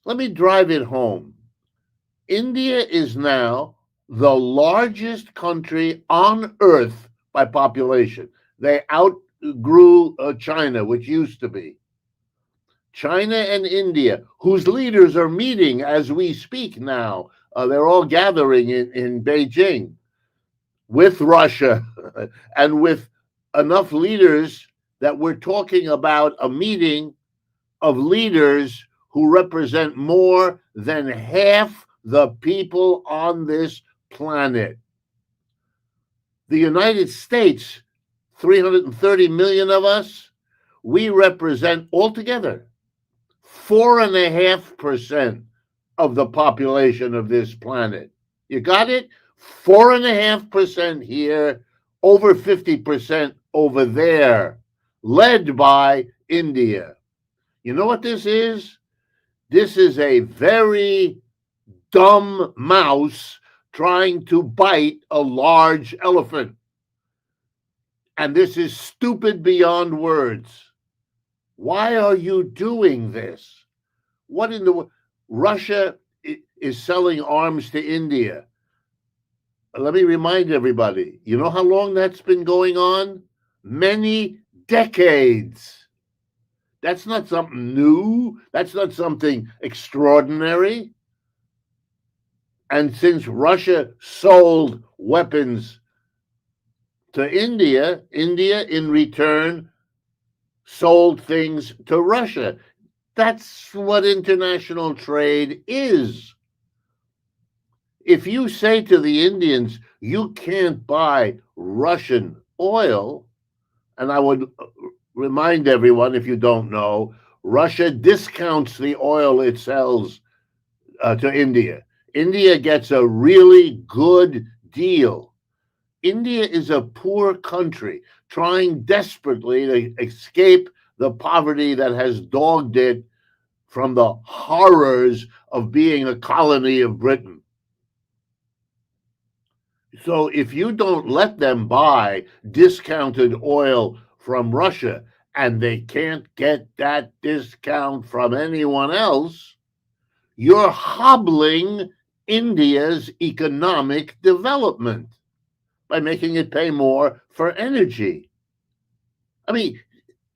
Let me drive it home. India is now the largest country on earth by population. They outgrew China, which used to be. China and India, whose leaders are meeting as we speak now. They're all gathering in Beijing with Russia and with enough leaders that we're talking about a meeting of leaders who represent more than half the people on this planet. The United States, 330 million of us, we represent altogether 4.5% of the population of this planet. You got it? 4.5% here, over 50% over there, led by India. You know what this is? This is a very dumb mouse trying to bite a large elephant. And this is stupid beyond words. Why are you doing this? What in the Russia is selling arms to India. Let me remind everybody, you know how long that's been going on? Many decades. That's not something new. That's not something extraordinary. And since Russia sold weapons to India, India in return sold things to Russia. That's what international trade is. If you say to the Indians, you can't buy Russian oil, and I would remind everyone, if you don't know, Russia discounts the oil it sells to India. India gets a really good deal. India is a poor country trying desperately to escape the poverty that has dogged it from the horrors of being a colony of Britain. So if you don't let them buy discounted oil from Russia, and they can't get that discount from anyone else, you're hobbling India's economic development by making it pay more for energy. I mean,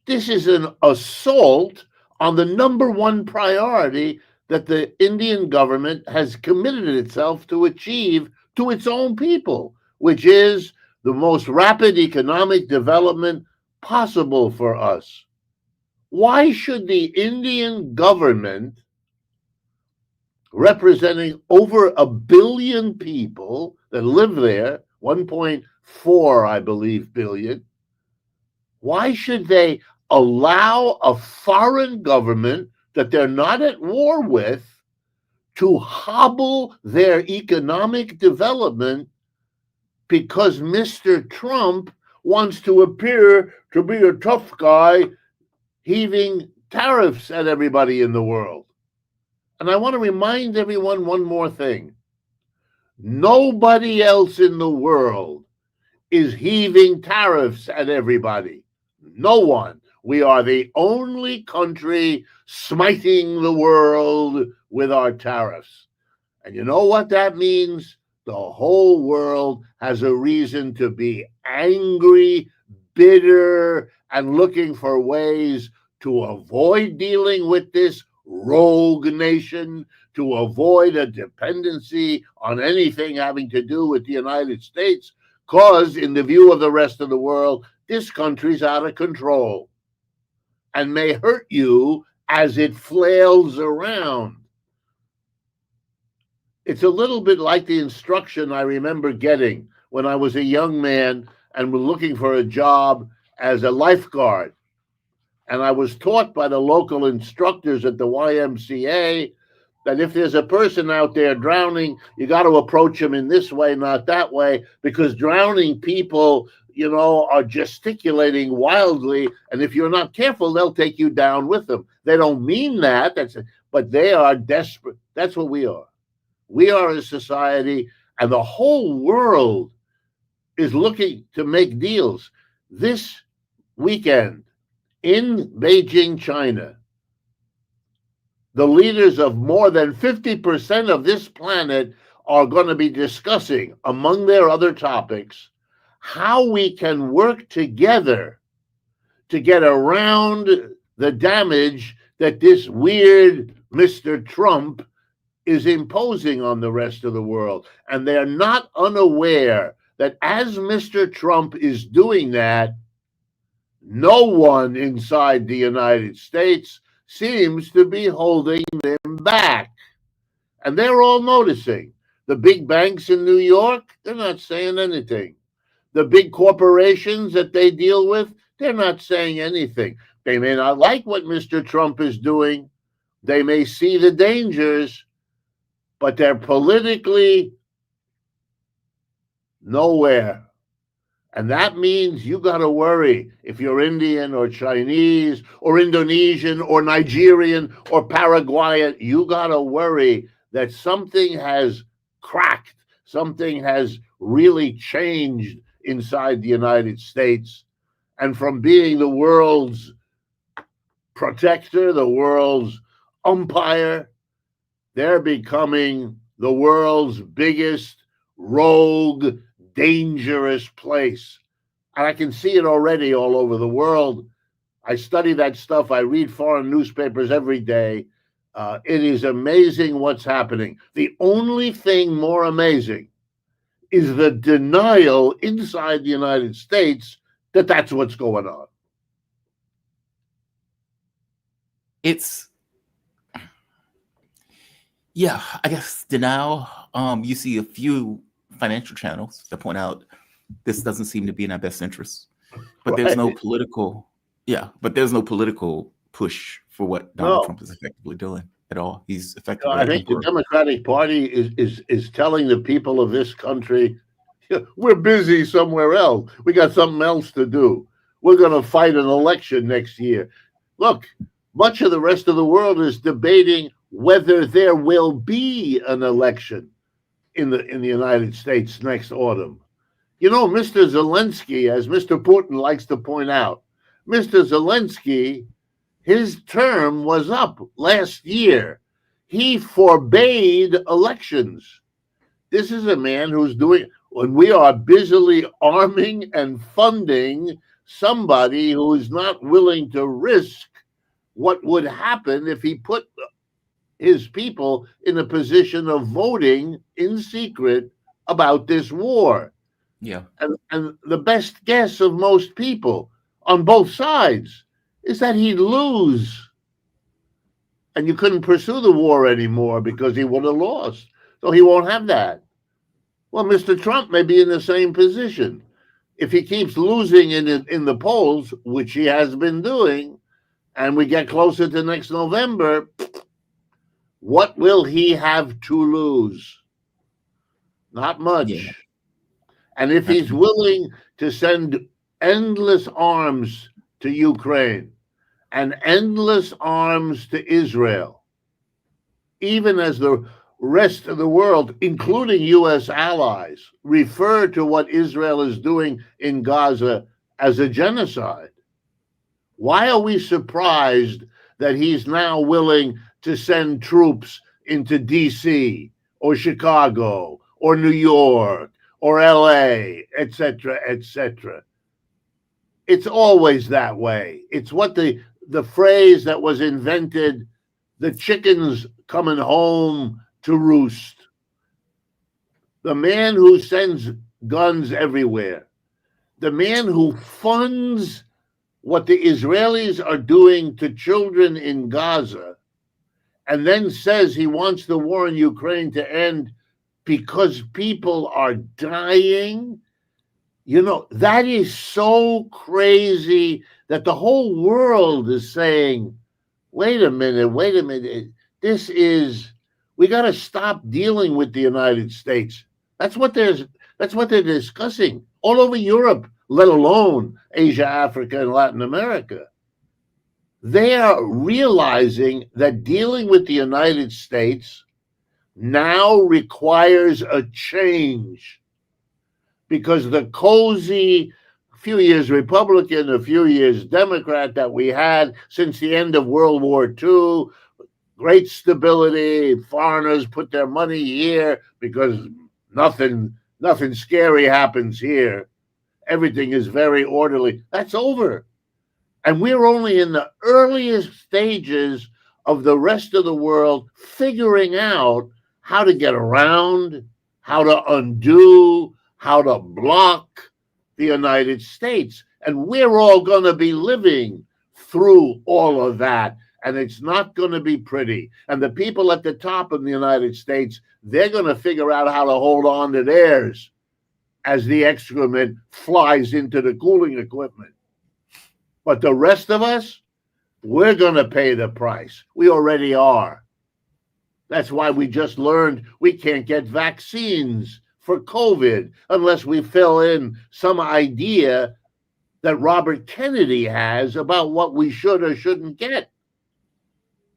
This is an assault on the number one priority that the Indian government has committed itself to achieve to its own people, which is the most rapid economic development possible for us. Why should the Indian government, representing over 1 billion people that live there, 1.4, I believe, billion, why should they allow a foreign government that they're not at war with to hobble their economic development because Mr. Trump wants to appear to be a tough guy heaving tariffs at everybody in the world? And I want to remind everyone one more thing. Nobody else in the world is heaving tariffs at everybody. No one. We are the only country smiting the world with our tariffs. And you know what that means? The whole world has a reason to be angry, bitter, and looking for ways to avoid dealing with this rogue nation, to avoid a dependency on anything having to do with the United States, because in the view of the rest of the world, this country's out of control and may hurt you as it flails around. It's a little bit like the instruction I remember getting when I was a young man and was looking for a job as a lifeguard. And I was taught by the local instructors at the YMCA that if there's a person out there drowning, you got to approach him in this way, not that way, because drowning people, you know, are gesticulating wildly. And if you're not careful, they'll take you down with them. They don't mean that, but they are desperate. That's what we are. We are a society, and the whole world is looking to make deals. This weekend in Beijing, China, the leaders of more than 50% of this planet are going to be discussing, among their other topics, how we can work together to get around the damage that this weird Mr. Trump is imposing on the rest of the world. And they're not unaware that as Mr. Trump is doing that, no one inside the United States seems to be holding them back. And they're all noticing. The big banks in New York, they're not saying anything. The big corporations that they deal with, they're not saying anything. They may not like what Mr. Trump is doing. They may see the dangers, but they're politically nowhere. And that means you got to worry if you're Indian or Chinese or Indonesian or Nigerian or Paraguayan. You got to worry that something has cracked, something has really changed inside the United States. And from being the world's protector, the world's umpire, they're becoming the world's biggest rogue, dangerous place. And I can see it already all over the world. I study that stuff. I read foreign newspapers every day. It is amazing what's happening. The only thing more amazing is the denial inside the United States that that's what's going on. It's, yeah, I guess denial. You see a few financial channels that point out this doesn't seem to be in our best interest, but there's no political, but there's no political push for what Donald Trump is effectively doing at all. He's effectively. I think the Democratic Party is telling the people of this country, we're busy somewhere else. We got something else to do. We're going to fight an election next year. Look, much of the rest of the world is debating whether there will be an election in the United States next autumn. You know, Mr. Zelensky, as Mr. Putin likes to point out, Mr. Zelensky, his term was up last year. He forbade elections. This is a man who's doing, when we are busily arming and funding somebody who is not willing to risk what would happen if he put his people in a position of voting in secret about this war. Yeah. And the best guess of most people on both sides is that he'd lose. And you couldn't pursue the war anymore because he would have lost. So he won't have that. Well, Mr. Trump may be in the same position. If he keeps losing in the polls, which he has been doing, and we get closer to next November, what will he have to lose? Not much. Yeah. And if he's willing to send endless arms to Ukraine and endless arms to Israel, even as the rest of the world, including U.S. allies, refer to what Israel is doing in Gaza as a genocide, why are we surprised that he's now willing to send troops into D.C. or Chicago or New York or L.A., etc., etc.? It's always that way. It's what the phrase that was invented, the chickens coming home to roost. The man who sends guns everywhere, the man who funds what the Israelis are doing to children in Gaza, and then says he wants the war in Ukraine to end because people are dying. You know, that is so crazy that the whole world is saying, wait a minute, we got to stop dealing with the United States. That's what they're discussing all over Europe, let alone Asia, Africa, and Latin America. They are realizing that dealing with the United States now requires a change, because the cozy, few years Republican, a few years Democrat that we had since the end of World War II, great stability, foreigners put their money here because nothing scary happens here. Everything is very orderly. That's over. And we're only in the earliest stages of the rest of the world figuring out how to get around, how to undo, how to block the United States. And we're all going to be living through all of that. And it's not going to be pretty. And the people at the top of the United States, they're going to figure out how to hold on to theirs as the excrement flies into the cooling equipment. But the rest of us, we're going to pay the price. We already are. That's why we just learned we can't get vaccines for COVID unless we fill in some idea that Robert Kennedy has about what we should or shouldn't get.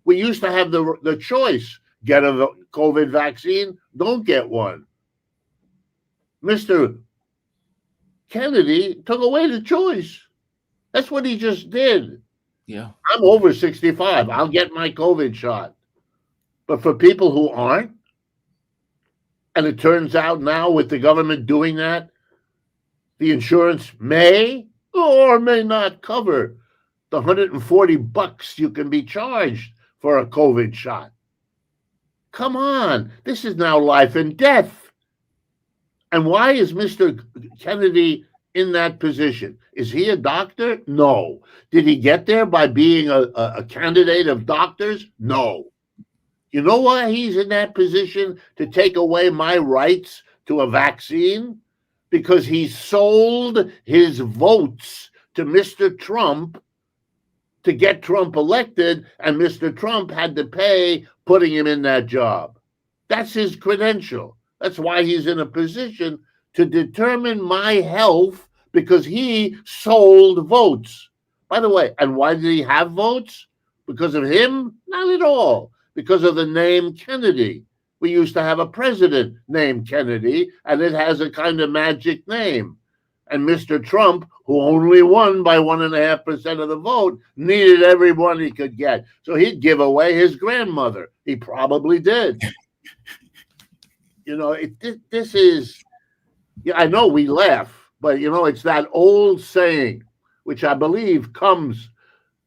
We used to have the choice, get a COVID vaccine, don't get one. Mr. Kennedy took away the choice. That's what he just did. Yeah. I'm over 65. I'll get my COVID shot. But for people who aren't, and it turns out now with the government doing that, the insurance may or may not cover the $140 you can be charged for a COVID shot. Come on. This is now life and death. And why is Mr. Kennedy in that position? Is he a doctor? No. Did he get there by being a candidate of doctors? No. You know why he's in that position? To take away my rights to a vaccine? Because he sold his votes to Mr. Trump to get Trump elected, and Mr. Trump had to pay putting him in that job. That's his credential. That's why he's in a position to determine my health, because he sold votes. By the way, and why did he have votes? Because of him? Not at all. Because of the name Kennedy. We used to have a president named Kennedy, and it has a kind of magic name. And Mr. Trump, who only won by 1.5% of the vote, needed everyone he could get. So he'd give away his grandmother. He probably did. You know, this is, yeah, I know we laugh, but, you know, it's that old saying, which I believe comes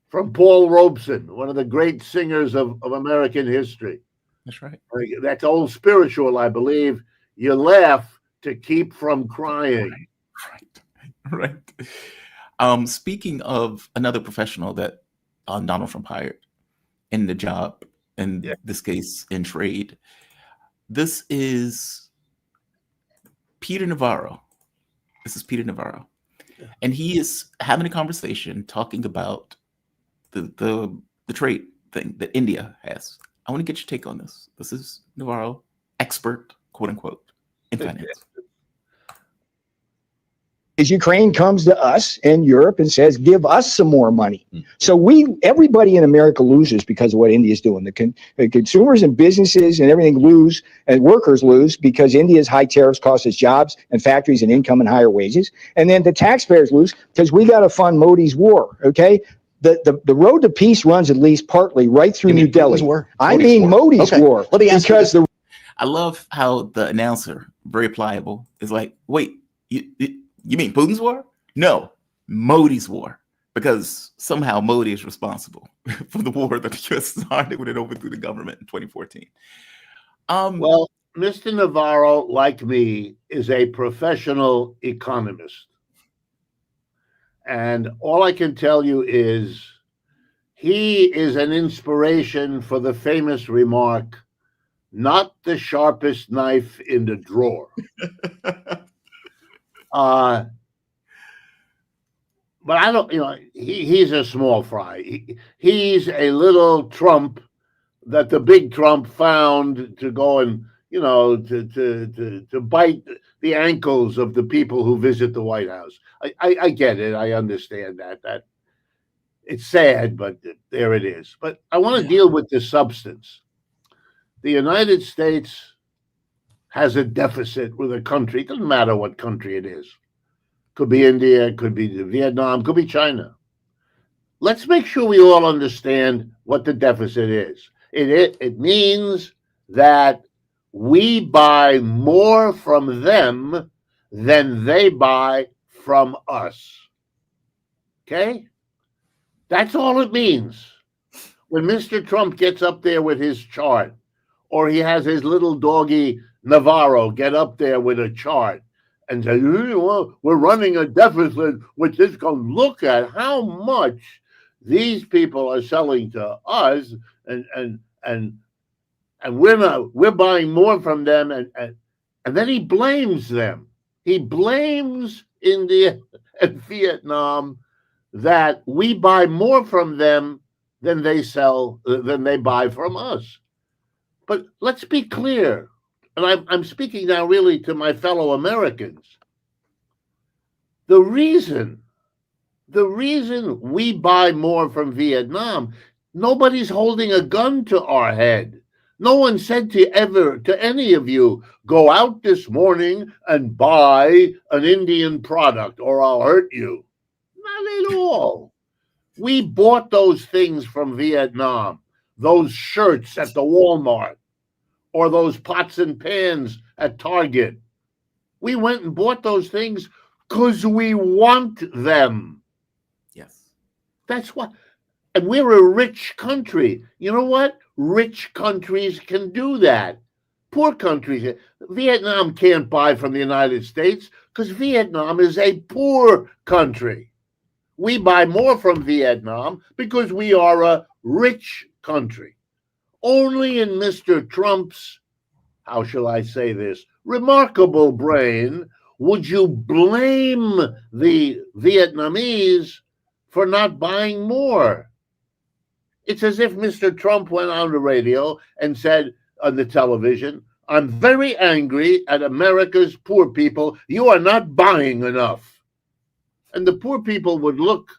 from Paul Robeson, one of the great singers of American history. That's right. That's old spiritual, I believe. You laugh to keep from crying. Right. Speaking of another professional that Donald Trump hired in the job, in this case in trade, this is Peter Navarro. And he is having a conversation talking about the trade thing that India has. I want to get your take on this. This is Navarro, expert, quote unquote, in finance. Is Ukraine comes to us in Europe and says, give us some more money. So everybody in America loses because of what India is doing. The consumers and businesses and everything lose, and workers lose because India's high tariffs cost us jobs and factories and income and higher wages. And then the taxpayers lose because we got to fund Modi's war. Okay. The road to peace runs at least partly right through New Delhi. Modi's war. Let me answer because I love how the announcer, very pliable, is like, wait, you mean Putin's war? No, Modi's war. Because somehow Modi is responsible for the war that the U.S. started when it overthrew the government in 2014. Well, Mr. Navarro, like me, is a professional economist. And all I can tell you is he is an inspiration for the famous remark, not the sharpest knife in the drawer. But I don't, he's a small fry. He's a little Trump that the big Trump found to go and, to bite the ankles of the people who visit the White House. I get it. I understand that it's sad, but there it is. But I want to deal with the substance. The United States has a deficit with a country. It doesn't matter what country it is. Could be India, could be Vietnam, could be China. Let's make sure we all understand what the deficit is. It means that we buy more from them than they buy from us. Okay? That's all it means. When Mr. Trump gets up there with his chart, or he has his little doggy Navarro get up there with a chart and say, we're running a deficit, which is going to look at how much these people are selling to us, and we're buying more from them, and then he blames them. He blames India and Vietnam that we buy more from them than they buy from us. But let's be clear, and I'm speaking now really to my fellow Americans. The reason we buy more from Vietnam, nobody's holding a gun to our head. No one said to any of you, go out this morning and buy an Indian product or I'll hurt you. Not at all. We bought those things from Vietnam, those shirts at the Walmart, or those pots and pans at Target. We went and bought those things because we want them. Yes. That's what. And we're a rich country. You know what? Rich countries can do that. Poor countries. Vietnam can't buy from the United States because Vietnam is a poor country. We buy more from Vietnam because we are a rich country. Only in Mr. Trump's, how shall I say this, remarkable brain would you blame the Vietnamese for not buying more. It's as if Mr. Trump went on the radio and said on the television, I'm very angry at America's poor people. You are not buying enough. And the poor people would look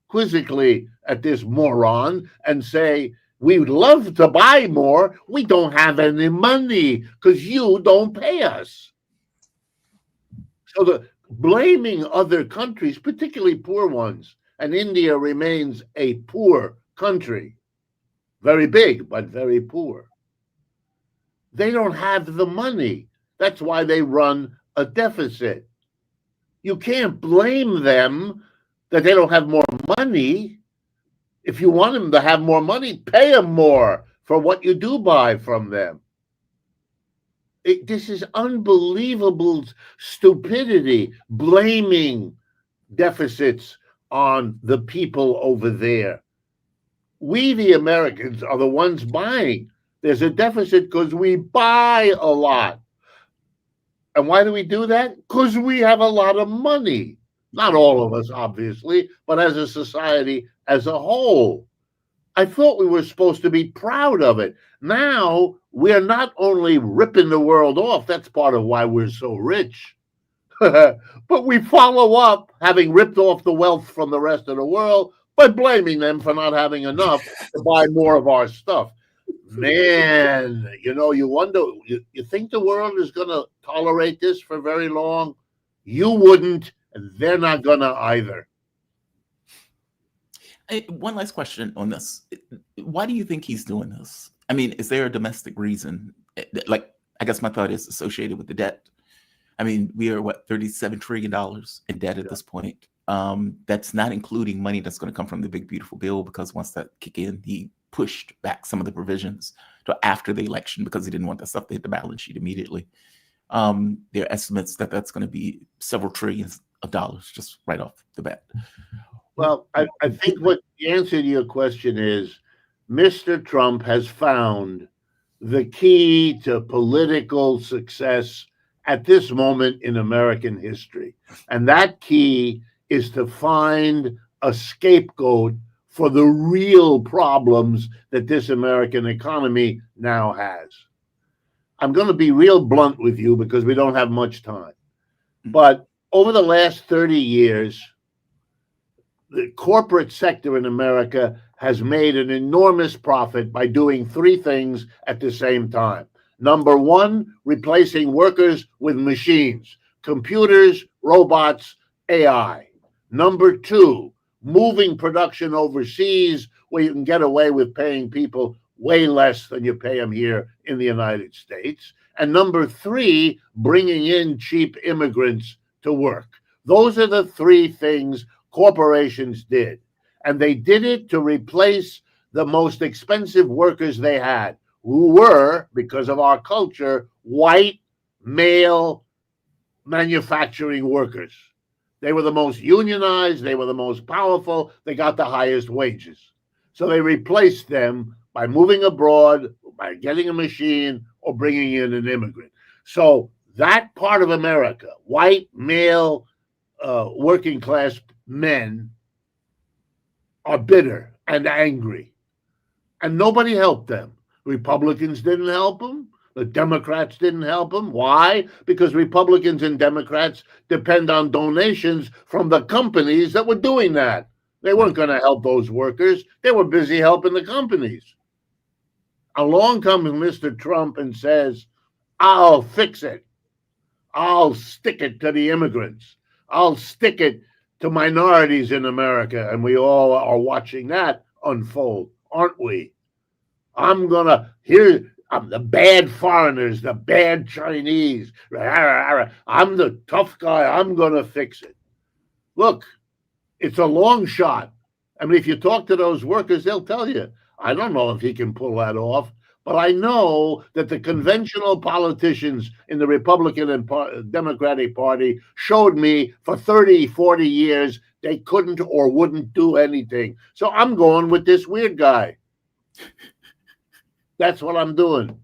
quizzically at this moron and say, we would love to buy more. We don't have any money because you don't pay us. So the blaming other countries, particularly poor ones, and India remains a poor country, very big, but very poor. They don't have the money. That's why they run a deficit. You can't blame them that they don't have more money. If you want them to have more money, pay them more for what you do buy from them. This is unbelievable stupidity, blaming deficits on the people over there. We, the Americans, are the ones buying. There's a deficit because we buy a lot. And why do we do that? Because we have a lot of money. Not all of us, obviously, but as a society as a whole. I thought we were supposed to be proud of it. Now, we're not only ripping the world off, that's part of why we're so rich, but we follow up, having ripped off the wealth from the rest of the world, by blaming them for not having enough to buy more of our stuff. Man, you wonder, you think the world is going to tolerate this for very long? You wouldn't, and they're not going to either. One last question on this. Why do you think he's doing this? I mean, is there a domestic reason? Like, I guess my thought is associated with the debt. I mean, we are, $37 trillion in debt at this point. That's not including money that's going to come from the big, beautiful bill, because once that kick in, he pushed back some of the provisions to after the election because he didn't want that stuff to hit the balance sheet immediately. There are estimates that that's going to be several trillions of dollars just right off the bat. Well, I think what the answer to your question is, Mr. Trump has found the key to political success at this moment in American history. And that key is to find a scapegoat for the real problems that this American economy now has. I'm going to be real blunt with you because we don't have much time. But over the last 30 years, the corporate sector in America has made an enormous profit by doing three things at the same time. Number one, replacing workers with machines, computers, robots, AI. Number two, moving production overseas where you can get away with paying people way less than you pay them here in the United States. And number three, bringing in cheap immigrants to work. Those are the three things corporations did. And they did it to replace the most expensive workers they had, who were, because of our culture, white, male manufacturing workers. They were the most unionized, they were the most powerful, they got the highest wages. So they replaced them by moving abroad, by getting a machine, or bringing in an immigrant. So that part of America, white, male, working class men, are bitter and angry. And nobody helped them. Republicans didn't help them. The Democrats didn't help them. Why? Because Republicans and Democrats depend on donations from the companies that were doing that. They weren't going to help those workers. They were busy helping the companies. Along comes Mr. Trump and says, I'll fix it. I'll stick it to the immigrants. I'll stick it to minorities in America. And we all are watching that unfold, aren't we? I'm the bad foreigners, the bad Chinese. I'm the tough guy. I'm going to fix it. Look, it's a long shot. I mean, if you talk to those workers, they'll tell you, I don't know if he can pull that off, but I know that the conventional politicians in the Republican and Democratic Party showed me for 30, 40 years they couldn't or wouldn't do anything. So I'm going with this weird guy. That's what I'm doing.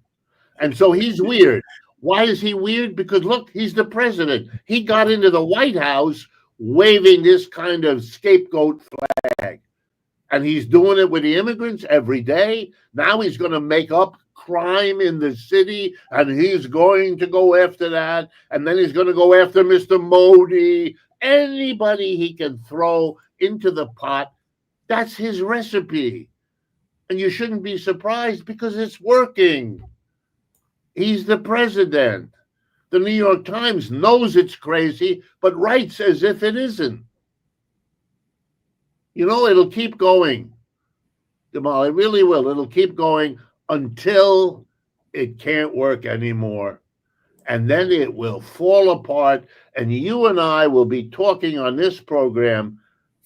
And so he's weird. Why is he weird? Because look, he's the president. He got into the White House waving this kind of scapegoat flag. And he's doing it with the immigrants every day. Now he's going to make up crime in the city, and he's going to go after that. And then he's going to go after Mr. Modi. Anybody he can throw into the pot, that's his recipe. And you shouldn't be surprised because it's working. He's the president. The New York Times knows it's crazy, but writes as if it isn't. You know, it'll keep going, Jamal. It really will. It'll keep going until it can't work anymore. And then it will fall apart. And you and I will be talking on this program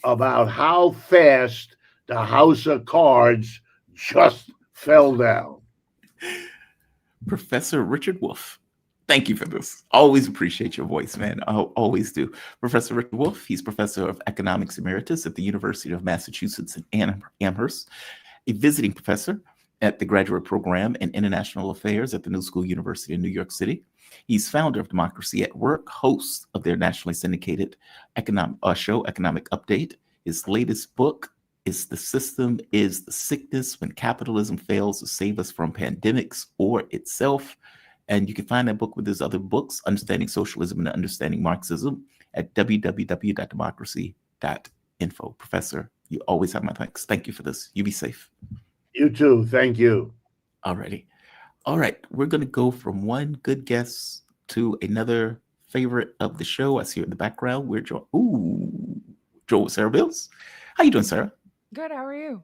about how fast the house of cards just fell down. Professor Richard Wolff, thank you for this. Always appreciate your voice, man. I always do. Professor Richard Wolff, he's professor of economics emeritus at the University of Massachusetts in Amherst, a visiting professor at the graduate program in international affairs at the New School University in New York City. He's founder of Democracy at Work, host of their nationally syndicated show, Economic Update. His latest book is The System is the Sickness When Capitalism Fails to Save Us from Pandemics or Itself. And you can find that book with his other books, Understanding Socialism and Understanding Marxism, at www.democracy.info. Professor, you always have my thanks. Thank you for this. You be safe. You too. Thank you. Alrighty. All right. We're going to go from one good guess to another favorite of the show. I see her in the background. We're joined with Sarah Bils. How you doing, Sarah? Good. How are you?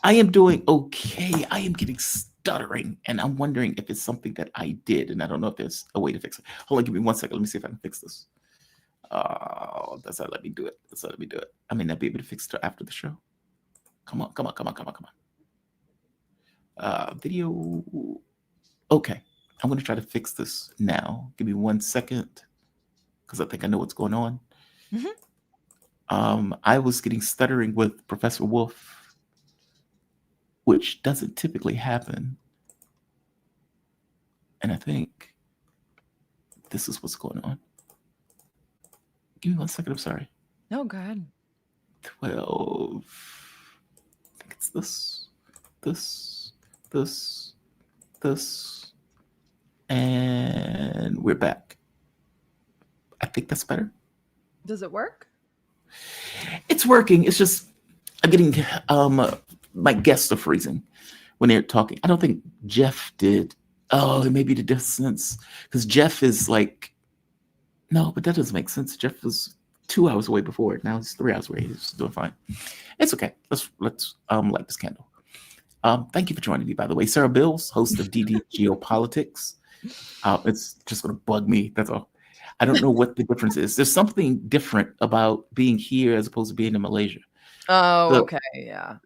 I am doing okay. I am getting stuttering, and I'm wondering if it's something that I did, and I don't know if there's a way to fix it. Hold on, give me 1 second. Let me see if I can fix this. That's not let me do it. That's not let me do it. I may not be able to fix it after the show. Come on. Video. Okay, I'm going to try to fix this now. Give me 1 second, because I think I know what's going on. I was getting stuttering with Professor Wolff, which doesn't typically happen. And I think this is what's going on. Give me 1 second. I'm sorry. No, go ahead. 12. I think it's this. And we're back. I think that's better. Does it work? It's working. It's just I'm getting my guests are freezing when they're talking. I don't think Jeff did. Oh, it may be the distance, because Jeff is like, no, but that doesn't make sense. Jeff was 2 hours away before it. Now he's 3 hours away. He's doing fine. It's okay. Let's light this candle. Thank you for joining me, by the way. Sarah Bils, host of DD Geopolitics. It's just going to bug me. That's all. I don't know what the difference is. There's something different about being here as opposed to being in Malaysia. Oh, okay. Yeah.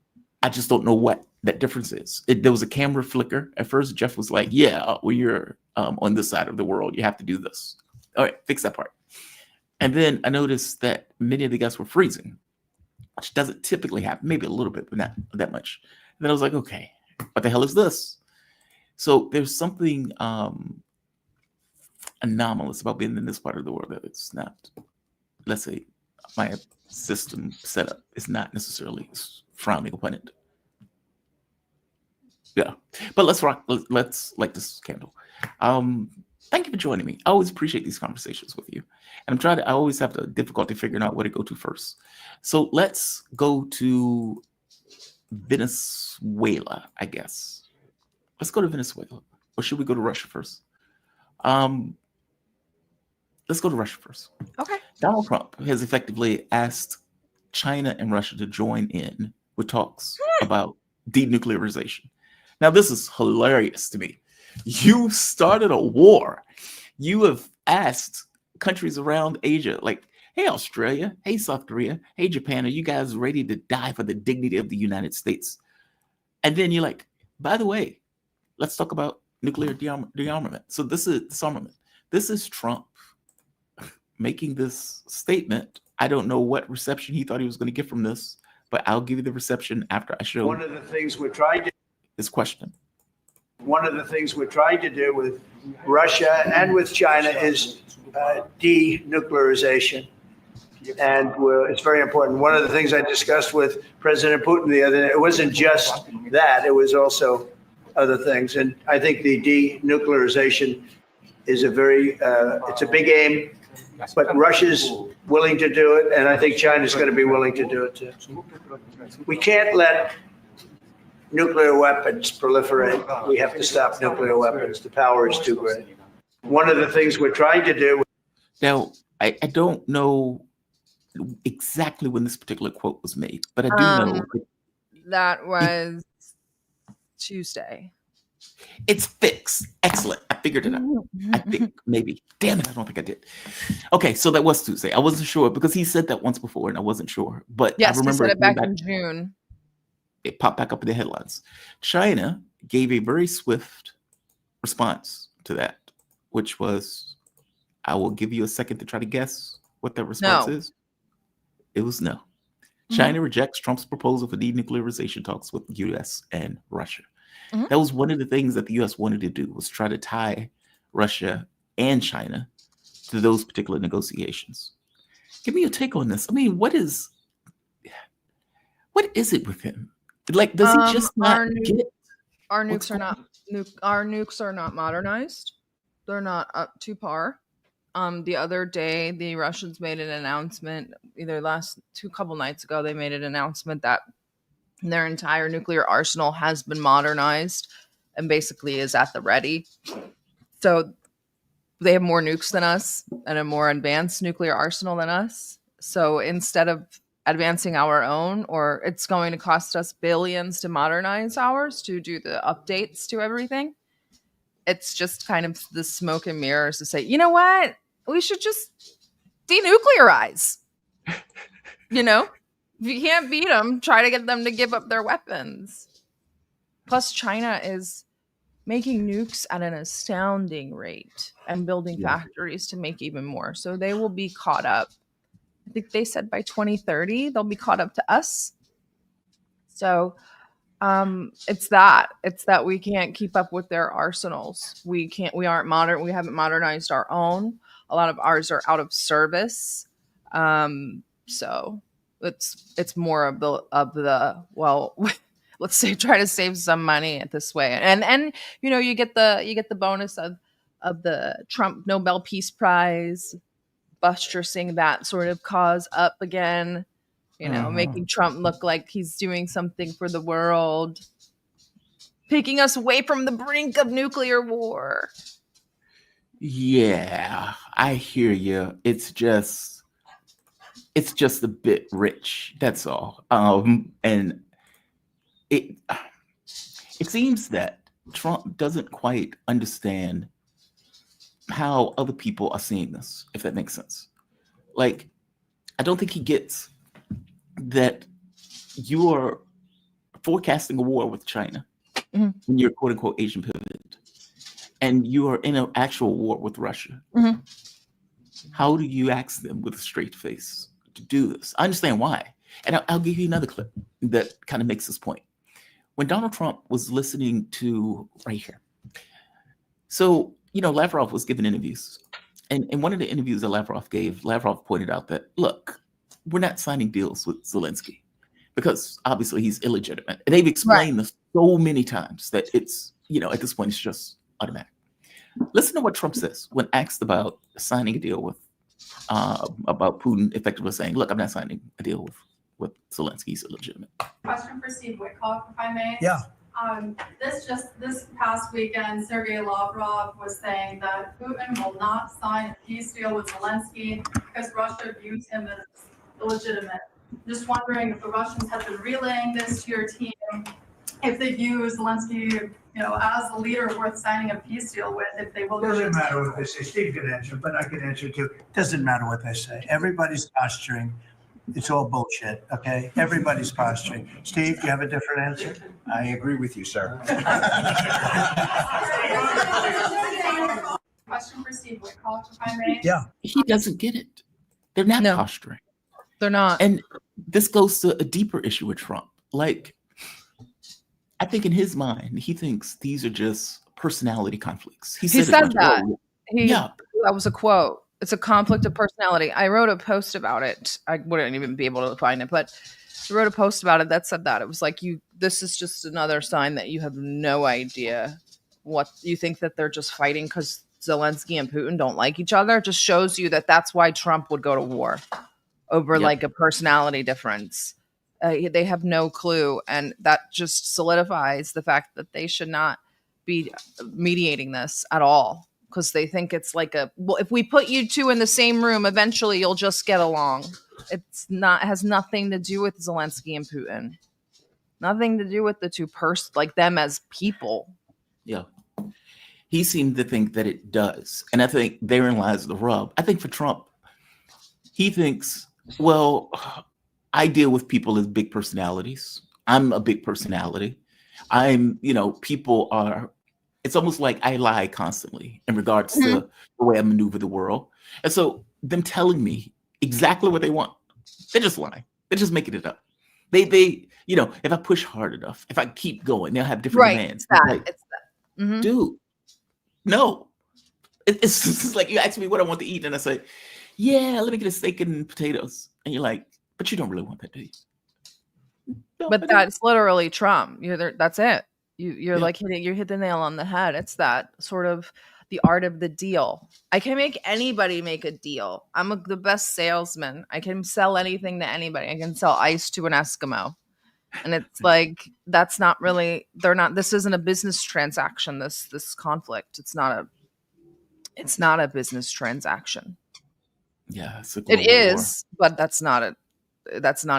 I just don't know what that difference is. There was a camera flicker. At first, Jeff was like, yeah, when you're on this side of the world, you have to do this. All right, fix that part. And then I noticed that many of the guys were freezing, which doesn't typically happen. Maybe a little bit, but not that much. And then I was like, okay, what the hell is this? So there's something anomalous about being in this part of the world that it's not, let's say, my system setup is not necessarily frowning upon it. Yeah, but let's light this candle. Thank you for joining me. I always appreciate these conversations with you. And I always have the difficulty figuring out where to go to first. So let's go to Venezuela, I guess. Let's go to Venezuela. Or should we go to Russia first? Let's go to Russia first. Okay. Donald Trump has effectively asked China and Russia to join in with talks about denuclearization. Now, this is hilarious to me. You started a war. You have asked countries around Asia, like, hey, Australia, hey, South Korea, hey, Japan, are you guys ready to die for the dignity of the United States? And then you're like, by the way, let's talk about nuclear dearmament. So this is disarmament. This is Trump making this statement. I don't know what reception he thought he was going to get from this, but I'll give you the reception after I show One of the things we're trying to this question. One of the things we're trying to do with Russia and with China is denuclearization. And it's very important. One of the things I discussed with President Putin the other day, it wasn't just that, it was also other things. And I think the denuclearization is it's a big aim, but Russia's willing to do it. And I think China's going to be willing to do it too. We can't let nuclear weapons proliferate. We have to stop nuclear weapons. The power is too great. One of the things we're trying to do. Now, I don't know exactly when this particular quote was made, but I do know that was Tuesday. It's fixed. Excellent. I figured it out. I think maybe. Damn it, I don't think I did. Okay, so that was Tuesday. I wasn't sure because he said that once before and I wasn't sure. But Yes, I remember he said it back back, in June. it popped back up in the headlines. China gave a very swift response to that, which was, I will give you a second to try to guess what that response No. is. It was no. China rejects Trump's proposal for denuclearization talks with the U.S. and Russia. That was one of the things that the U.S. wanted to do, was try to tie Russia and China to those particular negotiations. Give me your take on this. I mean, what is it with him? Like, does he just not get our what's nukes are going not our nukes are not modernized. They're not up to par. The other day, the Russians made an announcement, either couple nights ago, they made an announcement that their entire nuclear arsenal has been modernized and basically is at the ready. So they have more nukes than us and a more advanced nuclear arsenal than us. So instead of advancing our own, or it's going to cost us billions to modernize ours, to do the updates to everything, it's just kind of the smoke and mirrors to say, you know what? We should just denuclearize. You know? If you can't beat them, try to get them to give up their weapons. Plus, China is making nukes at an astounding rate and building factories to make even more. So they will be caught up. I think they said by 2030, they'll be caught up to us. So it's that we can't keep up with their arsenals. We aren't modern. We haven't modernized our own. A lot of ours are out of service. So it's more of the well, let's say try to save some money this way. And you know, you get the bonus of the Trump Nobel Peace Prize, buttressing that sort of cause up again, you know, making Trump look like he's doing something for the world, taking us away from the brink of nuclear war. Yeah, I hear you. It's just a bit rich. That's all. And it seems that Trump doesn't quite understand how other people are seeing this, if that makes sense. Like, I don't think he gets that you are forecasting a war with China when you're quote unquote Asian pivot, and you are in an actual war with Russia. How do you ask them with a straight face to do this? I understand why. And I'll give you another clip that kind of makes this point. When Donald Trump was listening to right here. So, you know, Lavrov was giving interviews. And in one of the interviews that Lavrov gave, Lavrov pointed out that, look, we're not signing deals with Zelensky because obviously he's illegitimate. And they've explained this so many times that it's, you know, at this point, it's just automatic. Listen to what Trump says when asked about signing a deal with, about Putin effectively saying, look, I'm not signing a deal with Zelensky. He's illegitimate. Question for Steve Witkoff, if I may. Yeah. This past weekend, Sergei Lavrov was saying that Putin will not sign a peace deal with Zelensky because Russia views him as illegitimate. Just wondering if the Russians have been relaying this to your team, if they view Zelensky, you know, as a leader worth signing a peace deal with, if they will. Doesn't matter what they say. Steve can answer, but I can answer too. Doesn't matter what they say. Everybody's posturing. It's all bullshit, okay? Everybody's posturing. Steve, do you have a different answer? I agree with you, sir. Question for Steve Witkoff, if I may. Yeah. He doesn't get it. They're not posturing. They're not. And this goes to a deeper issue with Trump. Like, I think in his mind, he thinks these are just personality conflicts. He said that. That was a quote. It's a conflict of personality. I wrote a post about it. I wouldn't even be able to find it, but I wrote a post about it that said that. It was like, this is just another sign that you have no idea what you think, that they're just fighting because Zelensky and Putin don't like each other. It just shows you that that's why Trump would go to war over like a personality difference. They have no clue. And that just solidifies the fact that they should not be mediating this at all. Because they think it's like if we put you two in the same room, eventually you'll just get along. It has nothing to do with Zelensky and Putin. Nothing to do with the two like them as people. Yeah. He seemed to think that it does. And I think therein lies the rub. I think for Trump, he thinks, well, I deal with people as big personalities. I'm a big personality. People are, it's almost like I lie constantly in regards to the way I maneuver the world. And so them telling me exactly what they want, they're just lying. They're just making it up. They if I push hard enough, if I keep going, they'll have different demands. It's that. Mm-hmm. Dude, no. It's just like you ask me what I want to eat, and I say, yeah, let me get a steak and potatoes. And you're like, but you don't really want that, do you? No, But that's literally Trump. That's it. You're like you hit the nail on the head. It's that sort of the art of the deal. I can make anybody make a deal. I'm the best salesman. I can sell anything to anybody. I can sell ice to an Eskimo. And it's like, that's not really, this isn't a business transaction, this conflict. It's not a business transaction. Yeah. It is, but that's not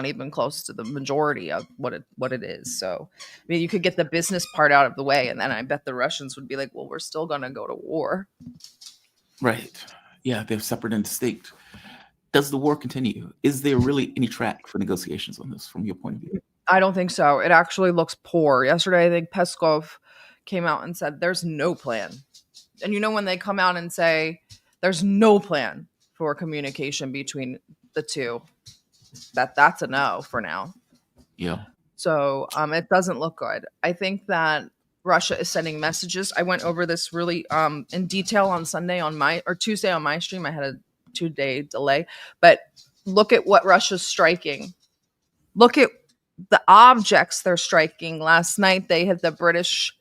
even close to the majority of what it is. So, I mean, you could get the business part out of the way, and then I bet the Russians would be like, well, we're still going to go to war. Right. Yeah, they're separate and distinct. Does the war continue? Is there really any track for negotiations on this from your point of view? I don't think so. It actually looks poor. Yesterday, I think Peskov came out and said there's no plan. And when they come out and say there's no plan for communication between the two, that's a no for now. Yeah. So it doesn't look good. I think that Russia is sending messages. I went over this really in detail on Tuesday on my stream. I had a 2-day delay, but look at what Russia's striking. Look at the objects they're striking. Last night they hit the British.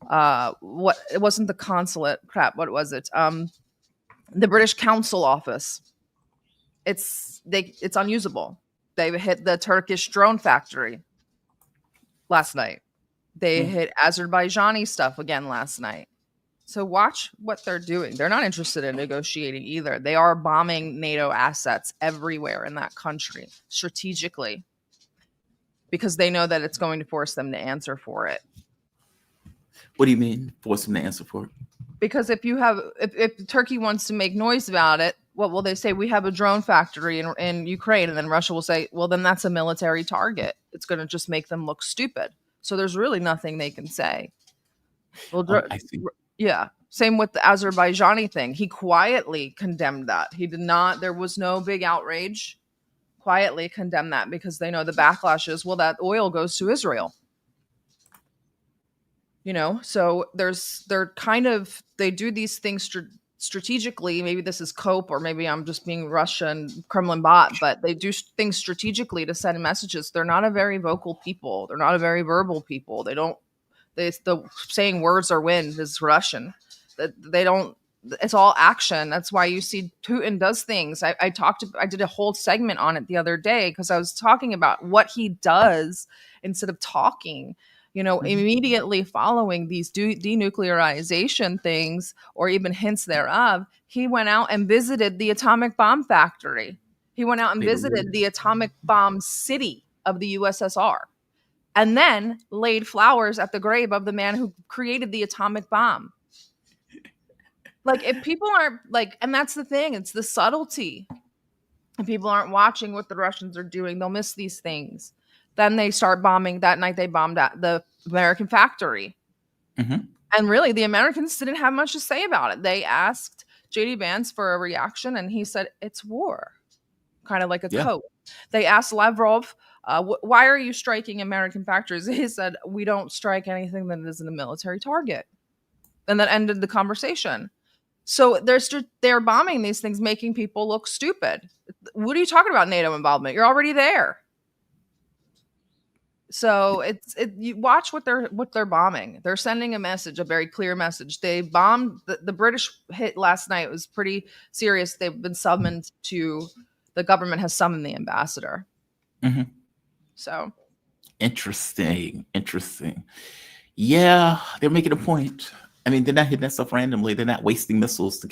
It wasn't the consulate. Crap. What was it? The British Council office. It's unusable. They hit the Turkish drone factory last night. They hit Azerbaijani stuff again last night. So watch what they're doing. They're not interested in negotiating either. They are bombing NATO assets everywhere in that country strategically because they know that it's going to force them to answer for it. What do you mean force them to answer for it? Because if Turkey wants to make noise about it, what will they say? We have a drone factory in Ukraine, and then Russia will say, well, then that's a military target. It's going to just make them look stupid. So there's really nothing they can say. Well, I see. Yeah. Same with the Azerbaijani thing. He quietly condemned that. He did not. There was no big outrage. Quietly condemned that because they know the backlash is, well, that oil goes to Israel. So they do these things strategically. Maybe this is cope, or maybe I'm just being Russian Kremlin bot, but they do things strategically to send messages. They're not a very vocal people. They're not a very verbal people. The saying words are wind is Russian. They don't, it's all action. That's why you see Putin does things. I did a whole segment on it the other day because I was talking about what he does instead of talking. Immediately following these denuclearization things or even hints thereof, he went out and visited the atomic bomb factory. He went out and visited the atomic bomb city of the USSR and then laid flowers at the grave of the man who created the atomic bomb. Like, if people aren't and that's the thing, it's the subtlety. If people aren't watching what the Russians are doing, they'll miss these things. Then they start bombing. That night they bombed at the American factory. Mm-hmm. And really, the Americans didn't have much to say about it. They asked J.D. Vance for a reaction, and he said, it's war. Kind of like a coat. They asked Lavrov, why are you striking American factories? He said, we don't strike anything that isn't a military target. And that ended the conversation. So they're bombing these things, making people look stupid. What are you talking about, NATO involvement? You're already there. So you watch what they're bombing. They're sending a message, a very clear message. They bombed the British hit last night. It was pretty serious. They've been summoned to, the government has summoned the ambassador. Mm-hmm. So interesting. Yeah, they're making a point. I mean, they're not hitting that stuff randomly. They're not wasting missiles to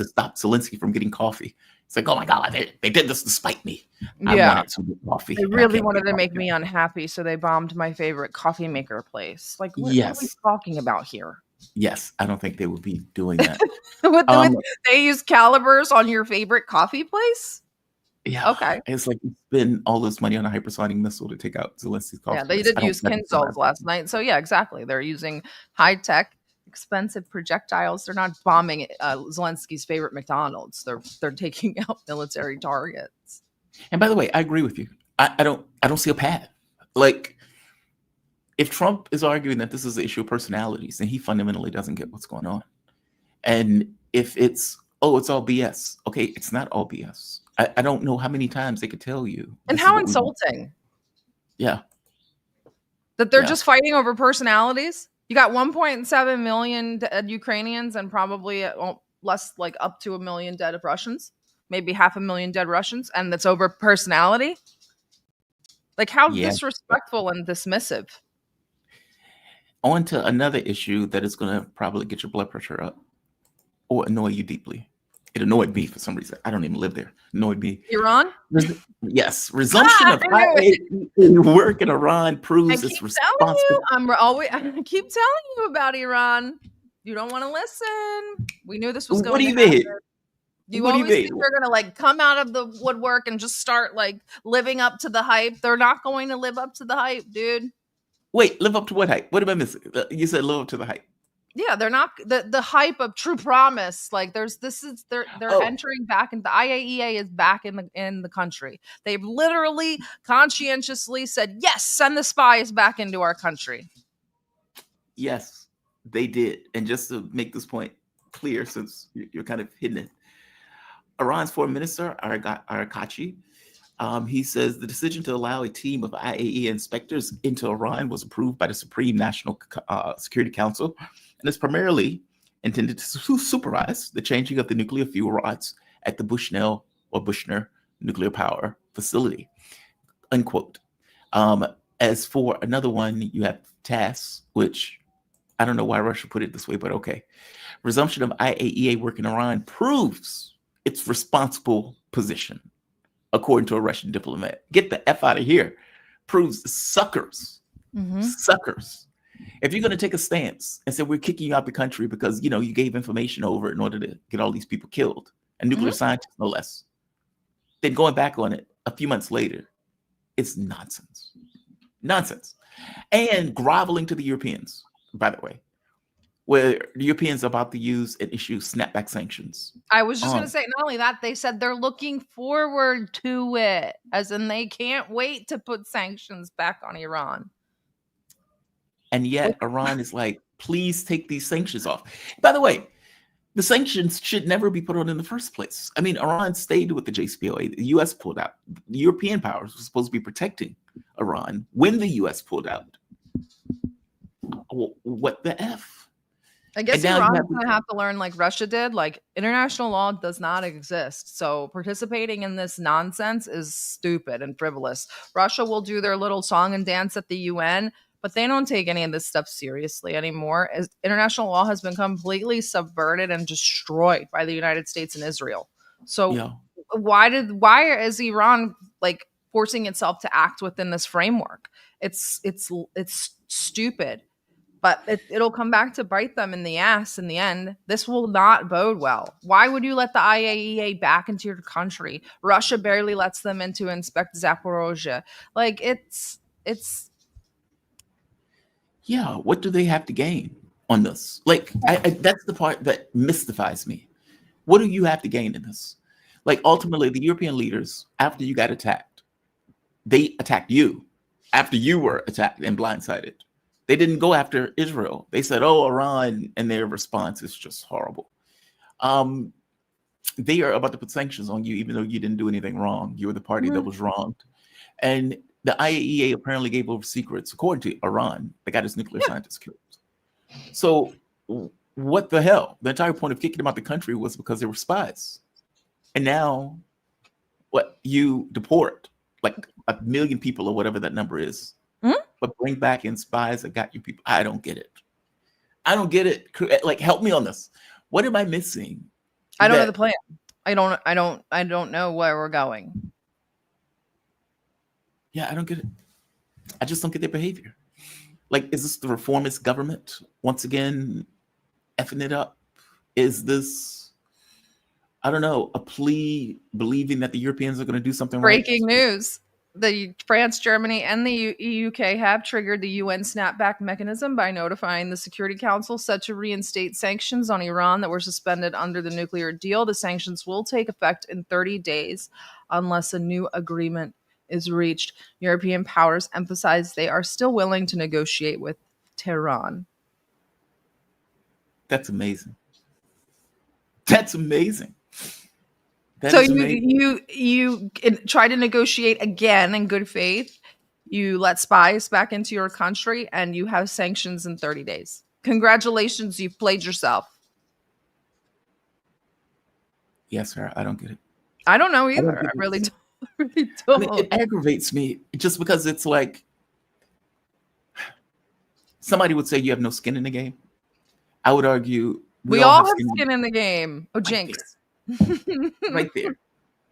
stop Zelensky from getting coffee. It's like, oh my God, they did this to spite me. I Yeah. wanted some good coffee. They and I really can't wanted get to make coffee. me unhappy, so they bombed my favorite coffee maker place. Like, what are we Yes. talking about here? Yes. I don't think they would be doing that. They use calibers on your favorite coffee place? Yeah. Okay. It's like you spend all this money on a hypersonic missile to take out Zelensky's coffee. Yeah, they place. did I don't use think that's gonna Kinzels last night. So yeah, exactly. They're using high-tech, expensive projectiles. They're not bombing Zelensky's favorite McDonald's. They're taking out military targets. And by the way, I agree with you. I don't see a path. Like, if Trump is arguing that this is an issue of personalities, then he fundamentally doesn't get what's going on. And if it's all BS, okay, it's not all BS. I don't know how many times they could tell you. And this is how what we want. insulting Yeah. that they're Yeah. just fighting over personalities. You got 1.7 million dead Ukrainians and probably less, like up to 1 million dead Russians, maybe 500,000 dead Russians, and that's over personality. Like, how Yeah. disrespectful and dismissive. On to another issue that is going to probably get your blood pressure up or annoy you deeply. It annoyed me for some reason. I don't even live there. Annoyed me. Iran? Yes. Resumption of I knew IAEA work in Iran I proves keep it's telling responsible. you, I keep telling you about Iran. You don't want to listen. We knew this was going What do to you happen. mean? You What do you always think mean? they're gonna like come out of the woodwork and just start like living up to the hype. They're not going to live up to the hype, dude. Wait, live up to what hype? What am I missing? You said live up to the hype. Yeah, they're not the hype of true promise. Like they're Oh. entering back, and the IAEA is back in the country. They've literally conscientiously said, yes, send the spies back into our country. Yes, they did. And just to make this point clear, since you're kind of hidden it, Iran's foreign minister, Arakachi, he says the decision to allow a team of IAEA inspectors into Iran was approved by the Supreme National Security Council and is primarily intended to supervise the changing of the nuclear fuel rods at the Bushnell or Bushner nuclear power facility, unquote. As for another one, you have TASS, which I don't know why Russia put it this way, but okay. Resumption of IAEA work in Iran proves its responsible position, according to a Russian diplomat. Get the F out of here. Proves suckers. Suckers. If you're going to take a stance and say we're kicking you out the country because, you know, you gave information over in order to get all these people killed, and nuclear scientists no less, then going back on it a few months later, it's nonsense. Nonsense. And groveling to the Europeans, by the way, where the Europeans are about to use and issue snapback sanctions. I was just going to say, not only that, they said they're looking forward to it, as in they can't wait to put sanctions back on Iran. And yet Iran is like, please take these sanctions off. By the way, the sanctions should never be put on in the first place. I mean, Iran stayed with the JCPOA. The U.S. pulled out. The European powers were supposed to be protecting Iran when the U.S. pulled out. What the F? I guess Iran's going to have to learn, like Russia did, like international law does not exist. So participating in this nonsense is stupid and frivolous. Russia will do their little song and dance at the UN, but they don't take any of this stuff seriously anymore. As international law has been completely subverted and destroyed by the United States and Israel. So why is Iran like forcing itself to act within this framework? It's stupid. But it'll come back to bite them in the ass in the end. This will not bode well. Why would you let the IAEA back into your country? Russia barely lets them in to inspect Zaporozhye. Like, it's... Yeah, what do they have to gain on this? Like, that's the part that mystifies me. What do you have to gain in this? Like, ultimately, the European leaders, after you got attacked, they attacked you after you were attacked and blindsided. They didn't go after Israel. They said, oh, Iran, and their response is just horrible. They are about to put sanctions on you, even though you didn't do anything wrong. You were the party that was wronged. And the IAEA apparently gave over secrets, according to Iran, that got his nuclear scientists killed. So what the hell? The entire point of kicking them out the country was because they were spies. And now, what, you deport like 1 million people or whatever that number is. But bring back in spies that got you people. I don't get it. I don't get it. Like, help me on this. What am I missing? I don't know the plan. I don't know where we're going. Yeah, I don't get it. I just don't get their behavior. Like, is this the reformist government once again effing it up? Is this, I don't know, a plea believing that the Europeans are going to do something right? Breaking news. The France, Germany, and the UK have triggered the UN snapback mechanism by notifying the Security Council set to reinstate sanctions on Iran that were suspended under the nuclear deal. The sanctions will take effect in 30 days unless a new agreement is reached. European powers emphasize they are still willing to negotiate with Tehran. That's amazing. That's amazing. That So is amazing. you try to negotiate again in good faith. You let spies back into your country, and you have sanctions in 30 days. Congratulations, you've played yourself. Yes, sir. I don't get it. I don't know I don't either. I get really it. don't. I mean, it aggravates me just because it's like somebody would say you have no skin in the game. I would argue we all have skin skin in the game. Oh, jinx. right there.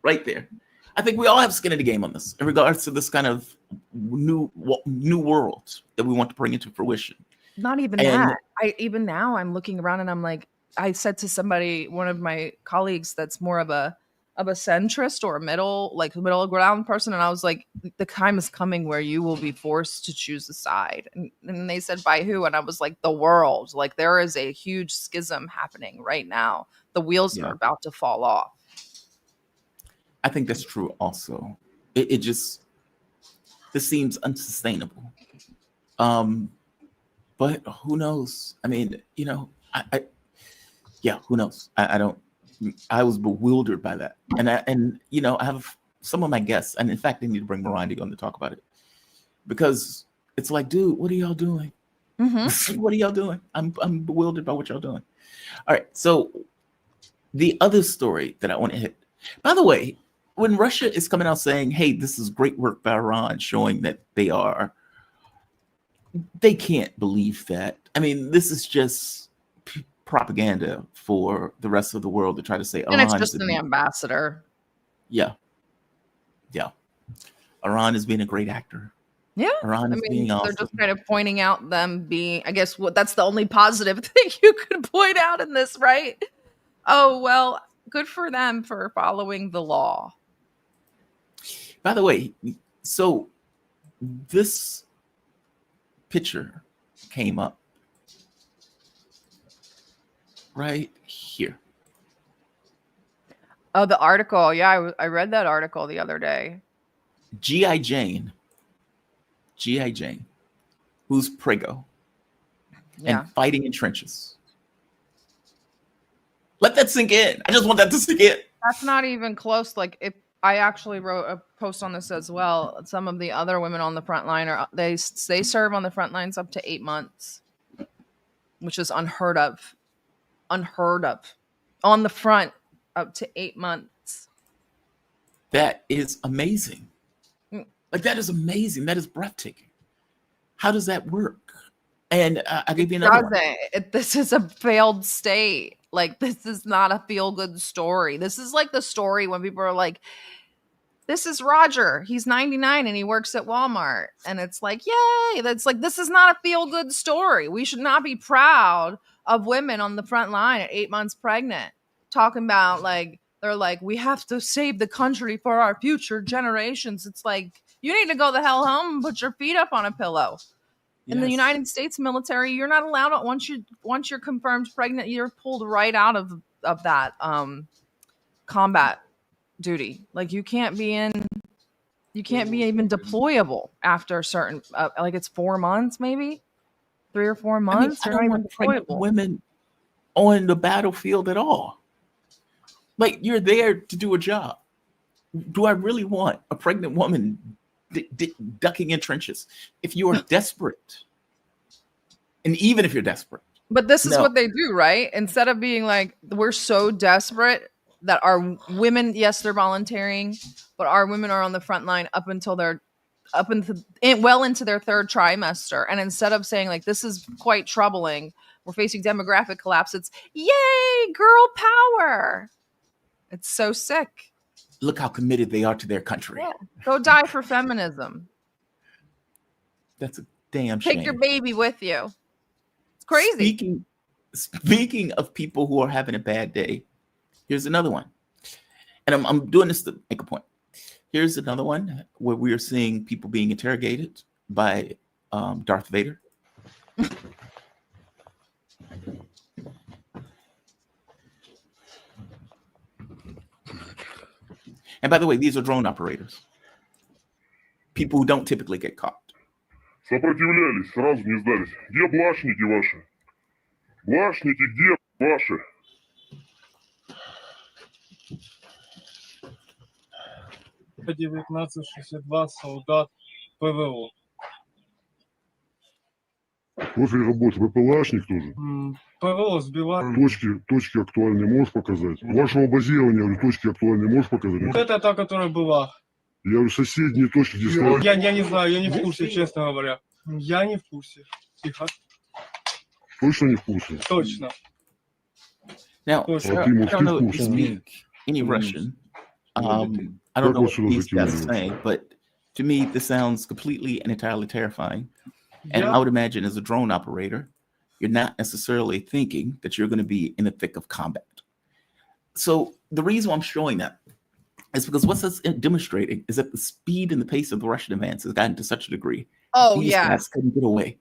Right there. I think we all have skin in the game on this in regards to this kind of new world that we want to bring into fruition. Not even that. Even now I'm looking around and I'm like, I said to somebody, one of my colleagues that's more of a centrist or a middle ground person, and I was like, the time is coming where you will be forced to choose a side. And they said, by who? And I was like, the world. Like, there is a huge schism happening right now. The wheels are about to fall off. I think that's true also. This seems unsustainable. But who knows? I mean, you know, who knows? I was bewildered by that. And you know, I have some of my guests, and in fact, I need to bring Miranda on to talk about it. Because it's like, dude, what are y'all doing? Mm-hmm. What are y'all doing? I'm bewildered by what y'all doing. All right, so the other story that I want to hit, by the way, when Russia is coming out saying, hey, this is great work by Iran, showing that they can't believe that. I mean, this is just propaganda for the rest of the world to try to say and Iran it's just an ambassador. Yeah. Iran is being a great actor. Yeah, Iran is being awesome. They're just kind of pointing out them being, I guess, that's the only positive thing you could point out in this, right? Oh, well, good for them for following the law. By the way, so this picture came up right here. Oh, the article. Yeah, I read that article the other day. G.I. Jane, who's Prego, and fighting in trenches. Let that sink in. I just want that to sink in. That's not even close. Like, if I actually wrote a post on this as well. Some of the other women on the front line they serve on the front lines up to 8 months, which is unheard of. On the front, up to 8 months. That is amazing. Like, that is amazing. That is breathtaking. How does that work? And I'll give you another one. This is a failed state. Like, this is not a feel-good story. This is like the story when people are like, this is Roger. He's 99 and he works at Walmart. And it's like, yay. That's like, this is not a feel-good story. We should not be proud of women on the front line at 8 months pregnant. Talking about, like, they're like, we have to save the country for our future generations. It's like, you need to go the hell home and put your feet up on a pillow. In the United States military, you're not allowed to, once you're confirmed pregnant, you're pulled right out of that combat duty. Like, you can't be even deployable after a certain like, it's 4 months, maybe 3 or 4 months. I don't want pregnant women on the battlefield at all. Like, you're there to do a job. Do I really want a pregnant woman ducking in trenches? If you are desperate, and even if you're desperate. But this is what they do, right? Instead of being like, we're so desperate that our women, yes, they're volunteering, but our women are on the front line well into their third trimester. And instead of saying, like, this is quite troubling, we're facing demographic collapse, it's, yay, girl power. It's so sick. Look how committed they are to their country. Yeah. Go die for feminism. That's a damn shame. Take your baby with you. It's crazy. Speaking of people who are having a bad day, here's another one. And I'm doing this to make a point. Here's another one where we are seeing people being interrogated by Darth Vader. And by the way, these are drone operators. People who don't typically get caught. Сопротивлялись, сразу не сдались. Где блашники ваши? Блашники, где ваши? По 1962 солдат ПВО. После работы ППЛАшник тоже. ПВО сбивали. Точки актуальные можешь показать? Вашего базирования точки актуальные можешь показать? Вот это та, которая была. Я говорю, соседние точки, где стоят. Я не знаю, я не в курсе, честно говоря. Я не в курсе. Тихо. Точно не в курсе? Точно. Now, I don't know if you speak any Russian. I don't know what these guys are saying, but to me, this sounds completely and entirely terrifying. And I would imagine as a drone operator, you're not necessarily thinking that you're going to be in the thick of combat. So the reason I'm showing that is because what's this demonstrating is that the speed and the pace of the Russian advance has gotten to such a degree. These guys couldn't get away.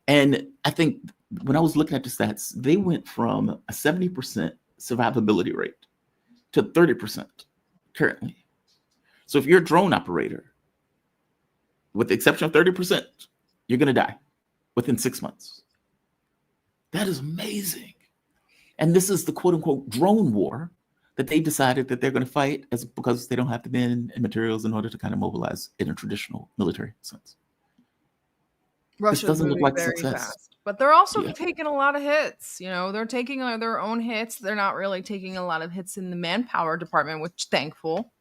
And I think when I was looking at the stats, they went from a 70% survivability rate to 30% currently. So if you're a drone operator, with the exception of 30%, you're going to die within 6 months. That is amazing. And this is the quote unquote drone war that they decided that they're going to fight because they don't have the men and materials in order to kind of mobilize in a traditional military sense. Russia doesn't look like very success. fast. But they're also taking a lot of hits. You know, they're taking their own hits. They're not really taking a lot of hits in the manpower department, which thankful.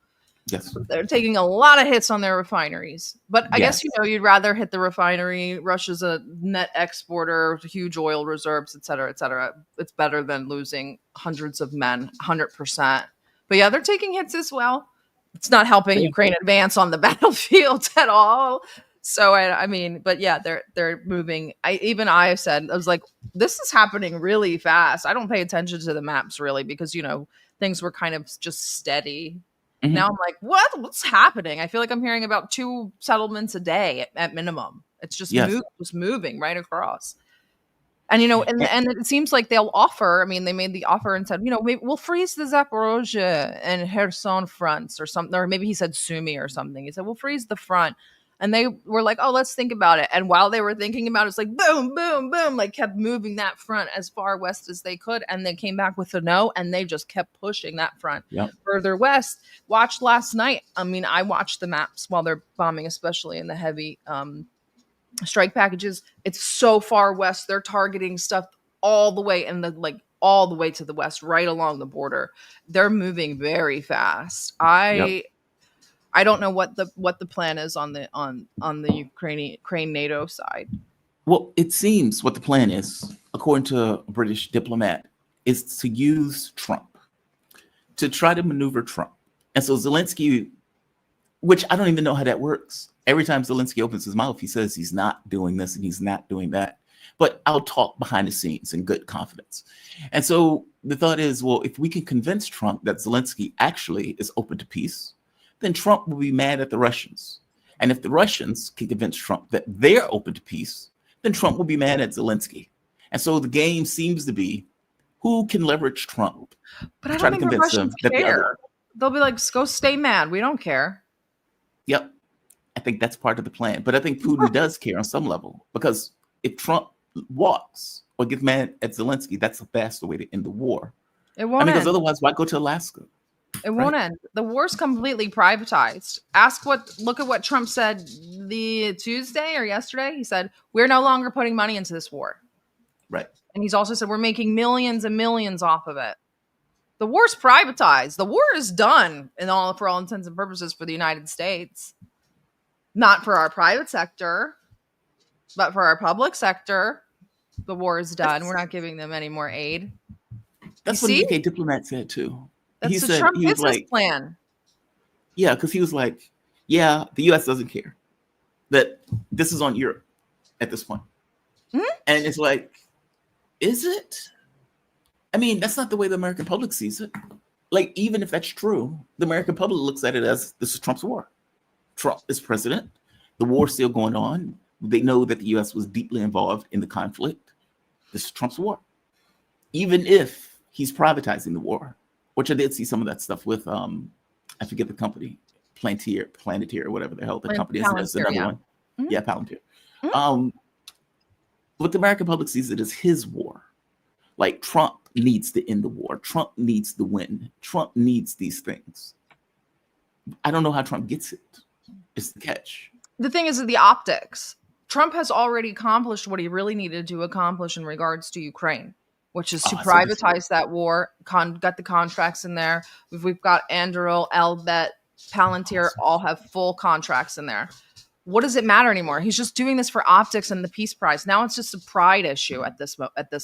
Yes. They're taking a lot of hits on their refineries. But I guess, you know, you'd rather hit the refinery. Russia's a net exporter, huge oil reserves, et cetera, et cetera. It's better than losing hundreds of men, 100%. But yeah, they're taking hits as well. It's not helping Ukraine advance on the battlefield at all. So I mean, but yeah, they're moving. I said, I was like, this is happening really fast. I don't pay attention to the maps really because, you know, things were kind of just steady. Mm-hmm. Now I'm like, what's happening? I feel like I'm hearing about 2 settlements a day at minimum. It's just moving right across. And, you know, and it seems like they'll offer. I mean, they made the offer and said, you know, maybe we'll freeze the Zaporozhye and Kherson fronts or something. Or maybe he said Sumy or something. He said, we'll freeze the front. And they were like, oh, let's think about it. And while they were thinking about it, it's like, boom, boom, boom, like kept moving that front as far west as they could. And they came back with a no. And they just kept pushing that front further west. Watched last night. I mean, I watched the maps while they're bombing, especially in the heavy strike packages. It's so far west. They're targeting stuff all the way all the way to the west, right along the border. They're moving very fast. I don't know what the plan is on the Ukraine NATO side. Well, it seems what the plan is, according to a British diplomat, is to use Trump to try to maneuver Trump. And so Zelensky, which I don't even know how that works. Every time Zelensky opens his mouth, he says he's not doing this and he's not doing that. But I'll talk behind the scenes in good confidence. And so the thought is, well, if we can convince Trump that Zelensky actually is open to peace, then Trump will be mad at the Russians. And if the Russians can convince Trump that they're open to peace, then Trump will be mad at Zelensky. And so the game seems to be who can leverage Trump. But I don't think the Russians care. They'll be like, go stay mad. We don't care. Yep. I think that's part of the plan. But I think Putin does care on some level, because if Trump walks or gets mad at Zelensky, that's a faster way to end the war. It won't because otherwise, why go to Alaska? It won't end. The war's completely privatized. Look at what Trump said the Tuesday or yesterday. He said, we're no longer putting money into this war. Right. And he's also said we're making millions and millions off of it. The war's privatized. The war is done for all intents and purposes for the United States. Not for our private sector, but for our public sector. The war is done. We're not giving them any more aid. That's what the UK diplomat said too. he That's the said Trump he was business like, plan. yeah, because he was like, yeah, the U.S. doesn't care that this is on Europe at this point, and it's like, is it? I mean, that's not the way the American public sees it. Like, even if that's true, the American public looks at it as this is Trump's war. Trump is president. The war's still going on. They know that the U.S. was deeply involved in the conflict. This is Trump's war. Even if he's privatizing the war, which I did see some of that stuff with, I forget the company, Planeteer, or whatever the hell the company is. There's another one. Yeah, Palantir. But the American public sees it as his war. Like, Trump needs to end the war. Trump needs to win. Trump needs these things. I don't know how Trump gets it. It's the catch. The thing is the optics. Trump has already accomplished what he really needed to accomplish in regards to Ukraine, which is to privatize that war, got the contracts in there. We've got Anduril, Elbit, Palantir all have full contracts in there. What does it matter anymore? He's just doing this for optics and the peace prize. Now it's just a pride issue at this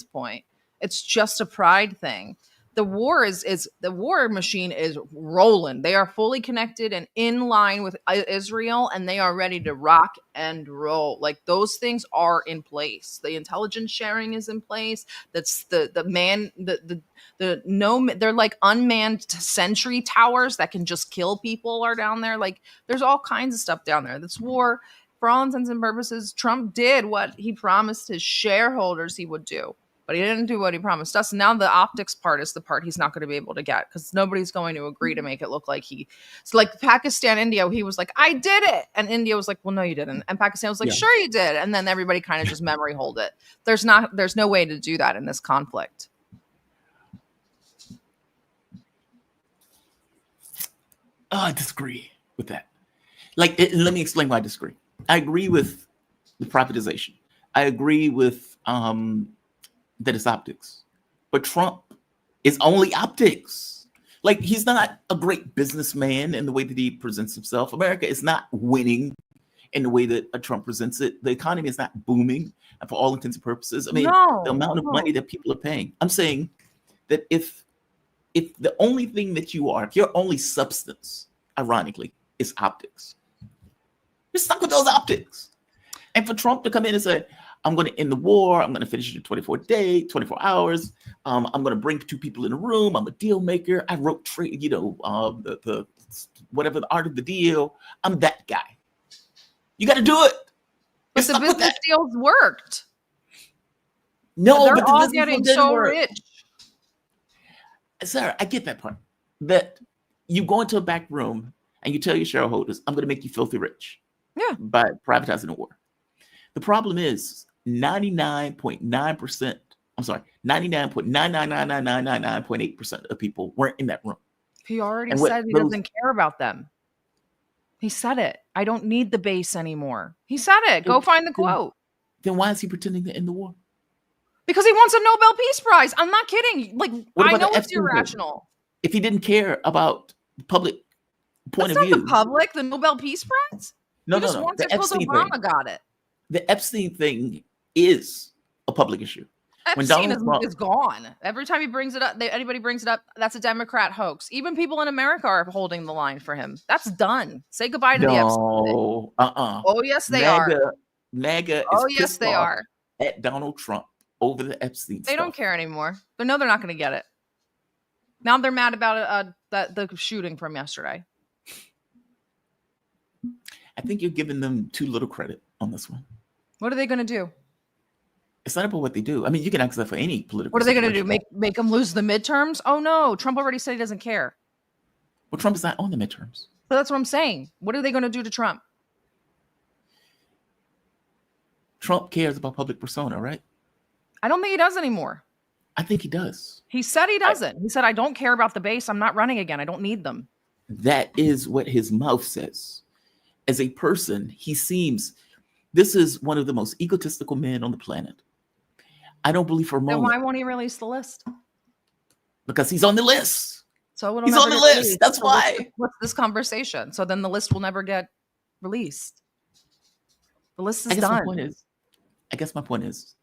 point. It's just a pride thing. The war the war machine is rolling. They are fully connected and in line with Israel, and they are ready to rock and roll. Like, those things are in place. The intelligence sharing is in place. That's they're like unmanned sentry towers that can just kill people are down there. Like, there's all kinds of stuff down there. This war, for all intents and purposes, Trump did what he promised his shareholders he would do. But he didn't do what he promised us. Now the optics part is the part he's not going to be able to get, because nobody's going to agree to make it look like so like Pakistan, India, he was like, I did it. And India was like, well, no, you didn't. And Pakistan was like, sure you did. And then everybody kind of just memory hold it. There's no way to do that in this conflict. I disagree with that. Like, let me explain why I disagree. I agree with the privatization. I agree with that it's optics, but Trump is only optics. Like, he's not a great businessman in the way that he presents himself. America is not winning in the way that Trump presents it. The economy is not booming for all intents and purposes. I mean, the amount of money that people are paying. I'm saying that if the only thing that you are, if your only substance, ironically, is optics, you're stuck with those optics. And for Trump to come in and say, I'm going to end the war. I'm going to finish it in 24 hours. I'm going to bring two people in a room. I'm a deal maker. I wrote the whatever the art of the deal. I'm that guy. You got to do it. But the business deals worked. No, they're but the all business getting deal so work. rich. Sarah, I get that part. That you go into a back room and you tell your shareholders, I'm going to make you filthy rich. Yeah. By privatizing the war. The problem is 99.99999.8% of people weren't in that room. He already said he doesn't care about them. He said it. I don't need the base anymore. He said it. Go find the quote. Then why is he pretending to end the war? Because he wants a Nobel Peace Prize. I'm not kidding. Like, I know it's irrational. If he didn't care about the public point of view. That's not the public, the Nobel Peace Prize? No. Wants it because Obama got it. The Epstein thing is a public issue. Epstein is gone. Every time he brings it up, anybody brings it up, that's a Democrat hoax. Even people in America are holding the line for him. That's done. Say goodbye to the Epstein thing. Oh, yes, they are. MAGA is pissed off at Donald Trump over the Epstein stuff. They don't care anymore. They know they're not going to get it. Now they're mad about the shooting from yesterday. I think you're giving them too little credit on this one. What are they going to do? It's not about what they do. I mean, you can ask that for any political. What are they going to do? Make them lose the midterms? Oh no, Trump already said he doesn't care. Well, Trump is not on the midterms. So that's what I'm saying. What are they going to do to Trump? Trump cares about public persona, right? I don't think he does anymore. I think he does. He said he doesn't. He said, I don't care about the base. I'm not running again. I don't need them. That is what his mouth says. As a person, he seems, this is one of the most egotistical men on the planet. I don't believe for a moment. Then why won't he release the list? Because he's on the list. So he's on the list. That's why. What's this conversation? So then the list will never get released. The list is done. I guess my point is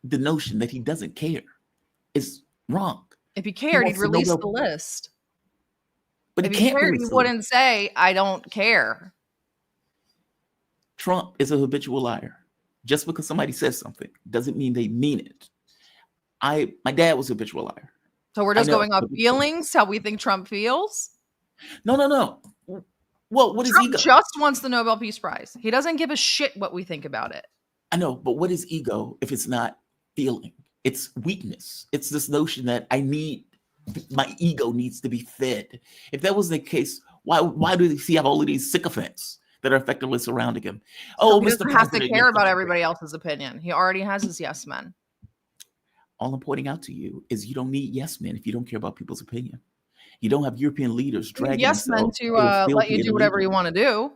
the notion that he doesn't care is wrong. If he cared, he'd release the list. But If he he can't cared, release he the wouldn't say, I don't care. Trump is a habitual liar. Just because somebody says something doesn't mean they mean it. My dad was a habitual liar. So we're I just know. going off feelings, how we think Trump feels? No. Well, what is Trump ego? just wants the Nobel Peace Prize. He doesn't give a shit what we think about it. I know, but what is ego if it's not feeling? It's weakness. It's this notion that my ego needs to be fed. If that was the case, why do he have all of these sycophants that are effectively surrounding him? Oh, He Mr. doesn't have to President, care yes, about Mr. everybody else's opinion. He already has his yes men. All I'm pointing out to you is you don't need yes men if you don't care about people's opinion. You don't have European leaders dragging Yes men themselves to through a let filthy you do whatever you want to do.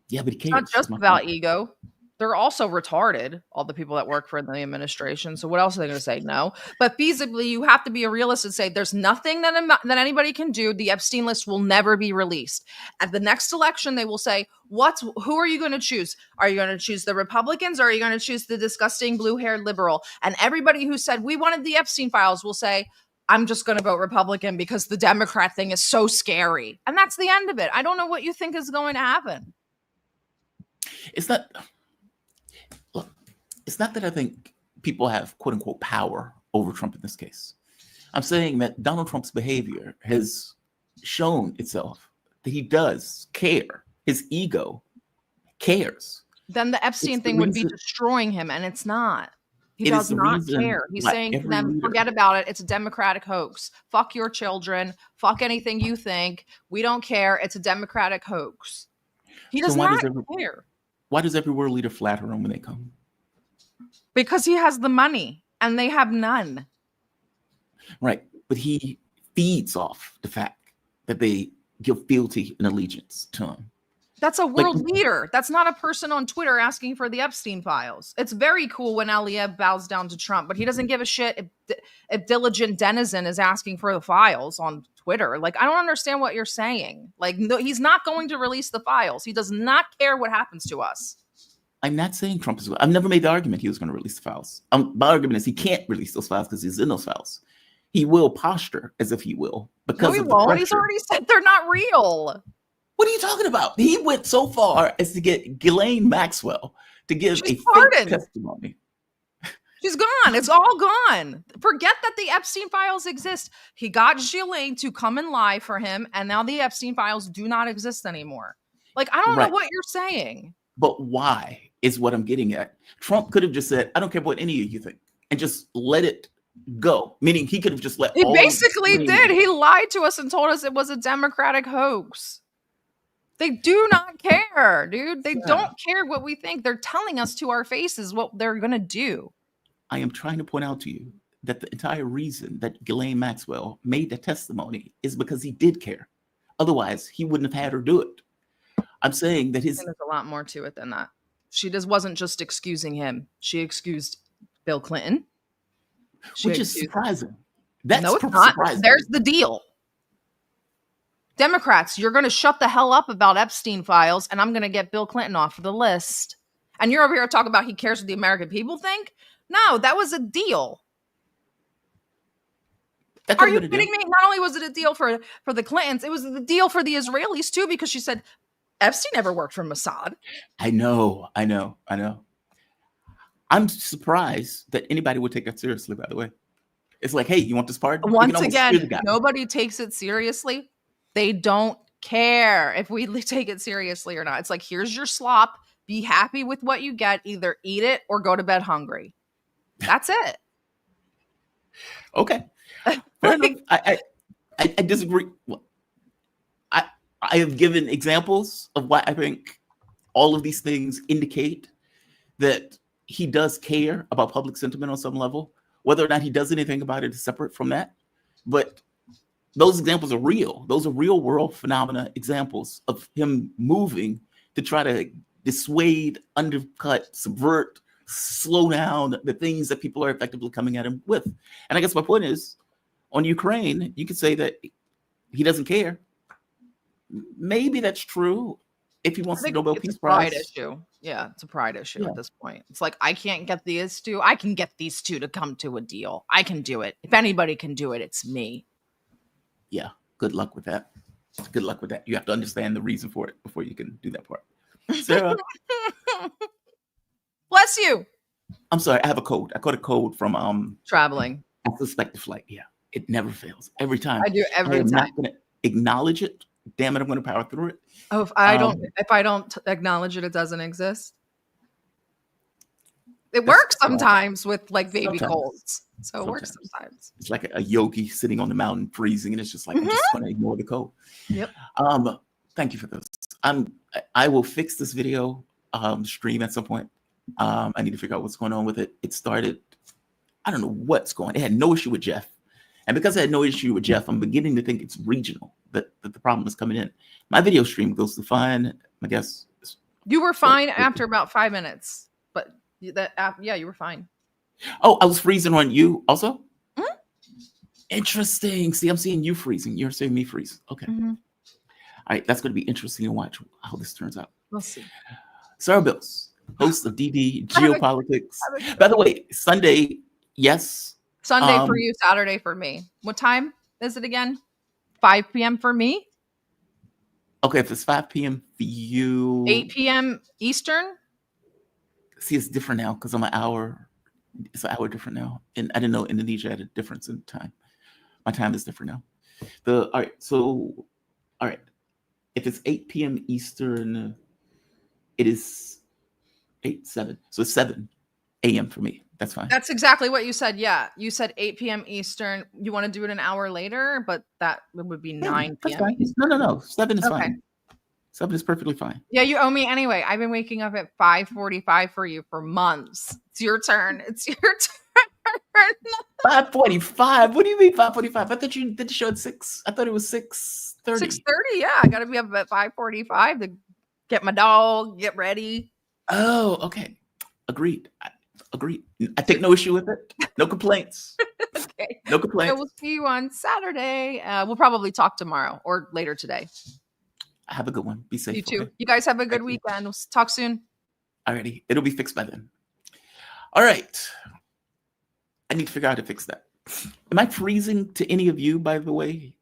Yeah, but he It's cares. not just my about point. ego. They're also retarded, all the people that work for the administration. So what else are they going to say? No. But feasibly, you have to be a realist and say there's nothing that anybody can do. The Epstein list will never be released. At the next election, they will say, who are you going to choose? Are you going to choose the Republicans or are you going to choose the disgusting blue-haired liberal? And everybody who said we wanted the Epstein files will say, I'm just going to vote Republican because the Democrat thing is so scary. And that's the end of it. I don't know what you think is going to happen. It's not that I think people have quote unquote power over Trump in this case. I'm saying that Donald Trump's behavior has shown itself that he does care. His ego cares. Then the Epstein thing would be destroying him, and it's not. He does not care. He's saying to them, forget about it. It's a Democratic hoax. Fuck your children. Fuck anything you think. We don't care. It's a Democratic hoax. He does not care. Why does every world leader flatter him when they come? Because he has the money, and they have none. Right. But he feeds off the fact that they give fealty and allegiance to him. That's a world leader. That's not a person on Twitter asking for the Epstein files. It's very cool when Aliyev bows down to Trump, but he doesn't give a shit if Diligent Denizen is asking for the files on Twitter. Like, I don't understand what you're saying. Like, no, he's not going to release the files. He does not care what happens to us. I'm not saying Trump is. I've never made the argument he was going to release the files. My argument is he can't release those files because he's in those files. He will posture as if he will because no, he won't. He's already said they're not real. What are you talking about? He went so far as to get Ghislaine Maxwell to give a fake testimony. She's gone. It's all gone. Forget that the Epstein files exist. He got Ghislaine to come and lie for him, and now the Epstein files do not exist anymore. Like, I don't know what you're saying. But why is what I'm getting at. Trump could have just said, I don't care what any of you think, and just let it go. Meaning he could have just let He basically did. He lied to us and told us it was a Democratic hoax. They do not care, dude. They don't care what we think. They're telling us to our faces what they're going to do. I am trying to point out to you that the entire reason that Ghislaine Maxwell made the testimony is because he did care. Otherwise, he wouldn't have had her do it. I'm saying that there's a lot more to it than that. She wasn't just excusing him. She excused Bill Clinton. Which is surprising. That's no, it's not. Surprising. There's the deal. Democrats, you're going to shut the hell up about Epstein files, and I'm going to get Bill Clinton off of the list. And you're over here talking about he cares what the American people think? No, that was a deal. Are you kidding me? Not only was it a deal for the Clintons, it was the deal for the Israelis too, because she said Epstein never worked for Mossad. I know. I'm surprised that anybody would take that seriously, by the way. It's like, hey, you want this part? Once again, nobody takes it seriously. They don't care if we take it seriously or not. It's like, here's your slop. Be happy with what you get. Either eat it or go to bed hungry. That's it. Okay. Fair enough. I disagree. I have given examples of why I think all of these things indicate that he does care about public sentiment on some level. Whether or not he does anything about it is separate from that. But those examples are real. Those are real world phenomena examples of him moving to try to dissuade, undercut, subvert, slow down the things that people are effectively coming at him with. And I guess my point is, on Ukraine, you could say that he doesn't care. Maybe that's true if he wants the Nobel Peace Prize. Pride issue. Yeah, it's a pride issue at this point. It's like, I can't get these two. I can get these two to come to a deal. I can do it. If anybody can do it, it's me. Yeah, good luck with that. Good luck with that. You have to understand the reason for it before you can do that part. Sarah, Bless you. I'm sorry. I have a code. I got a code from Traveling. unsuspected flight. Yeah, it never fails. Every time. I do every I'm time. not going to acknowledge it. Damn it, I'm going to power through it. Oh, if I don't acknowledge it, it doesn't exist. It works sometimes with like baby colds. So it works sometimes. It's like a yogi sitting on the mountain freezing, and it's just like I'm just going to ignore the code. Yep. Thank you for this. I will fix this video stream at some point. I need to figure out what's going on with it. It started. I don't know what's going on. It had no issue with Jeff, and because I had no issue with Jeff, I'm beginning to think it's regional that the problem is coming in. My video stream goes to fine. I guess you were fine after about 5 minutes, but yeah, you were fine. Oh, I was freezing on you also? Mm-hmm. Interesting. See, I'm seeing you freezing. You're seeing me freeze. Okay. Mm-hmm. All right. That's going to be interesting to watch how this turns out. We'll see. Sarah Bils, host of DD Geopolitics. By the way, Sunday, yes. Sunday for you, Saturday for me. What time is it again? 5 p.m. for me? Okay, if it's 5 p.m. for you. 8 p.m. Eastern? See, it's different now because I'm an hour. It's an hour different now. And I didn't know Indonesia had a difference in time. My time is different now. All right. If it's 8 p.m. Eastern, it is 7. So it's 7 a.m. for me. That's fine. That's exactly what you said. Yeah. You said 8 p.m. Eastern. You want to do it an hour later, but that would be 9 p.m. No. 7 is fine. 7 is perfectly fine. Yeah, you owe me anyway. I've been waking up at 5:45 for you for months. It's your turn. It's your turn. 5:45? What do you mean 5:45? I thought you did the show at 6. I thought it was 6:30. 6:30, yeah. I got to be up at 5:45 to get my dog, get ready. Oh, okay. Agreed. I take no issue with it. No complaints. Okay. No complaints. So we'll see you on Saturday. We'll probably talk tomorrow or later today. Have a good one. Be safe. You too. Okay? You guys have a good weekend. We'll talk soon. Alrighty. It'll be fixed by then. All right. I need to figure out how to fix that. Am I freezing to any of you, by the way?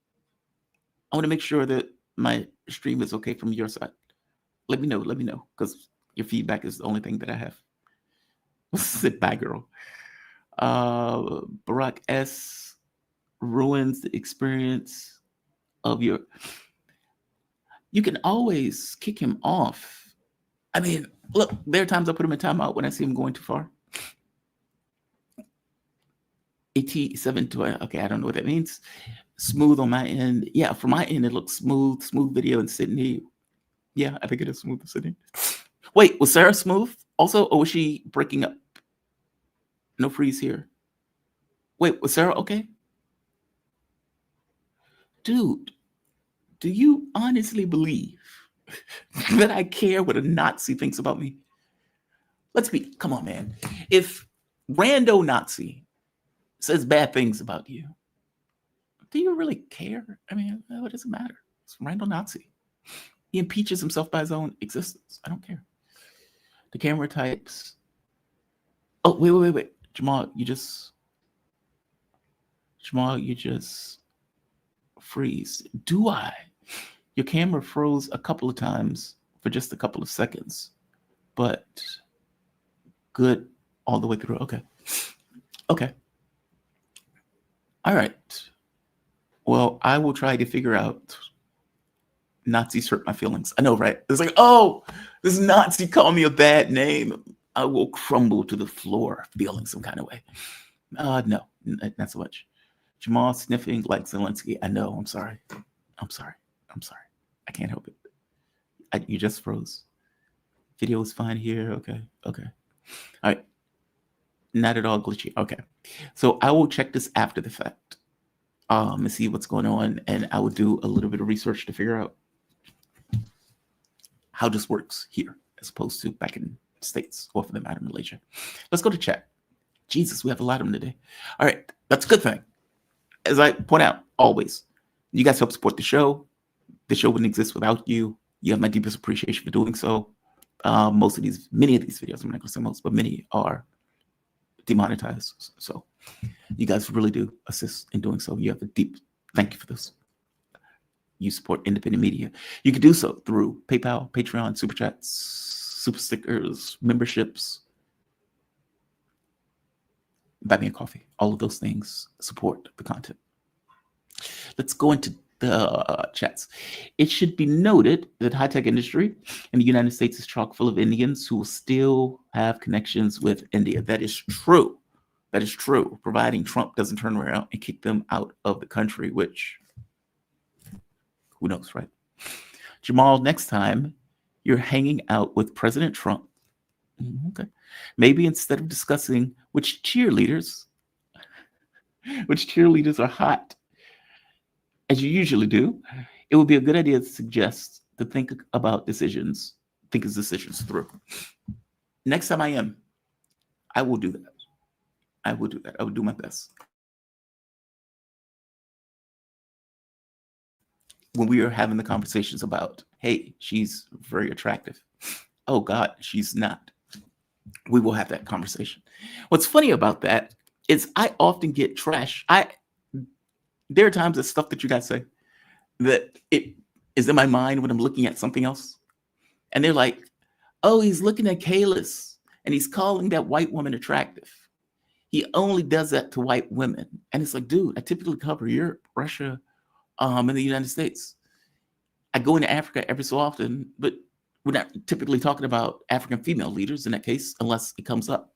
I want to make sure that my stream is okay from your side. Let me know. Because your feedback is the only thing that I have. Sit bye, girl. Barack S. ruins the experience of your... You can always kick him off. I mean, look, there are times I put him in timeout when I see him going too far. AT720. Okay, I don't know what that means. Smooth on my end. Yeah, from my end, it looks smooth. Smooth video in Sydney. Yeah, I think it is smooth in Sydney. Wait, was Sarah smooth also, or was she breaking up? No freeze here. Wait, was Sarah okay? Dude, do you honestly believe that I care what a Nazi thinks about me? Come on, man. If rando Nazi says bad things about you, do you really care? I mean, what does it matter? It's rando Nazi. He impeaches himself by his own existence. I don't care. The camera types. Oh, wait. Jamal, you just freeze. Do I? Your camera froze a couple of times for just a couple of seconds, but good all the way through. Okay. All right. Well, I will try to figure out. Nazis hurt my feelings. I know, right? It's like, oh, this Nazi called me a bad name. I will crumble to the floor feeling some kind of way. No, not so much. Jamal sniffing like Zelensky. I know. I'm sorry. I can't help it. You just froze. Video is fine here. Okay. All right. Not at all glitchy. Okay. So I will check this after the fact and see what's going on. And I will do a little bit of research to figure out how this works here as opposed to back in the States or for the matter Malaysia. Let's go to chat. Jesus, we have a lot of them today. All right. That's a good thing. As I point out, always, you guys help support the show. The show wouldn't exist without you. You have my deepest appreciation for doing so. Many of these videos, I'm not going to say most, but many are demonetized. So you guys really do assist in doing so. You have a deep thank you for this. you support independent media. You can do so through PayPal, Patreon, Super Chats, Super Stickers, memberships, buy me a coffee. All of those things support the content. Let's go into the chats. It should be noted that high-tech industry in the United States is chock full of Indians who will still have connections with India. That is true. That is true, providing Trump doesn't turn around and kick them out of the country, which, who knows, right? Jamal, next time you're hanging out with President Trump, okay, maybe instead of discussing which cheerleaders are hot, as you usually do, it would be a good idea to suggest to think about decisions through. Next time I will do that. I will do that. I will do my best. When we are having the conversations about, hey, she's very attractive. Oh God, she's not. We will have that conversation. What's funny about that is I often get trash. There are times that stuff that you guys say that it is in my mind when I'm looking at something else. And they're like, oh, he's looking at Kalis and he's calling that white woman attractive. He only does that to white women. And it's like, dude, I typically cover Europe, Russia, and the United States. I go into Africa every so often, but we're not typically talking about African female leaders in that case, unless it comes up.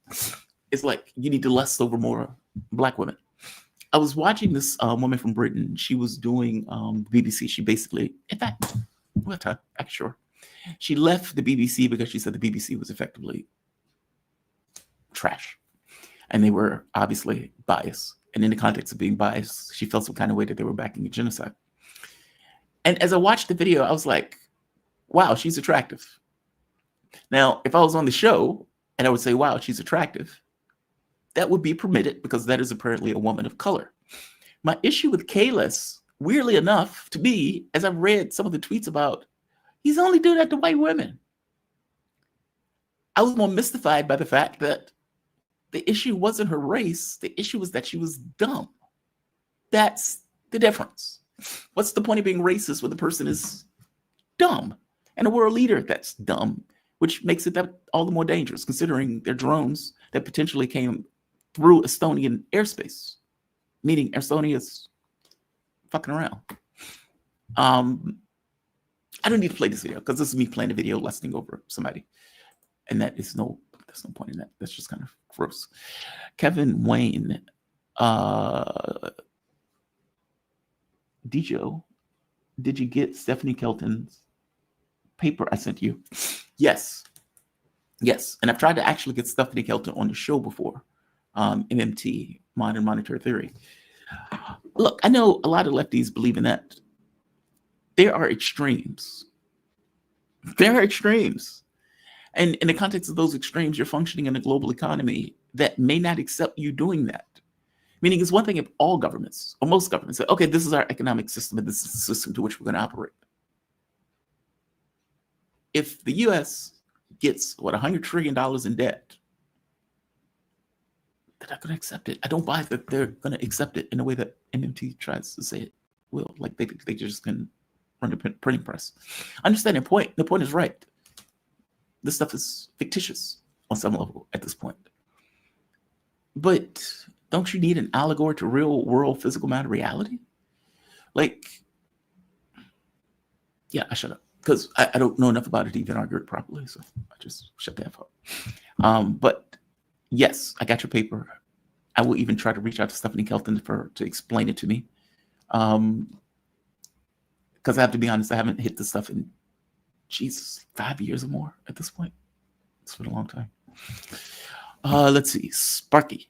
It's like, you need to lust over more Black women. I was watching this woman from Britain. She was doing BBC. She basically, in fact, sure. She left the BBC because she said the BBC was effectively trash. And they were obviously biased. And in the context of being biased, she felt some kind of way that they were backing a genocide. And as I watched the video, I was like, wow, she's attractive. Now, if I was on the show and I would say, wow, she's attractive, that would be permitted because that is apparently a woman of color. My issue with Kalis, weirdly enough, to me, as I've read some of the tweets about, he's only doing that to white women. I was more mystified by the fact that the issue wasn't her race. The issue was that she was dumb. That's the difference. What's the point of being racist when the person is dumb? And a world leader that's dumb, which makes it that all the more dangerous, considering they're drones that potentially came through Estonian airspace, meaning Estonia's fucking around. I don't need to play this video because this is me playing a video lusting over somebody. And there's no point in that. That's just kind of gross. Kevin Wayne, Dijo, did you get Stephanie Kelton's paper I sent you? Yes. And I've tried to actually get Stephanie Kelton on the show before. MMT, Modern Monetary Theory. Look, I know a lot of lefties believe in that. There are extremes. And in the context of those extremes, you're functioning in a global economy that may not accept you doing that. Meaning it's one thing if all governments, or most governments, say, okay, this is our economic system and this is the system to which we're going to operate. If the US gets, $100 trillion in debt, they're not going to accept it. I don't buy that they're going to accept it in a way that MMT tries to say it will. Like they just can run the printing press. Understand the point. The point is right. This stuff is fictitious on some level at this point. But don't you need an allegory to real world physical matter reality? Like, yeah, I shut up because I don't know enough about it to even argue it properly. So I just shut the F up. But yes, I got your paper. I will even try to reach out to Stephanie Kelton to explain it to me. Because I have to be honest, I haven't hit this stuff in 5 years or more at this point. It's been a long time. Let's see, Sparky.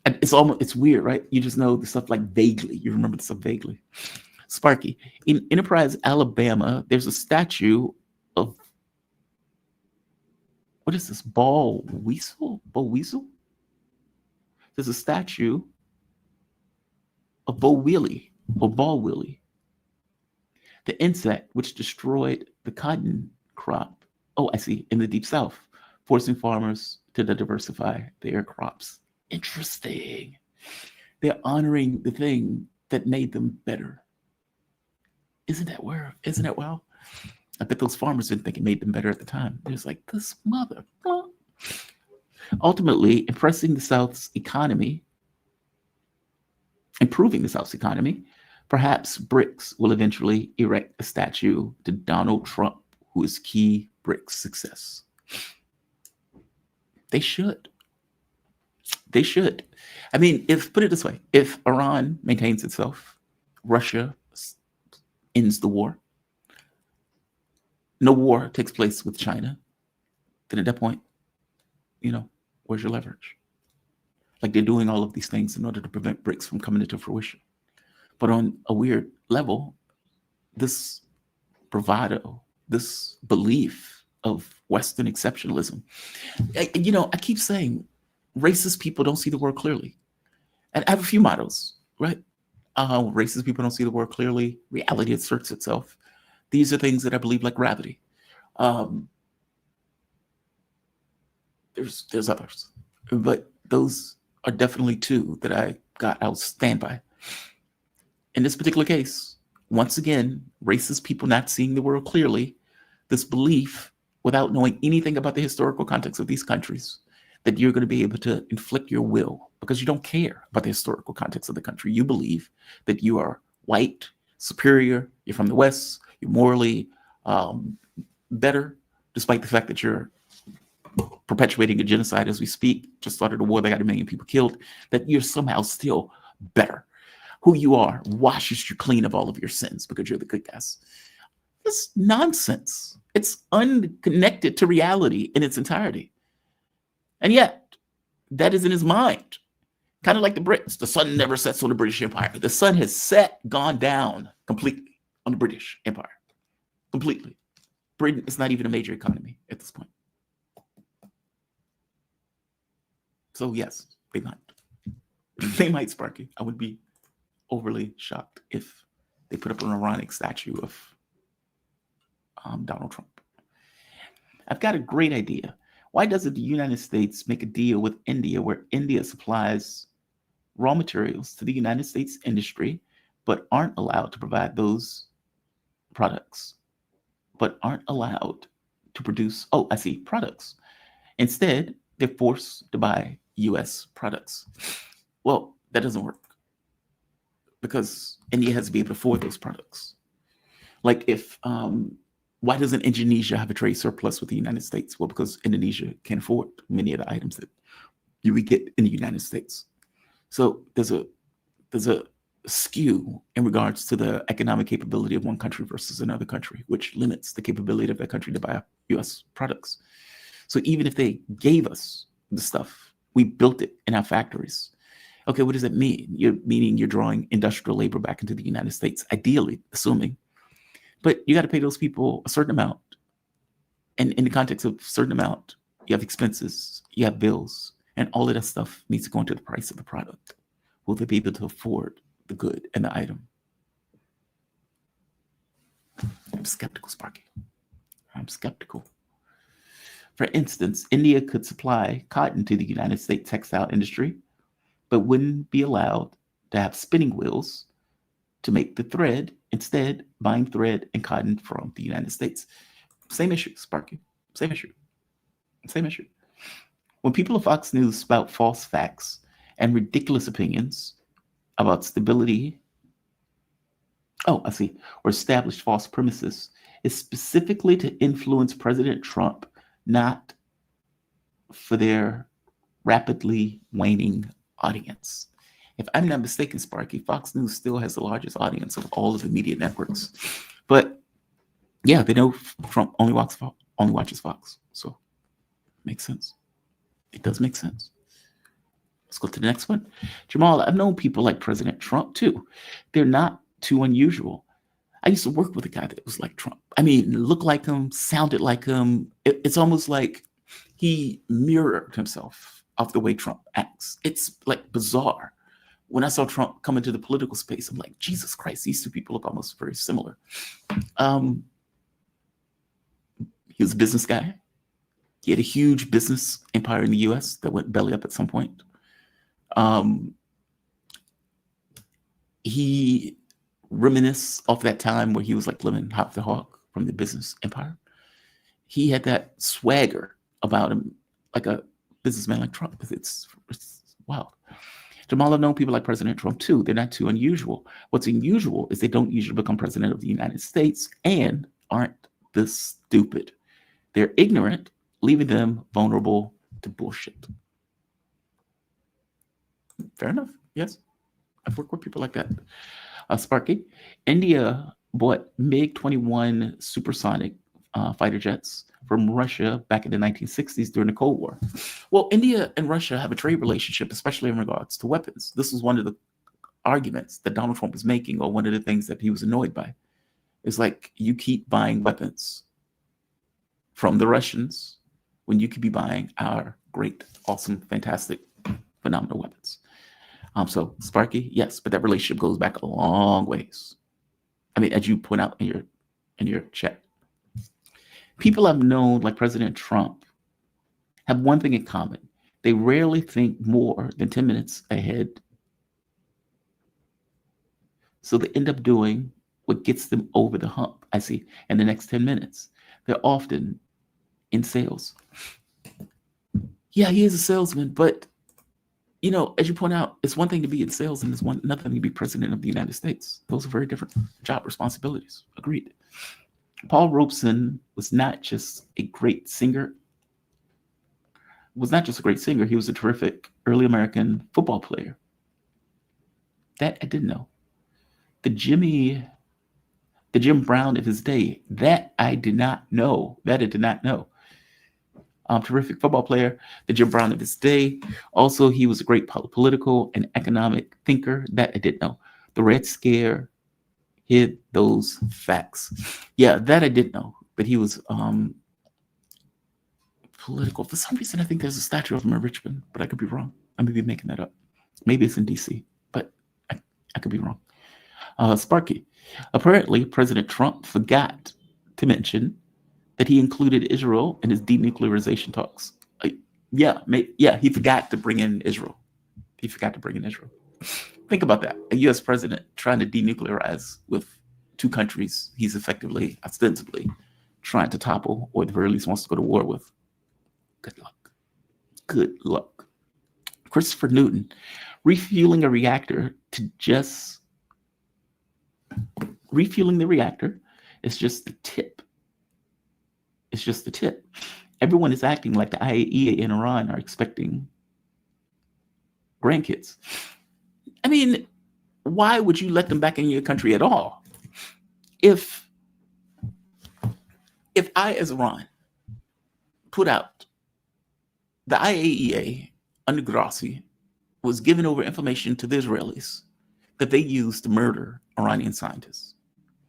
And it's weird, right? You just know the stuff like vaguely. You remember the stuff vaguely. Sparky. In Enterprise, Alabama, there's a statue of, what is this? Ball weasel? There's a statue of Ball Willie, the insect which destroyed the cotton crop. Oh, I see, in the Deep South, forcing farmers to diversify their crops. Interesting. They're honoring the thing that made them better. Isn't that where? Isn't that well? I bet those farmers didn't think it made them better at the time. They're just like, this mother. Ultimately, improving the South's economy, perhaps BRICS will eventually erect a statue to Donald Trump, who is key BRICS success. They should. They should. I mean, put it this way, if Iran maintains itself, Russia ends the war, no war takes place with China, then at that point, where's your leverage? Like, they're doing all of these things in order to prevent BRICS from coming into fruition. But on a weird level, this bravado, this belief of Western exceptionalism, I keep saying racist people don't see the world clearly. And I have a few mottos, right? Racist people don't see the world clearly. Reality asserts itself. These are things that I believe, like gravity. There's others, but those are definitely two that I'll stand by. In this particular case, once again, racist people not seeing the world clearly, this belief, without knowing anything about the historical context of these countries, that you're going to be able to inflict your will because you don't care about the historical context of the country. You believe that you are white, superior, you're from the West, you're morally better, despite the fact that you're perpetuating a genocide as we speak, just started a war that got 1 million people killed, that you're somehow still better. Who you are washes you clean of all of your sins because you're the good guys. It's nonsense. It's unconnected to reality in its entirety. And yet, that is in his mind. Kind of like the Brits. The sun never sets on the British Empire. The sun has gone down completely on the British Empire. Completely. Britain is not even a major economy at this point. So yes, they might. They might, Sparky. I would be overly shocked if they put up an ironic statue of Donald Trump. I've got a great idea. Why doesn't the United States make a deal with India where India supplies raw materials to the United States industry, but aren't allowed to provide those products, but aren't allowed to produce, products. Instead, they're forced to buy US products. Well, that doesn't work because India has to be able to afford those products. Like why doesn't Indonesia have a trade surplus with the United States? Well, because Indonesia can't afford many of the items that you would get in the United States. So there's a skew in regards to the economic capability of one country versus another country, which limits the capability of that country to buy US products. So even if they gave us the stuff, we built it in our factories. Okay, what does that mean? You're drawing industrial labor back into the United States, ideally, assuming. But you got to pay those people a certain amount. And in the context of a certain amount, you have expenses, you have bills, and all of that stuff needs to go into the price of the product. Will they be able to afford the good and the item? I'm skeptical, Sparky. I'm skeptical. For instance, India could supply cotton to the United States textile industry, but wouldn't be allowed to have spinning wheels to make the thread, instead buying thread and cotton from the United States. Same issue, Sparky. Same issue. Same issue. When people of Fox News spout false facts and ridiculous opinions about stability, or established false premises, it's specifically to influence President Trump, not for their rapidly waning audience. If I'm not mistaken, Sparky, Fox News still has the largest audience of all of the media networks. But yeah, they know Trump only watches Fox. So makes sense. It does make sense. Let's go to the next one. Jamal, I've known people like President Trump too. They're not too unusual. I used to work with a guy that was like Trump. I mean, looked like him, sounded like him. It's almost like he mirrored himself off the way Trump acts. It's like bizarre. When I saw Trump come into the political space, I'm like, Jesus Christ, these two people look almost very similar. He was a business guy. He had a huge business empire in the US that went belly up at some point. He reminisce off that time where he was like living hop the hawk from the business empire. He had that swagger about him, like a businessman like Trump. It's wild. Jamal, I've known people like President Trump too. They're not too unusual. What's unusual is they don't usually become president of the United States and aren't this stupid. They're ignorant, leaving them vulnerable to bullshit. Fair enough. Yes. I've worked with people like that. Sparky, India bought MiG-21 supersonic fighter jets from Russia back in the 1960s during the Cold War. Well, India and Russia have a trade relationship, especially in regards to weapons. This was one of the arguments that Donald Trump was making, or one of the things that he was annoyed by. It's like, you keep buying weapons from the Russians when you could be buying our great, awesome, fantastic, phenomenal weapons. So Sparky, yes, but that relationship goes back a long ways. I mean, as you point out in your chat, people I've known, like President Trump, have one thing in common. They rarely think more than 10 minutes ahead. So they end up doing what gets them over the hump, I see, in the next 10 minutes. They're often in sales. Yeah, he is a salesman, but you know, as you point out, it's one thing to be in sales and it's another thing to be president of the United States. Those are very different job responsibilities. Agreed. Paul Robeson was not just a great singer. He was a terrific early American football player. That I didn't know. The Jim Brown of his day, that I did not know. Terrific football player, the Jim Brown of his day. Also, he was a great political and economic thinker. That I didn't know. The Red Scare hid those facts. Yeah, that I did know. But he was political. For some reason, I think there's a statue of him in Richmond, but I could be wrong. I may be making that up. Maybe it's in DC, but I could be wrong. Sparky, apparently President Trump forgot to mention that he included Israel in his denuclearization talks. He forgot to bring in Israel. Think about that. A U.S. president trying to denuclearize with two countries he's effectively, ostensibly, trying to topple, or at the very least wants to go to war with. Good luck. Christopher Newton, refueling the reactor is just the tip. It's just the tip. Everyone is acting like the IAEA and Iran are expecting grandkids. I mean, why would you let them back in your country at all? If I, as Iran, put out the IAEA under Grossi was giving over information to the Israelis that they used to murder Iranian scientists.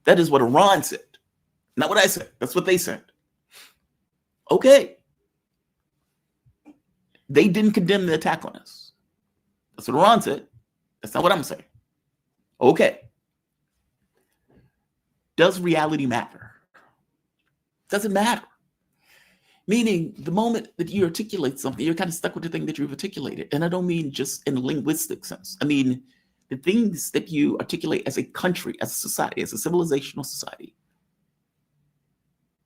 That is what Iran said. Not what I said. That's what they said. Okay. They didn't condemn the attack on us. That's what Iran said. That's not what I'm saying. Okay. Does reality matter? Does it matter? Meaning, the moment that you articulate something, you're kind of stuck with the thing that you've articulated. And I don't mean just in a linguistic sense. I mean, the things that you articulate as a country, as a society, as a civilizational society,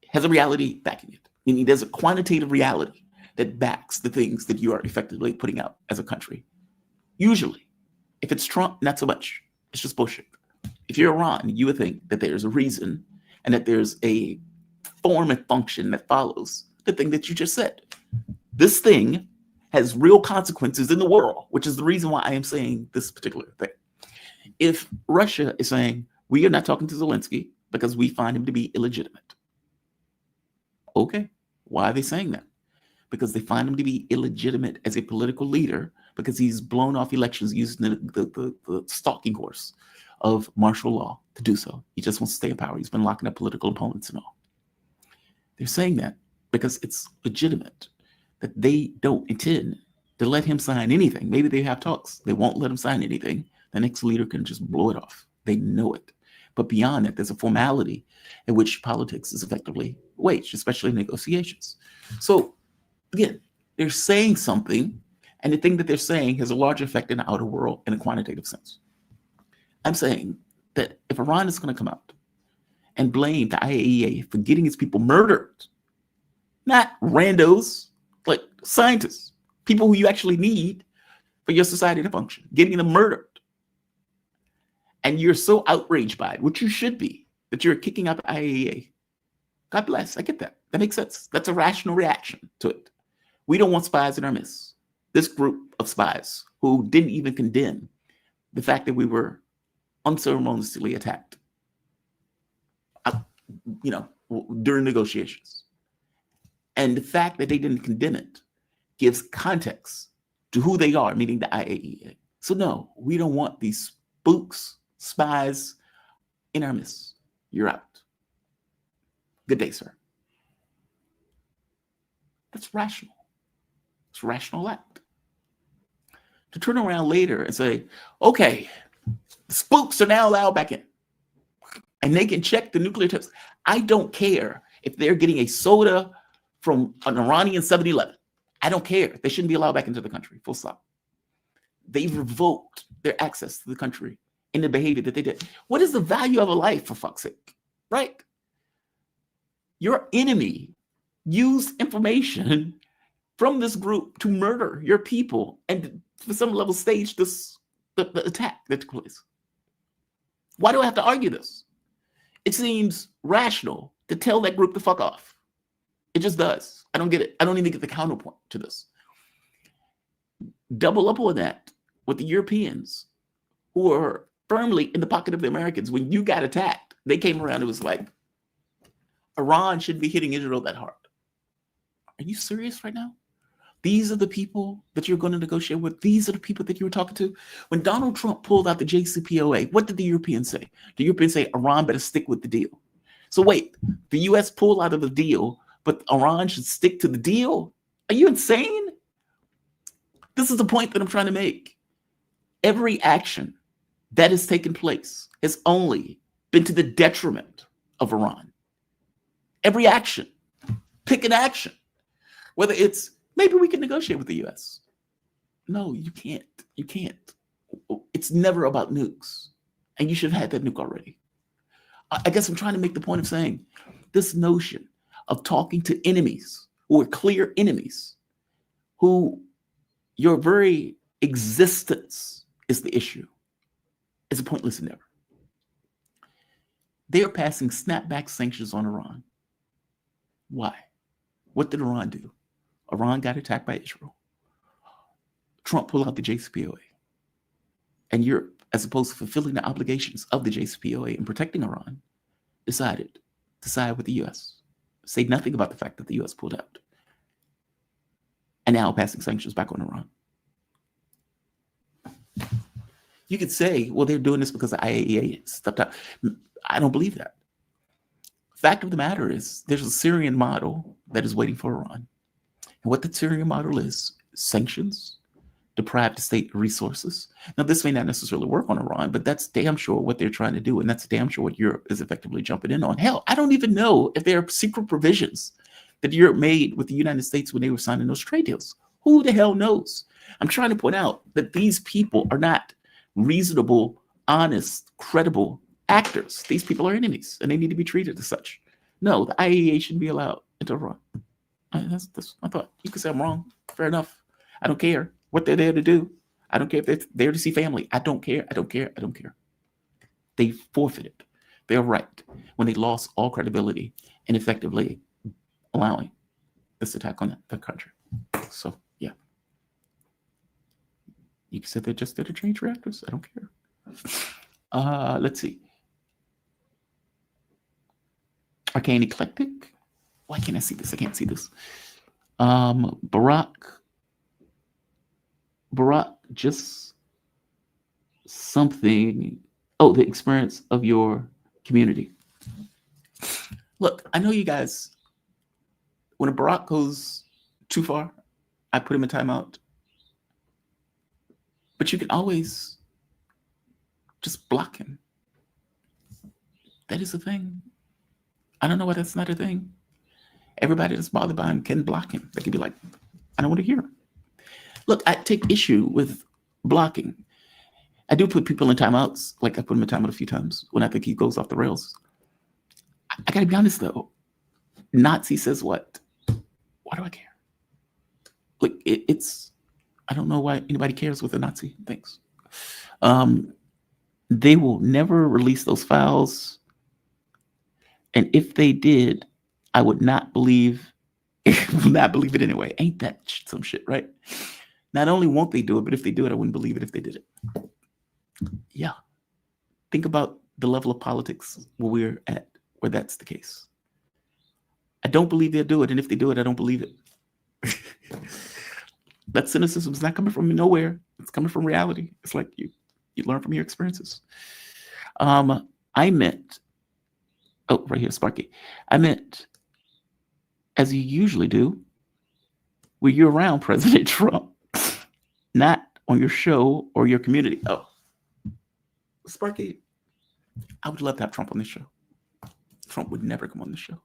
has a reality backing it. Meaning there's a quantitative reality that backs the things that you are effectively putting out as a country. Usually, if it's Trump, not so much. It's just bullshit. If you're Iran, you would think that there's a reason and that there's a form and function that follows the thing that you just said. This thing has real consequences in the world, which is the reason why I am saying this particular thing. If Russia is saying, we are not talking to Zelensky because we find him to be illegitimate. Okay, why are they saying that? Because they find him to be illegitimate as a political leader because he's blown off elections using the stalking horse of martial law to do so. He just wants to stay in power. He's been locking up political opponents and all. They're saying that because it's legitimate, that they don't intend to let him sign anything. Maybe they have talks. They won't let him sign anything. The next leader can just blow it off. They know it. But beyond that, there's a formality in which politics is effectively waged, especially in negotiations. So again, they're saying something, and the thing that they're saying has a large effect in the outer world in a quantitative sense. I'm saying that if Iran is going to come out and blame the IAEA for getting its people murdered, not randos, like scientists, people who you actually need for your society to function, getting them murdered, and you're so outraged by it, which you should be, that you're kicking out the IAEA. God bless. I get that. That makes sense. That's a rational reaction to it. We don't want spies in our midst. This group of spies who didn't even condemn the fact that we were unceremoniously attacked, during negotiations. And the fact that they didn't condemn it gives context to who they are, meaning the IAEA. So no, we don't want these spooks, spies in our midst. You're out. Good day, sir. That's rational. It's a rational act. To turn around later and say, okay, spooks are now allowed back in, and they can check the nuclear tips. I don't care if they're getting a soda from an Iranian 7-Eleven. I don't care. They shouldn't be allowed back into the country, full stop. They've revoked their access to the country in the behavior that they did. What is the value of a life, for fuck's sake, right? Your enemy used information from this group to murder your people and for some level stage the attack that took place. Why do I have to argue this? It seems rational to tell that group to fuck off. It just does. I don't get it. I don't even get the counterpoint to this. Double up on that with the Europeans who are firmly in the pocket of the Americans. When you got attacked, they came around. It was like, Iran shouldn't be hitting Israel that hard. Are you serious right now? These are the people that you're going to negotiate with. These are the people that you were talking to. When Donald Trump pulled out the JCPOA, what did the Europeans say? The Europeans say Iran better stick with the deal. So wait, the US pulled out of the deal, but Iran should stick to the deal? Are you insane? This is the point that I'm trying to make. Every action that has taken place has only been to the detriment of Iran. Every action. Pick an action. Whether it's, maybe we can negotiate with the US. No, you can't. You can't. It's never about nukes. And you should have had that nuke already. I guess I'm trying to make the point of saying this notion of talking to enemies who are clear enemies, who your very existence is the issue, is a pointless endeavor. They are passing snapback sanctions on Iran. Why? What did Iran do? Iran got attacked by Israel. Trump pulled out the JCPOA. And Europe, as opposed to fulfilling the obligations of the JCPOA and protecting Iran, decided to side with the US. Say nothing about the fact that the US pulled out. And now passing sanctions back on Iran. You could say, well, they're doing this because the IAEA stepped out. I don't believe that. Fact of the matter is, there's a Syrian model that is waiting for Iran. And what the Syrian model is sanctions, deprive the state of resources. Now, this may not necessarily work on Iran, but that's damn sure what they're trying to do. And that's damn sure what Europe is effectively jumping in on. Hell, I don't even know if there are secret provisions that Europe made with the United States when they were signing those trade deals. Who the hell knows? I'm trying to point out that these people are not reasonable, honest, credible actors. These people are enemies, and they need to be treated as such. No, the IAEA shouldn't be allowed into Iran. That's my thought. You can say I'm wrong. Fair enough. I don't care what they're there to do. I don't care if they're there to see family. I don't care. I don't care. I don't care. They forfeited their right when they lost all credibility and effectively allowing this attack on the country. So, yeah. You can say they're just there to change reactors. I don't care. Let's see. Arcane Eclectic. Why can't I see this? I can't see this. Barack, just something. Oh, the experience of your community. Look, I know you guys, when a Barack goes too far, I put him in timeout. But you can always just block him. That is a thing. I don't know why that's not a thing. Everybody that's bothered by him can block him. They can be like, I don't want to hear him. Look, I take issue with blocking. I do put people in timeouts. Like I put him in timeout a few times when I think he goes off the rails. I gotta be honest though. Nazi says what? Why do I care? Like it's. I don't know why anybody cares what the Nazi thinks. They will never release those files, and if they did, I would not believe. Not believe it anyway. Ain't that some shit, right? Not only won't they do it, but if they do it, I wouldn't believe it if they did it. Yeah. Think about the level of politics where we're at, where that's the case. I don't believe they'll do it, and if they do it, I don't believe it. That cynicism is not coming from nowhere. It's coming from reality. It's like you learn from your experiences. I meant, oh, right here, Sparky. I meant, as you usually do, when you're around President Trump, not on your show or your community. Oh, Sparky, I would love to have Trump on this show. Trump would never come on the show.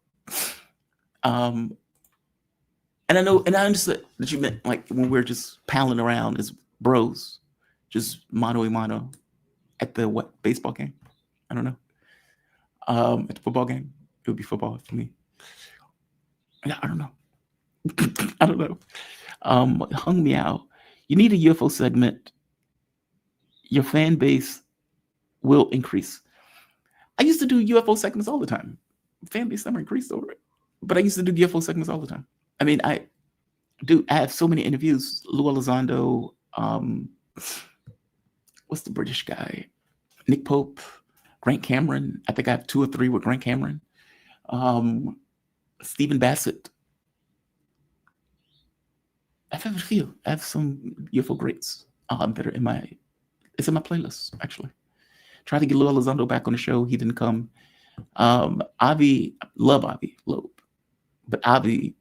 And I know, and I understood that you meant like when we're just palling around as bros, just mano a mano at the what, baseball game? I don't know. At the football game, it would be football for me. I don't know. I don't know. Hung meow. You need a UFO segment. Your fan base will increase. I used to do UFO segments all the time. Fan base never increased over it, but I used to do UFO segments all the time. I mean, I have so many interviews. Lou Elizondo, what's the British guy? Nick Pope, Grant Cameron. I think I have 2 or 3 with Grant Cameron. Stephen Bassett. I have a few. I have some UFO greats that are in my playlist, actually. Tried to get Lou Elizondo back on the show. He didn't come. Avi, love Avi Loeb. But Avi,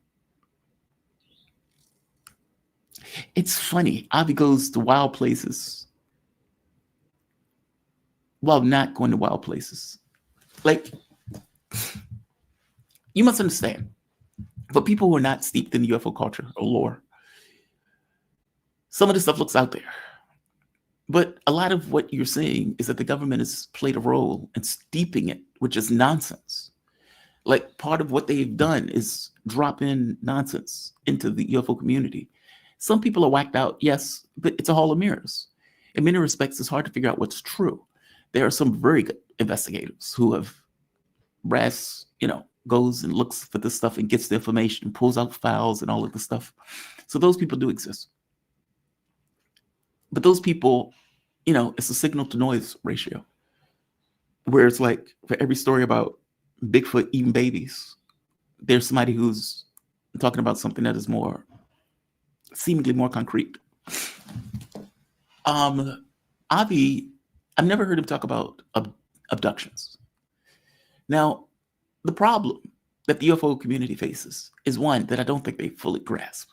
it's funny. Avi goes to wild places while not going to wild places. Like, you must understand, for people who are not steeped in UFO culture or lore, some of this stuff looks out there. But a lot of what you're seeing is that the government has played a role in steeping it, which is nonsense. Like, part of what they've done is drop in nonsense into the UFO community. Some people are whacked out, yes, but it's a hall of mirrors. In many respects, it's hard to figure out what's true. There are some very good investigators who have goes and looks for this stuff and gets the information and pulls out files and all of this stuff. So those people do exist. But those people, it's a signal to noise ratio, where it's like for every story about Bigfoot eating babies, there's somebody who's talking about something that is seemingly more concrete. Avi, I've never heard him talk about abductions. Now, the problem that the UFO community faces is one that I don't think they fully grasp.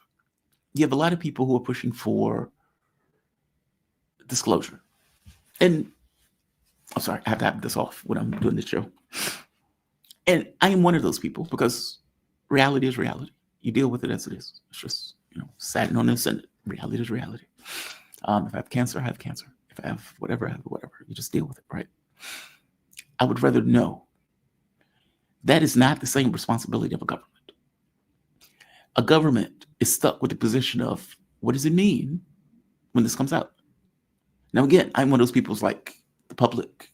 You have a lot of people who are pushing for disclosure. And I'm sorry, I have to have this off when I'm doing this show. And I am one of those people because reality is reality. You deal with it as it is. It's just, sat on this and reality is reality. If I have cancer, I have cancer. If I have whatever, I have whatever. You just deal with it, right? I would rather know. That is not the same responsibility of a government. A government is stuck with the position of, what does it mean when this comes out? Now, again, I'm one of those people who's like, the public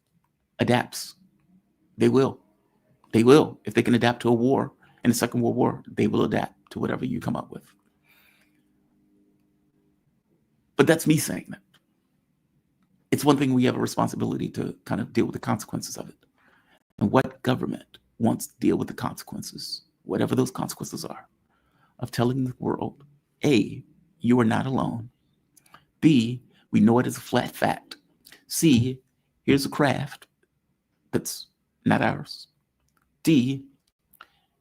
adapts. They will. They will. If they can adapt to a war, in the Second World War, they will adapt to whatever you come up with. But that's me saying that. It's one thing we have a responsibility to kind of deal with the consequences of it. And what government wants to deal with the consequences, whatever those consequences are, of telling the world, A, you are not alone. B, we know it is a flat fact. C, here's a craft that's not ours. D,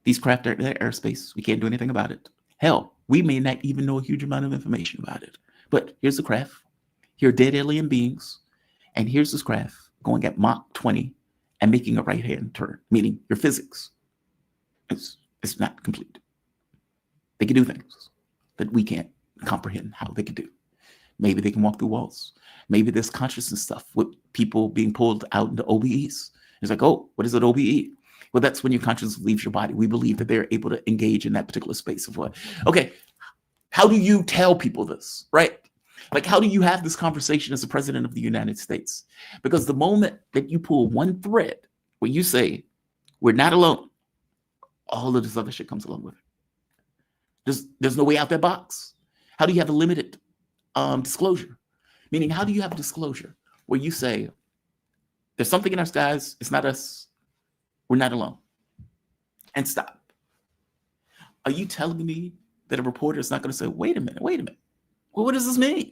these craft are in their airspace. We can't do anything about it. Hell, we may not even know a huge amount of information about it. But here's the craft. Here are dead alien beings. And here's this craft going at Mach 20 and making a right-hand turn, meaning your physics. It's not complete. They can do things that we can't comprehend how they can do. Maybe they can walk through walls. Maybe there's consciousness stuff with people being pulled out into OBEs. It's like, oh, what is an OBE? Well, that's when your consciousness leaves your body. We believe that they're able to engage in that particular space of what. Okay, how do you tell people this, right? Like, how do you have this conversation as the president of the United States? Because the moment that you pull one thread where you say, we're not alone, all of this other shit comes along with it. There's no way out that box. How do you have a limited disclosure? Meaning, how do you have a disclosure where you say, there's something in our skies, it's not us, we're not alone, and stop? Are you telling me that a reporter is not going to say, wait a minute, well, what does this mean?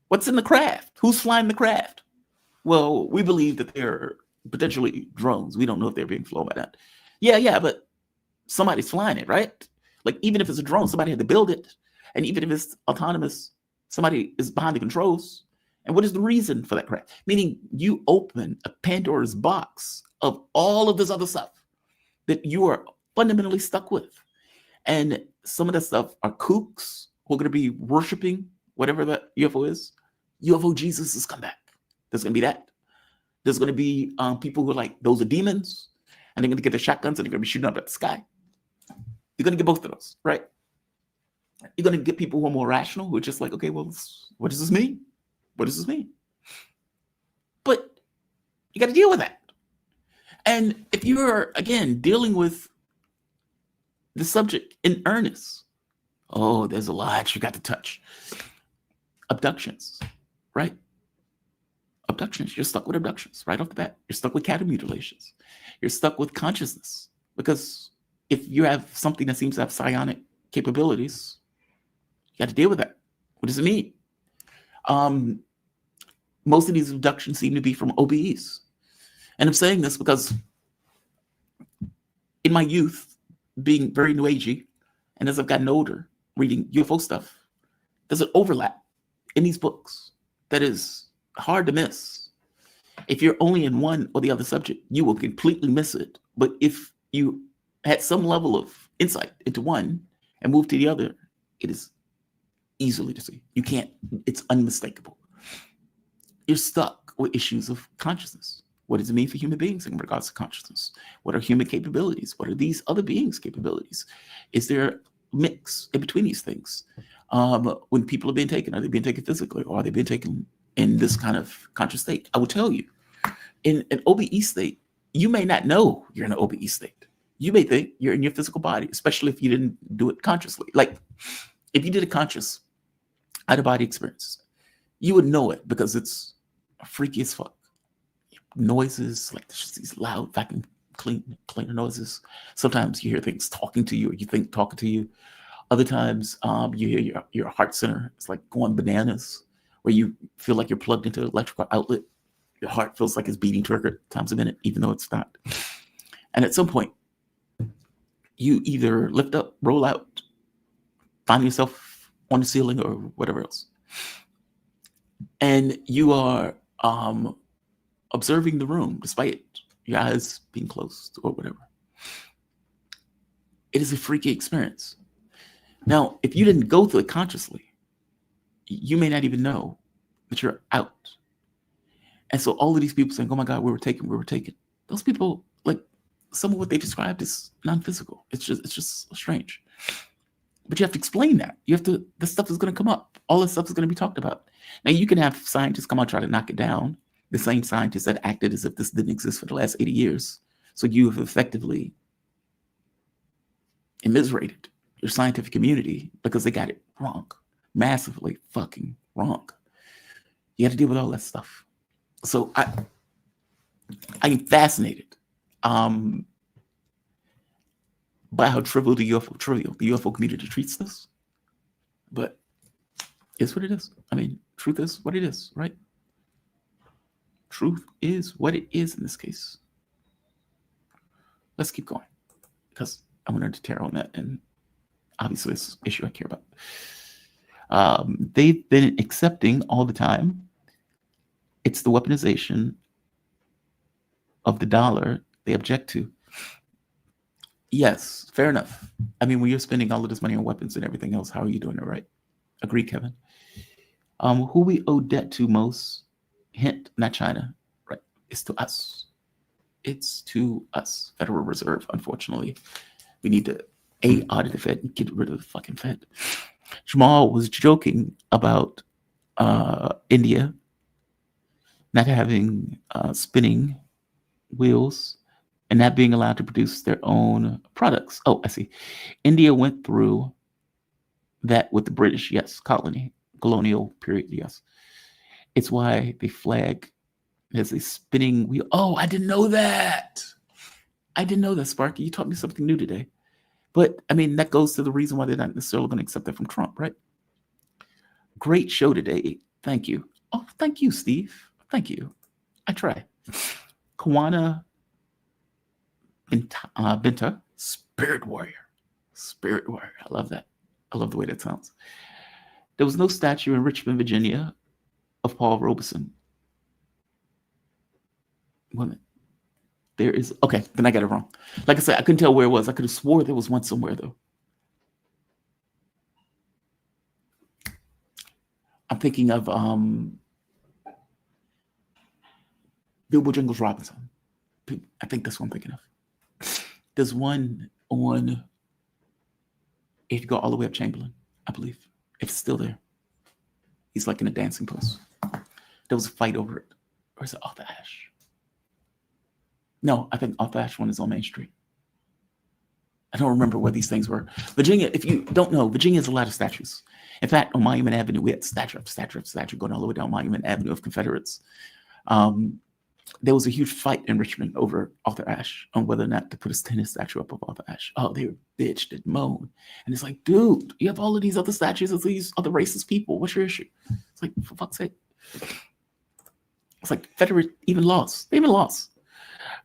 What's in the craft? Who's flying the craft? Well, we believe that they're potentially drones. We don't know if they're being flown by that. Yeah, but somebody's flying it, right? Like, even if it's a drone, somebody had to build it. And even if it's autonomous, somebody is behind the controls. And what is the reason for that craft? Meaning, you open a Pandora's box of all of this other stuff that you are fundamentally stuck with. And some of that stuff are kooks who are going to be worshiping whatever that UFO is. UFO Jesus has come back. There's going to be that. There's going to be people who are like, those are demons. And they're going to get their shotguns and they're going to be shooting up at the sky. You're going to get both of those, right? You're going to get people who are more rational, who are just like, okay, well, what does this mean? What does this mean? But you got to deal with that. And if you're, again, dealing with the subject in earnest, oh, there's a lot you got to touch. Abductions, right? Abductions. You're stuck with abductions right off the bat. You're stuck with cattle mutilations. You're stuck with consciousness. Because if you have something that seems to have psionic capabilities, you got to deal with that. What does it mean? Most of these abductions seem to be from OBEs. And I'm saying this because in my youth, being very new agey, and as I've gotten older, reading UFO stuff, there's an overlap in these books that is hard to miss. If you're only in one or the other subject, you will completely miss it. But if you had some level of insight into one and move to the other, it is easily to see. You can't, it's unmistakable. You're stuck with issues of consciousness. What does it mean for human beings in regards to consciousness? What are human capabilities? What are these other beings' capabilities? Is there a mix in between these things? When people are being taken, are they being taken physically, or are they being taken in this kind of conscious state? I will tell you, in an OBE state, you may not know you're in an OBE state. You may think you're in your physical body, especially if you didn't do it consciously. Like, if you did a conscious out-of-body experience, you would know it because it's freaky as fuck. Noises, like just these loud vacuum cleaner noises. Sometimes you hear things talking to you, or you think talking to you. Other times, you hear your heart center. It's like going bananas, where you feel like you're plugged into an electrical outlet. Your heart feels like it's beating 200 times a minute, even though it's not. And at some point, you either lift up, roll out, find yourself on the ceiling or whatever else. And you are observing the room despite your eyes being closed or whatever. It is a freaky experience. Now, if you didn't go through it consciously, you may not even know that you're out. And so all of these people saying, oh my God, we were taken. Those people, like, some of what they described is non-physical. It's just strange. But you have to explain that. This stuff is going to come up. All this stuff is going to be talked about. Now, you can have scientists come out and try to knock it down. The same scientists that acted as if this didn't exist for the last 80 years. So you have effectively immiserated your scientific community because they got it wrong. Massively fucking wrong. You have to deal with all that stuff. So I am fascinated by how trivial the UFO community treats this. But it's what it is. I mean, truth is what it is, right? Truth is what it is in this case. Let's keep going, because I want to tear on that, and obviously it's an issue I care about. They've been accepting all the time. It's the weaponization of the dollar they object to. Yes, fair enough. I mean, when you're spending all of this money on weapons and everything else, how are you doing it right? Agree, Kevin. Who we owe debt to most, hint, not China, right? It's to us. It's to us, Federal Reserve, unfortunately. We need to audit the Fed and get rid of the fucking Fed. Jamal was joking about India not having spinning wheels and not being allowed to produce their own products. Oh, I see. India went through that with the British, yes, colonial period, yes. It's why they flag as a spinning wheel. Oh, I didn't know that. I didn't know that, Sparky. You taught me something new today. But, I mean, that goes to the reason why they're not necessarily going to accept that from Trump, right? Great show today. Thank you. Oh, thank you, Steve. Thank you. I try. Kwana Binta, Spirit Warrior. Spirit Warrior. I love that. I love the way that sounds. There was no statue in Richmond, Virginia of Paul Robeson. Women. There is. Okay, then I got it wrong. Like I said, I couldn't tell where it was. I could have swore there was one somewhere, though. I'm thinking of Bilbo Jingles Robinson. I think that's what I'm thinking of. There's one on, if you go all the way up Chamberlain, I believe. If it's still there. He's like in a dancing pose. There was a fight over it. Or is it Arthur Ashe? No, I think Arthur Ashe one is on Main Street. I don't remember what these things were. Virginia, if you don't know, Virginia has a lot of statues. In fact, on Monument Avenue, we had statue going all the way down Monument Avenue of Confederates. There was a huge fight in Richmond over Arthur Ashe on whether or not to put a tennis statue up of Arthur Ashe. Oh, they were bitched and moaned. And it's like, dude, you have all of these other statues of these other racist people. What's your issue? It's like, for fuck's sake. It's like Confederate even lost. They even lost.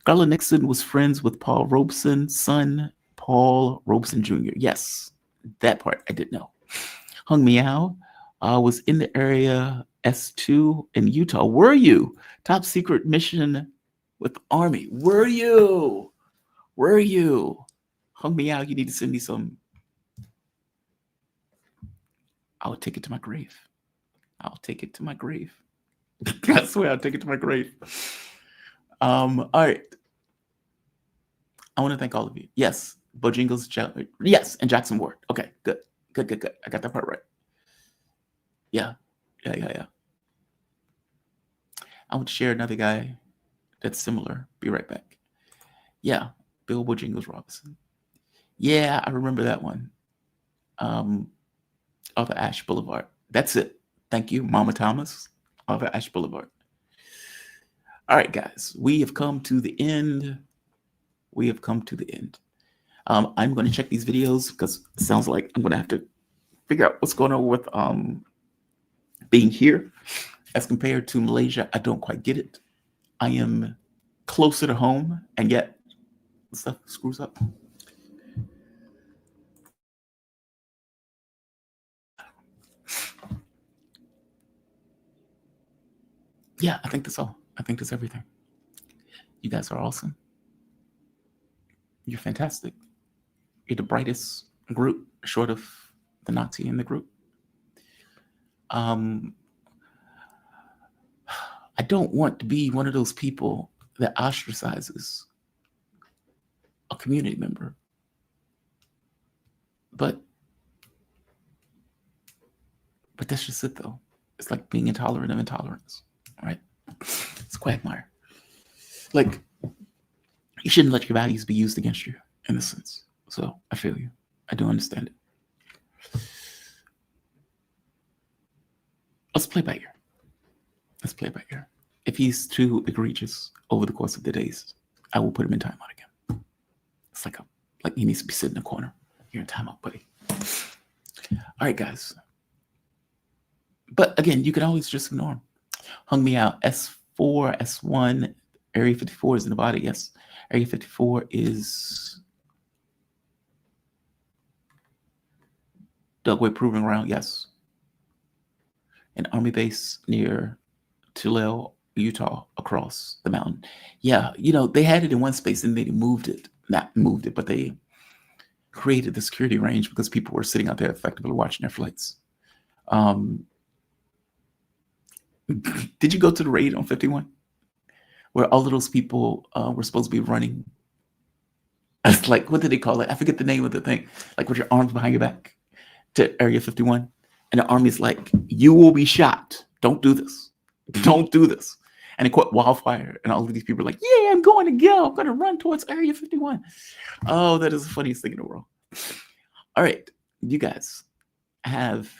Garland Nixon was friends with Paul Robeson's son, Paul Robeson Jr. Yes, that part I didn't know. Hung Meow was in the area S2 in Utah. Were you? Top secret mission with the Army. Were you? Were you? Hung Meow, you need to send me some. I'll take it to my grave. I'll take it to my grave. I swear I'll take it to my grave. All right. I want to thank all of you. Yes. Bojangles, yes, and Jackson Ward. Okay, good. I got that part right. Yeah. I want to share another guy that's similar. Be right back. Yeah, Bill Bojangles Robinson. Yeah, I remember that one. Arthur Ashe Boulevard. That's it. Thank you, Mama Thomas. Arthur Ashe Boulevard. All right, guys, we have come to the end. I'm going to check these videos because it sounds like I'm going to have to figure out what's going on with being here as compared to Malaysia. I don't quite get it. I am closer to home, and yet stuff screws up. Yeah, I think that's all. I think that's everything. You guys are awesome. You're fantastic. You're the brightest group, short of the Nazi in the group. I don't want to be one of those people that ostracizes a community member. But that's just it, though. It's like being intolerant of intolerance, right? It's a quagmire. Like, you shouldn't let your values be used against you in this sense. So I feel you. I do understand it. Let's play by ear. If he's too egregious over the course of the days, I will put him in timeout again. It's like he needs to be sitting in a corner. You're in timeout, buddy. All right, guys. But again, you can always just ignore him. Hung me out. S4, S1, Area 54 is Nevada. Yes. Area 54 is Dugway Proving Ground. Yes. An army base near Tulare, Utah, across the mountain. Yeah, they had it in one space and they but they created the security range because people were sitting out there effectively watching their flights. Did you go to the raid on 51? Where all of those people were supposed to be running. It's like, what did they call it? I forget the name of the thing. Like with your arms behind your back to Area 51. And the army's like, you will be shot. Don't do this. Don't do this. And it caught wildfire. And all of these people are like, yeah, I'm going to go. I'm going to run towards Area 51. Oh, that is the funniest thing in the world. All right. You guys have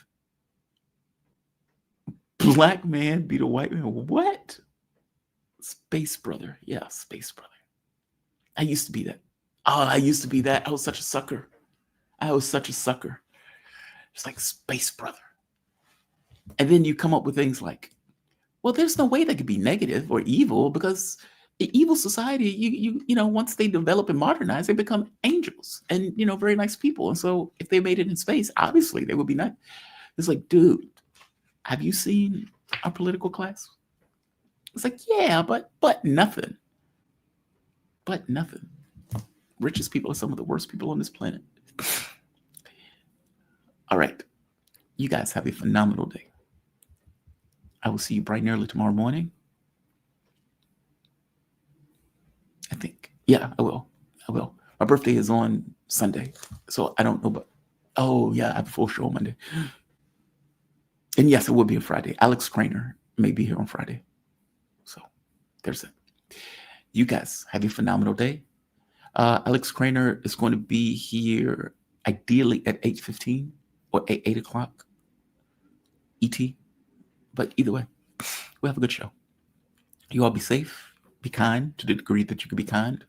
black man beat a white man. What? Space brother. Yeah, space brother. I used to be that. Oh, I used to be that. I was such a sucker. It's like space brother. And then you come up with things like, well, there's no way they could be negative or evil because the evil society, you know, once they develop and modernize, they become angels and, you know, very nice people. And so if they made it in space, obviously they would be nice. It's like, dude, have you seen our political class? It's like, yeah, but nothing. But nothing. Richest people are some of the worst people on this planet. All right. You guys have a phenomenal day. I will see you bright and early tomorrow morning. I think. Yeah, I will. My birthday is on Sunday. So I don't know, but oh yeah, I have a full show on Monday. And yes, it will be a Friday. Alex Craner may be here on Friday. So there's it. You guys have a phenomenal day. Alex Craner is going to be here ideally at 8:15 or 8 o'clock ET. But either way, we'll have a good show. You all be safe, be kind to the degree that you can be kind.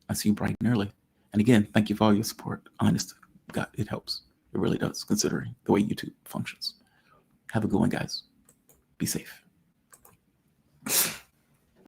I'll see you bright and early. And again, thank you for all your support. Honest, God, it helps. It really does, considering the way YouTube functions. Have a good one, guys. Be safe.